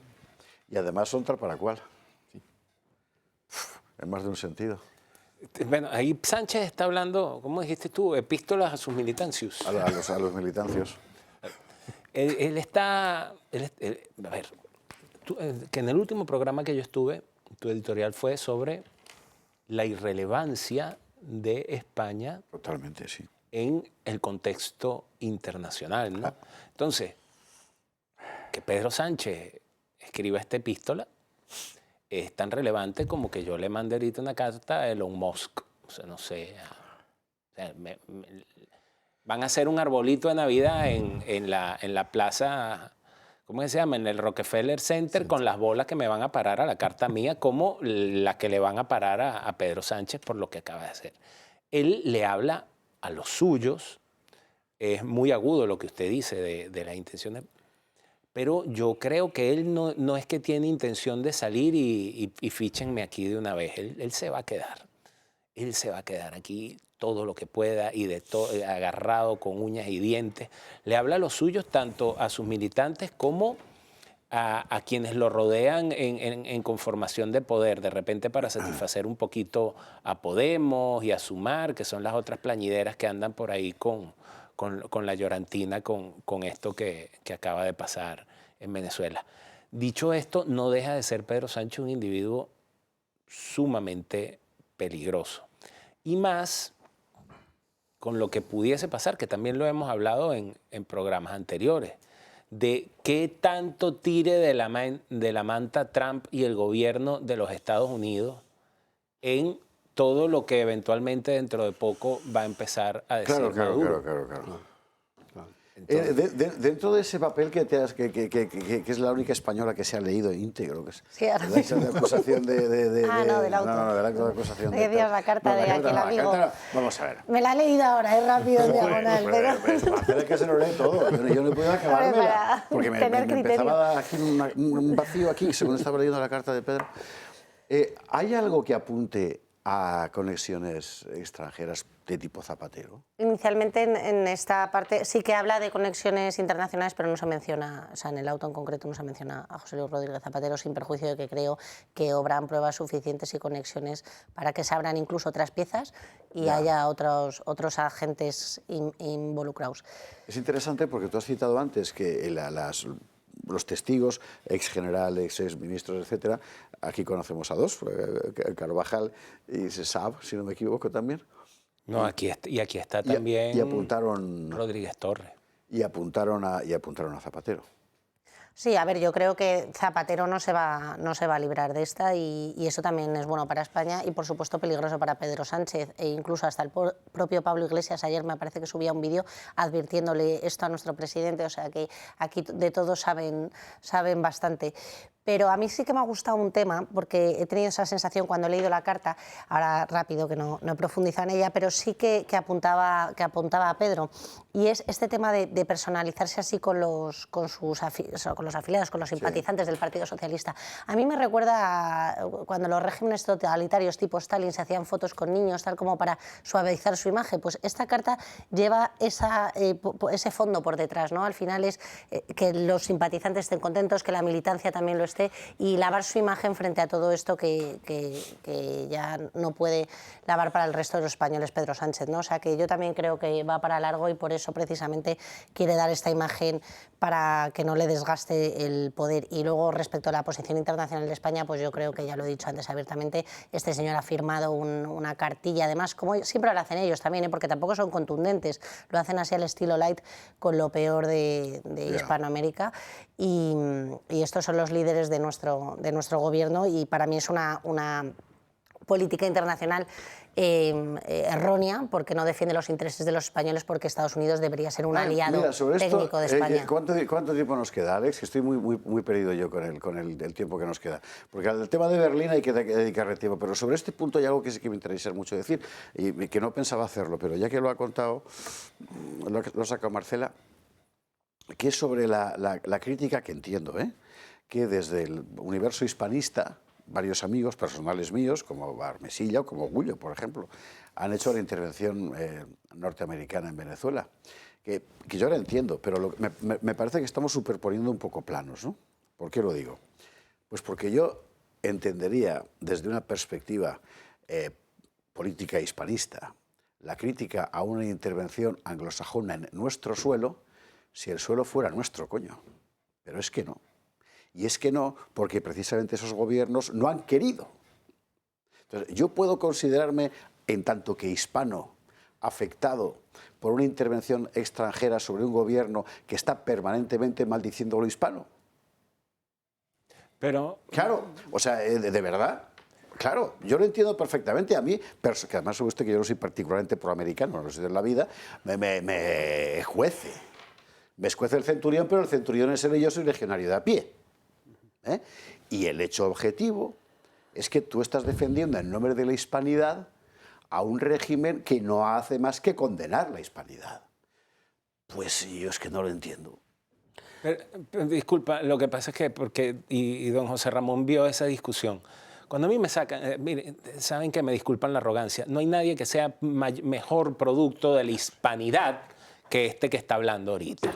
Y además son tal para cual. Sí. En más de un sentido. Bueno, ahí Sánchez está hablando, ¿cómo dijiste tú? Epístolas a sus militancios. A los militancios. Él está... a ver, que en el último programa que yo estuve, tu editorial fue sobre la irrelevancia de España. Totalmente, sí. En el contexto internacional, ¿no? Entonces, que Pedro Sánchez escriba esta epístola es tan relevante como que yo le mandé ahorita una carta a Elon Musk. O sea, no sé. O sea, van a hacer un arbolito de Navidad en la plaza, ¿cómo se llama? En el Rockefeller Center, con las bolas que me van a parar a la carta mía, como la que le van a parar a Pedro Sánchez por lo que acaba de hacer. Él le habla a los suyos. Es muy agudo lo que usted dice de la intención de... Pero yo creo que él no es que tiene intención de salir y fíchenme aquí de una vez. Él se va a quedar. Él se va a quedar aquí todo lo que pueda y agarrado con uñas y dientes. Le habla a los suyos, tanto a sus militantes como a quienes lo rodean en conformación de poder, de repente para satisfacer un poquito a Podemos y a Sumar, que son las otras plañideras que andan por ahí con la llorantina con esto que acaba de pasar en Venezuela. Dicho esto, no deja de ser Pedro Sánchez un individuo sumamente peligroso. Y más con lo que pudiese pasar, que también lo hemos hablado en programas anteriores, de qué tanto tire de la manta Trump y el gobierno de los Estados Unidos en todo lo que eventualmente dentro de poco va a empezar a decir Maduro. Claro. Dentro de ese papel que es la única española que se ha leído íntegro, que es sí, ahora el acto de acusación del auto. No, del acto de acusación. Decías la carta de aquel amigo. Vamos a ver. Me la he leído ahora, es rápido, en diagonal. Marcela, que se lo lee todo. Yo no he podido acabármela. Porque me empezaba a dar aquí un vacío aquí, según estaba leyendo la carta de Pedro. ¿Hay algo que apunte a conexiones extranjeras de tipo Zapatero? Inicialmente en esta parte sí que habla de conexiones internacionales, pero no se menciona, o sea, en el auto en concreto no se menciona a José Luis Rodríguez Zapatero, sin perjuicio de que creo que obran pruebas suficientes y conexiones para que se abran incluso otras piezas y haya otros agentes involucrados. Es interesante porque tú has citado antes que los testigos, ex generales, ex ministros, etcétera, aquí conocemos a dos, Carvajal y Saab, si no me equivoco también. No, aquí está también y apuntaron Rodríguez Torres. Y apuntaron a Zapatero. Sí, a ver, yo creo que Zapatero no se va a librar de esta y eso también es bueno para España y, por supuesto, peligroso para Pedro Sánchez e incluso hasta el propio Pablo Iglesias ayer me parece que subía un vídeo advirtiéndole esto a nuestro presidente, o sea que aquí de todo saben bastante. Pero a mí sí que me ha gustado un tema, porque he tenido esa sensación cuando he leído la carta, ahora rápido que no he profundizado en ella, pero sí que apuntaba a Pedro, y es este tema de personalizarse así con los afiliados, con los simpatizantes del Partido Socialista. A mí me recuerda a cuando los regímenes totalitarios tipo Stalin se hacían fotos con niños, tal como para suavizar su imagen, pues esta carta lleva ese fondo por detrás, ¿no? Al final es que los simpatizantes estén contentos, que la militancia también lo esté, y lavar su imagen frente a todo esto que ya no puede lavar para el resto de los españoles Pedro Sánchez, ¿no? O sea que yo también creo que va para largo y por eso precisamente quiere dar esta imagen para que no le desgaste el poder. Y luego respecto a la posición internacional de España, pues yo creo que ya lo he dicho antes abiertamente, este señor ha firmado una cartilla, además como siempre lo hacen ellos también, porque tampoco son contundentes, lo hacen así al estilo light con lo peor de Hispanoamérica y estos son los líderes de nuestro gobierno y para mí es una política internacional errónea porque no defiende los intereses de los españoles, porque Estados Unidos debería ser un aliado técnico de España. ¿Cuánto tiempo nos queda, Alex? Estoy muy perdido yo con el tiempo que nos queda. Porque al tema de Berlín hay que dedicarle tiempo, pero sobre este punto hay algo que sí que me interesa mucho decir y que no pensaba hacerlo, pero ya que lo ha contado, lo ha sacado Marcela, que es sobre la crítica que entiendo, que desde el universo hispanista varios amigos personales míos, como Armesilla o como Gullo, por ejemplo, han hecho la intervención norteamericana en Venezuela, que yo ahora entiendo, pero me parece que estamos superponiendo un poco planos, ¿no? ¿Por qué lo digo? Pues porque yo entendería desde una perspectiva política hispanista la crítica a una intervención anglosajona en nuestro suelo si el suelo fuera nuestro, coño. Pero es que no. Y es que no, porque precisamente esos gobiernos no han querido. Entonces, yo puedo considerarme, en tanto que hispano, afectado por una intervención extranjera sobre un gobierno que está permanentemente maldiciendo lo hispano. Pero... Claro, o sea, de verdad... Claro, yo lo entiendo perfectamente. A mí, que además sabe usted que yo no soy particularmente proamericano, no sé de la vida, me escuece. Me escuece el centurión, pero el centurión es el yo soy legionario de a pie. Y el hecho objetivo es que tú estás defendiendo en nombre de la hispanidad a un régimen que no hace más que condenar la hispanidad. Pues yo es que no lo entiendo. Pero, disculpa, lo que pasa es que, y don José Ramón vio esa discusión. Cuando a mí me sacan, miren, saben que me disculpan la arrogancia, no hay nadie que sea mejor producto de la hispanidad que este que está hablando ahorita.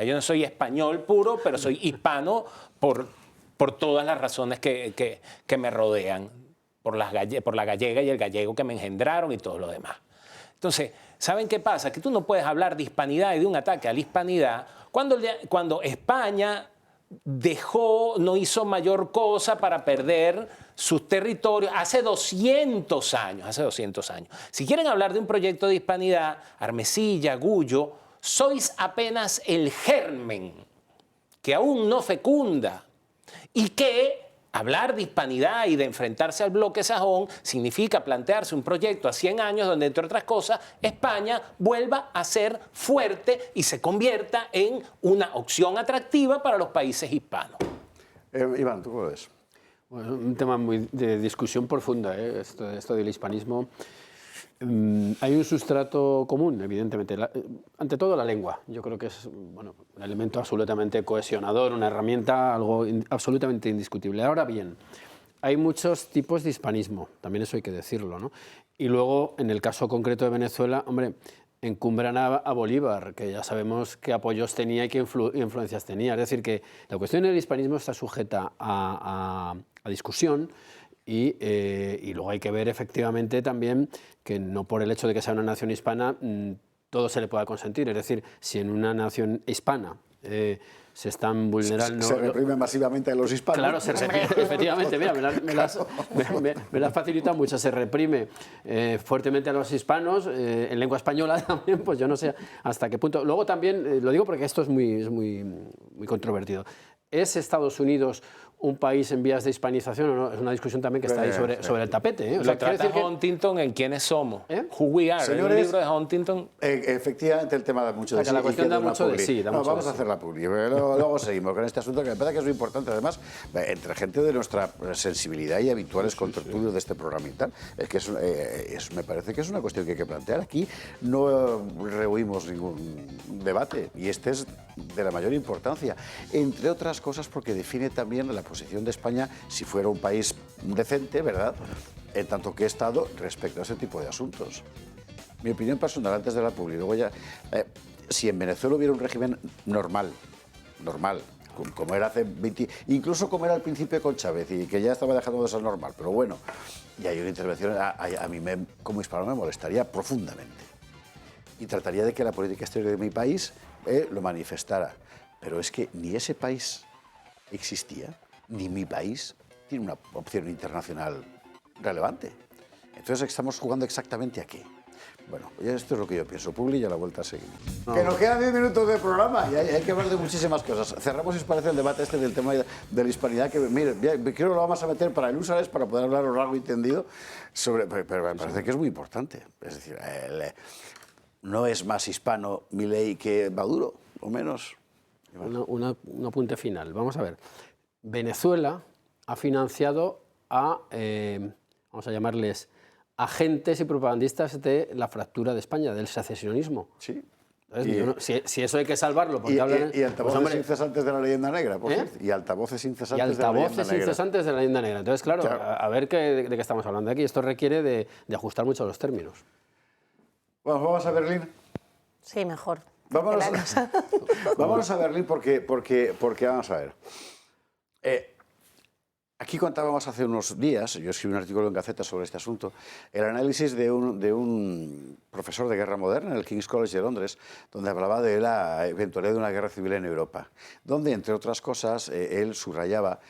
Yo no soy español puro, pero soy hispano por todas las razones que me rodean, por la gallega y el gallego que me engendraron y todo lo demás. Entonces, ¿saben qué pasa? Que tú no puedes hablar de hispanidad y de un ataque a la hispanidad cuando España no hizo mayor cosa para perder sus territorios hace 200 años. Si quieren hablar de un proyecto de hispanidad, Armesilla, Gullo, sois apenas el germen que aún no fecunda y que hablar de hispanidad y de enfrentarse al bloque sajón significa plantearse un proyecto a 100 años donde, entre otras cosas, España vuelva a ser fuerte y se convierta en una opción atractiva para los países hispanos. Iván, ¿tú cómo lo ves? Bueno, un tema muy de discusión profunda, esto del hispanismo. Hay un sustrato común, evidentemente. Ante todo, la lengua. Yo creo que es un elemento absolutamente cohesionador, una herramienta absolutamente indiscutible. Ahora bien, hay muchos tipos de hispanismo, también eso hay que decirlo, ¿no? Y luego, en el caso concreto de Venezuela, hombre, encumbran a Bolívar, que ya sabemos qué apoyos tenía y qué influencias tenía. Es decir, que la cuestión del hispanismo está sujeta a discusión. Y luego hay que ver efectivamente también que no por el hecho de que sea una nación hispana todo se le pueda consentir. Es decir, si en una nación hispana se están vulnerando... Se reprime masivamente a los hispanos. Claro, se reprime, efectivamente. Mira, me las facilita mucho. Se reprime fuertemente a los hispanos, en lengua española también, pues yo no sé hasta qué punto. Luego también, lo digo porque esto es muy controvertido. ¿Es Estados Unidos un país en vías de hispanización o no? Es una discusión también que está ahí sobre el tapete. O sea, lo trata Huntington en quiénes somos. Who we are. Señores, un libro de Huntington. Efectivamente, el tema da mucho de sí. La cuestión da mucho de sí. Vamos a hacer la publi. Luego seguimos con este asunto que me parece que es muy importante. Además, entre gente de nuestra sensibilidad y habituales contertulios de este programa y tal, es que me parece que es una cuestión que hay que plantear. Aquí no rehuimos ningún debate y este es de la mayor importancia, entre otras cosas porque define también la posición de España si fuera un país decente, ¿verdad?, en tanto que Estado respecto a ese tipo de asuntos. Mi opinión personal antes de la publi, luego ya, si en Venezuela hubiera un régimen normal, como era hace 20, incluso como era al principio con Chávez y que ya estaba dejando de ser normal, pero bueno, y hay una intervención, a mí como hispano me molestaría profundamente y trataría de que la política exterior de mi país lo manifestara, pero es que ni ese país existía, ni mi país tiene una opción internacional relevante. Entonces estamos jugando exactamente a qué. Bueno, ya esto es lo que yo pienso. Publi y a la vuelta seguimos. Que nos quedan 10 minutos de programa y hay que hablar de muchísimas cosas. Cerramos, si os parece, el debate del tema de la hispanidad, que, mire, creo que lo vamos a meter para el Úsares para poder hablar largo y tendido sobre... Pero me parece que es muy importante. Es decir, no es más hispano Milei que Maduro, o menos. Un apunte final. Vamos a ver. Venezuela ha financiado a, vamos a llamarles, agentes y propagandistas de la fractura de España, del secesionismo. Sí. Si eso hay que salvarlo, porque hablan... Y altavoces incesantes de la leyenda negra, por cierto. Y altavoces incesantes de la leyenda negra. Incesantes de la leyenda negra. Entonces, claro. A ver de qué estamos hablando aquí. Esto requiere de ajustar mucho los términos. Bueno, ¿vamos a Berlín? Sí, mejor. Vámonos a Berlín porque vamos a ver. Aquí contábamos hace unos días, yo escribí un artículo en Gaceta sobre este asunto, el análisis de un profesor de guerra moderna en el King's College de Londres, donde hablaba de la eventualidad de una guerra civil en Europa, donde, entre otras cosas, él subrayaba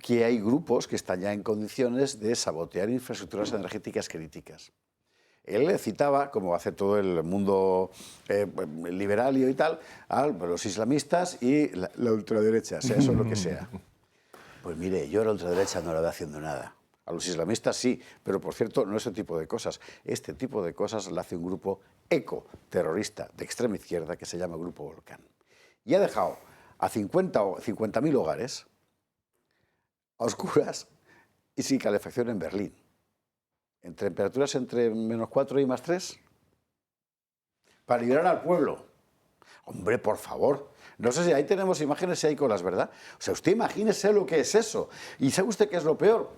que hay grupos que están ya en condiciones de sabotear infraestructuras energéticas críticas. Él citaba, como hace todo el mundo liberal y tal, a los islamistas y la ultraderecha, sea eso lo que sea. Pues mire, yo a la ultraderecha no la veo haciendo nada. A los islamistas sí, pero por cierto, no ese tipo de cosas. Este tipo de cosas la hace un grupo ecoterrorista de extrema izquierda que se llama Grupo Volcán. Y ha dejado a 50.000 hogares a oscuras y sin calefacción en Berlín. En temperaturas entre -4 y +3, para liberar al pueblo. Hombre, por favor. No sé si ahí tenemos imágenes y hay colas, ¿verdad? O sea, usted imagínese lo que es eso. ¿Y sabe usted qué es lo peor?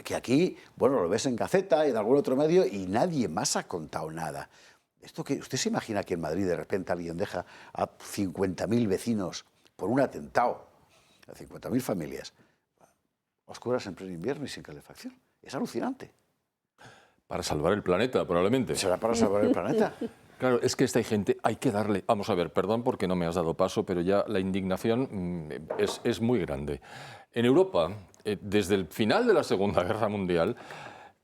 Que aquí, bueno, lo ves en Gaceta y en algún otro medio y nadie más ha contado nada. ¿Usted se imagina que en Madrid de repente alguien deja a 50.000 vecinos por un atentado, a 50.000 familias, oscuras en pleno invierno y sin calefacción? Es alucinante. Para salvar el planeta, probablemente. ¿Será para salvar el planeta? Claro, es que esta gente hay que darle... Vamos a ver, perdón porque no me has dado paso, pero ya la indignación es muy grande. En Europa, desde el final de la Segunda Guerra Mundial,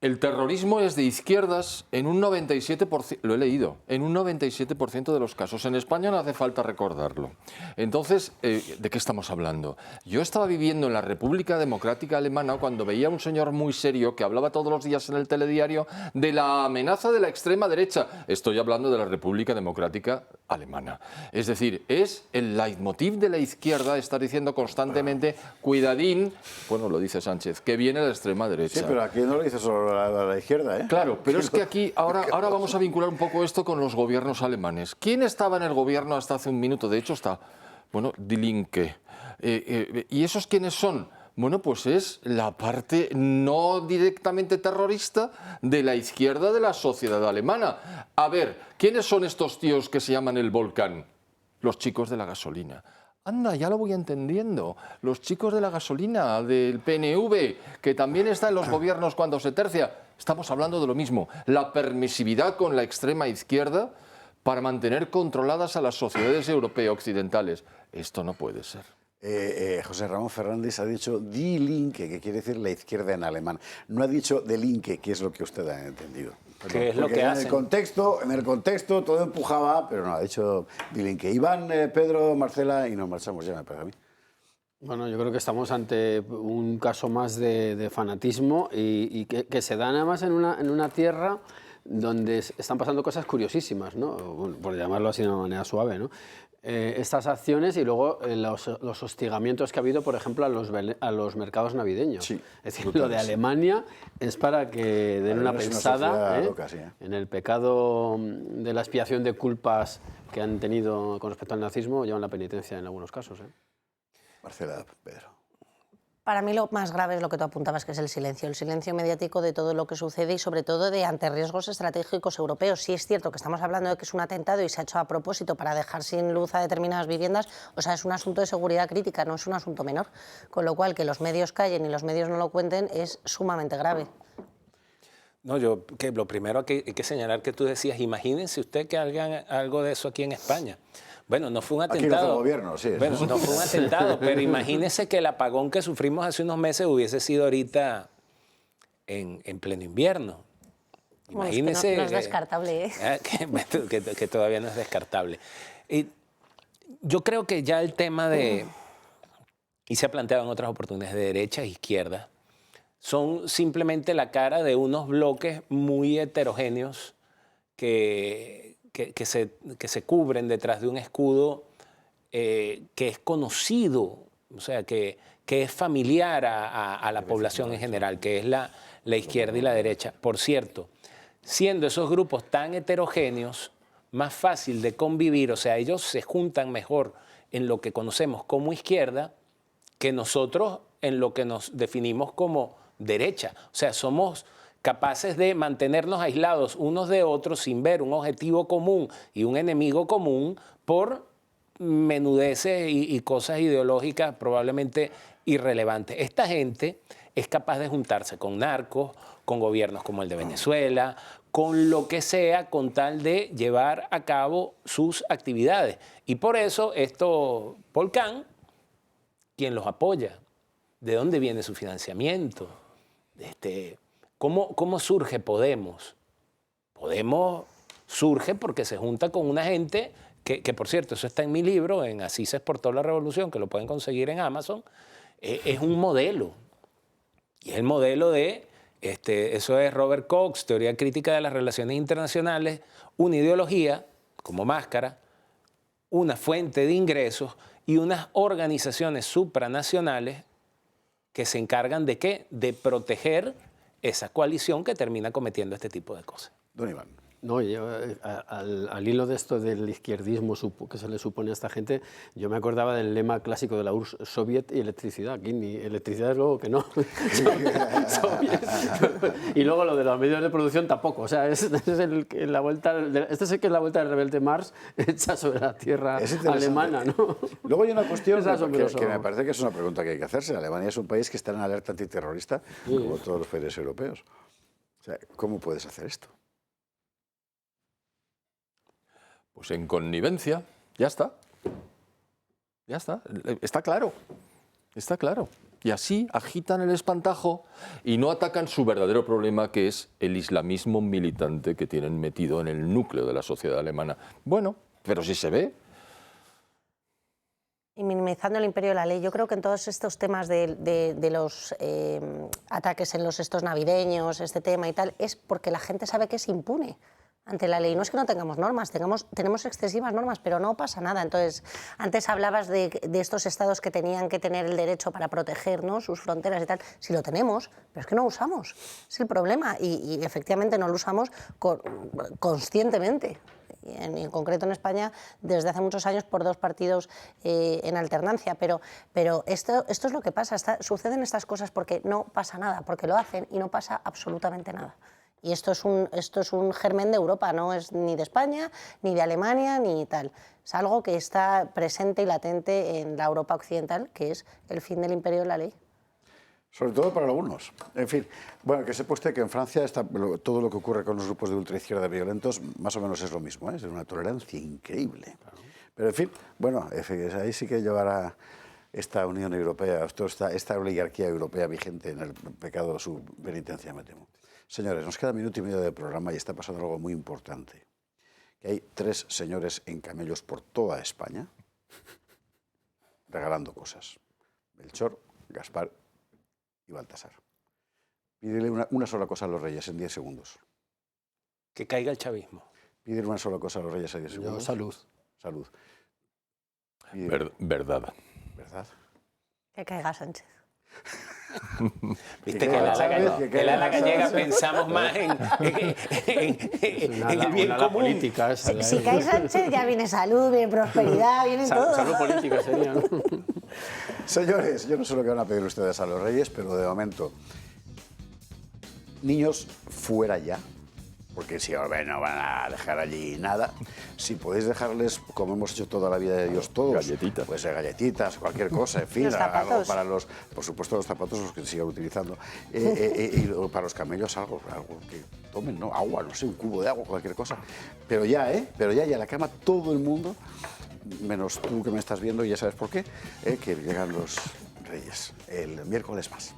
el terrorismo es de izquierdas en un 97%, lo he leído, en un 97% de los casos. En España no hace falta recordarlo. Entonces, ¿de qué estamos hablando? Yo estaba viviendo en la República Democrática Alemana cuando veía a un señor muy serio que hablaba todos los días en el telediario de la amenaza de la extrema derecha. Estoy hablando de la República Democrática Alemana. Es decir, es el leitmotiv de la izquierda estar diciendo constantemente, cuidadín, bueno, lo dice Sánchez, que viene la extrema derecha. Sí, pero aquí no lo dice solo la izquierda, ¿eh? Claro, pero es que aquí, ahora vamos a vincular un poco esto con los gobiernos alemanes. ¿Quién estaba en el gobierno hasta hace un minuto? De hecho está, bueno, Die Linke. ¿Y esos quiénes son? Bueno, pues es la parte no directamente terrorista de la izquierda de la sociedad alemana. A ver, ¿quiénes son estos tíos que se llaman el Volcán? Los chicos de la gasolina. Anda, ya lo voy entendiendo. Los chicos de la gasolina, del PNV, que también está en los gobiernos cuando se tercia. Estamos hablando de lo mismo. La permisividad con la extrema izquierda para mantener controladas a las sociedades europeas occidentales. Esto no puede ser. José Ramón Fernández ha dicho Die Linke, que quiere decir la izquierda en alemán. No ha dicho De Linke, que es lo que usted ha entendido. ¿Qué es lo que hacen? En el contexto todo empujaba, pero no, ha dicho Die Linke. Iván, Pedro, Marcela, y nos marchamos ya, me parece a mí. Bueno, yo creo que estamos ante un caso más de fanatismo y que se da además en una tierra donde están pasando cosas curiosísimas, ¿no? Bueno, por llamarlo así de una manera suave, ¿no? Estas acciones y luego los hostigamientos que ha habido, por ejemplo, a los mercados navideños. Sí, es decir, lo de Alemania es para que den una pensada loca, sí, en el pecado de la expiación de culpas que han tenido con respecto al nazismo, llevan la penitencia en algunos casos. Marcela, Pedro. Para mí lo más grave es lo que tú apuntabas, que es el silencio mediático de todo lo que sucede y sobre todo de ante riesgos estratégicos europeos. Sí es cierto que estamos hablando de que es un atentado y se ha hecho a propósito para dejar sin luz a determinadas viviendas, o sea, es un asunto de seguridad crítica, no es un asunto menor, con lo cual que los medios callen y los medios no lo cuenten es sumamente grave. No, lo primero que hay que señalar que tú decías, imagínense usted que hagan algo de eso aquí en España. Bueno, no fue un atentado. Aquí no fue el gobierno, sí. Bueno, no fue un atentado, pero imagínese que el apagón que sufrimos hace unos meses hubiese sido ahorita en pleno invierno. Imagínese. Bueno, es que no es descartable, ¿eh? Que todavía no es descartable. Y yo creo que ya el tema y se ha planteado en otras oportunidades, de derecha e izquierda, son simplemente la cara de unos bloques muy heterogéneos que se cubren detrás de un escudo que es conocido, o sea, que es familiar a la población en general, que es la izquierda y la derecha. Por cierto, siendo esos grupos tan heterogéneos, más fácil de convivir, o sea, ellos se juntan mejor en lo que conocemos como izquierda que nosotros en lo que nos definimos como derecha. O sea, somos capaces de mantenernos aislados unos de otros sin ver un objetivo común y un enemigo común por menudeces y cosas ideológicas probablemente irrelevantes. Esta gente es capaz de juntarse con narcos, con gobiernos como el de Venezuela, con lo que sea, con tal de llevar a cabo sus actividades. Y por eso Volcán, ¿quién los apoya? ¿De dónde viene su financiamiento? ¿Cómo surge Podemos? Podemos surge porque se junta con una gente que, por cierto, eso está en mi libro, en Así se exportó la revolución, que lo pueden conseguir en Amazon. Es un modelo. Y es el modelo de, eso es Robert Cox, Teoría Crítica de las Relaciones Internacionales, una ideología como máscara, una fuente de ingresos y unas organizaciones supranacionales que se encargan de ¿qué? De proteger esa coalición que termina cometiendo este tipo de cosas. Don Iván. No, yo, al hilo de esto del izquierdismo que se le supone a esta gente, yo me acordaba del lema clásico de la URSS, Soviet y electricidad. Aquí ni electricidad es luego que no. Y luego lo de los medios de producción tampoco. O sea, esta es la vuelta del rebelde Mars hecha sobre la tierra alemana, ¿no? Luego hay una cuestión que me parece que es una pregunta que hay que hacerse. Alemania es un país que está en alerta antiterrorista, como todos los países europeos. O sea, ¿cómo puedes hacer esto? Pues en connivencia, ya está. Ya está, está claro. Está claro. Y así agitan el espantajo y no atacan su verdadero problema, que es el islamismo militante que tienen metido en el núcleo de la sociedad alemana. Bueno, pero si se ve. Y minimizando el imperio de la ley, yo creo que en todos estos temas de los ataques en los estos navideños, este tema y tal, es porque la gente sabe que es impune ante la ley. No es que no tengamos normas, tenemos excesivas normas, pero no pasa nada. Entonces, antes hablabas de estos estados que tenían que tener el derecho para proteger, ¿no?, sus fronteras y tal. Sí lo tenemos, pero es que no lo usamos. Es el problema. Y efectivamente no lo usamos conscientemente. Y en concreto en España, desde hace muchos años, por dos partidos en alternancia. Pero esto es lo que pasa. Suceden estas cosas porque no pasa nada, porque lo hacen y no pasa absolutamente nada. Y esto es un germen de Europa, no es ni de España, ni de Alemania, ni tal. Es algo que está presente y latente en la Europa occidental, que es el fin del imperio de la ley. Sobre todo para algunos. En fin, bueno, que sepa usted que en Francia todo lo que ocurre con los grupos de ultraizquierda violentos más o menos es lo mismo, ¿eh? Es de una tolerancia increíble. Pero en fin, bueno, ahí sí que llevará esta Unión Europea, esta oligarquía europea vigente en el pecado de su penitencia, me temo. Señores, nos queda 1 minuto y medio de programa y está pasando algo muy importante. Que hay 3 señores en camellos por toda España regalando cosas. Melchor, Gaspar y Baltasar. Pídele una sola cosa a los reyes en 10 segundos. Que caiga el chavismo. Pídele una sola cosa a los reyes en 10 segundos. Salud. Salud. Verdad. ¿Verdad? Que caiga Sánchez. Viste que la gallega pensamos más en el bien común. Política, si cae Sánchez ya viene salud, viene prosperidad, viene todo. Salud política sería, ¿no? Señores, yo no sé lo que van a pedir ustedes a los reyes, pero de momento, niños, fuera ya. Porque si no van a dejar allí nada, si podéis dejarles, como hemos hecho toda la vida de Dios todos, galletitas, pues galletitas, cualquier cosa, en fin, los algo para los, por supuesto los zapatos los que sigan utilizando, y para los camellos algo que tomen, ¿no? Agua, no sé, un cubo de agua, cualquier cosa. Pero ya, y a la cama todo el mundo, menos tú que me estás viendo y ya sabes por qué, que llegan los reyes el miércoles más.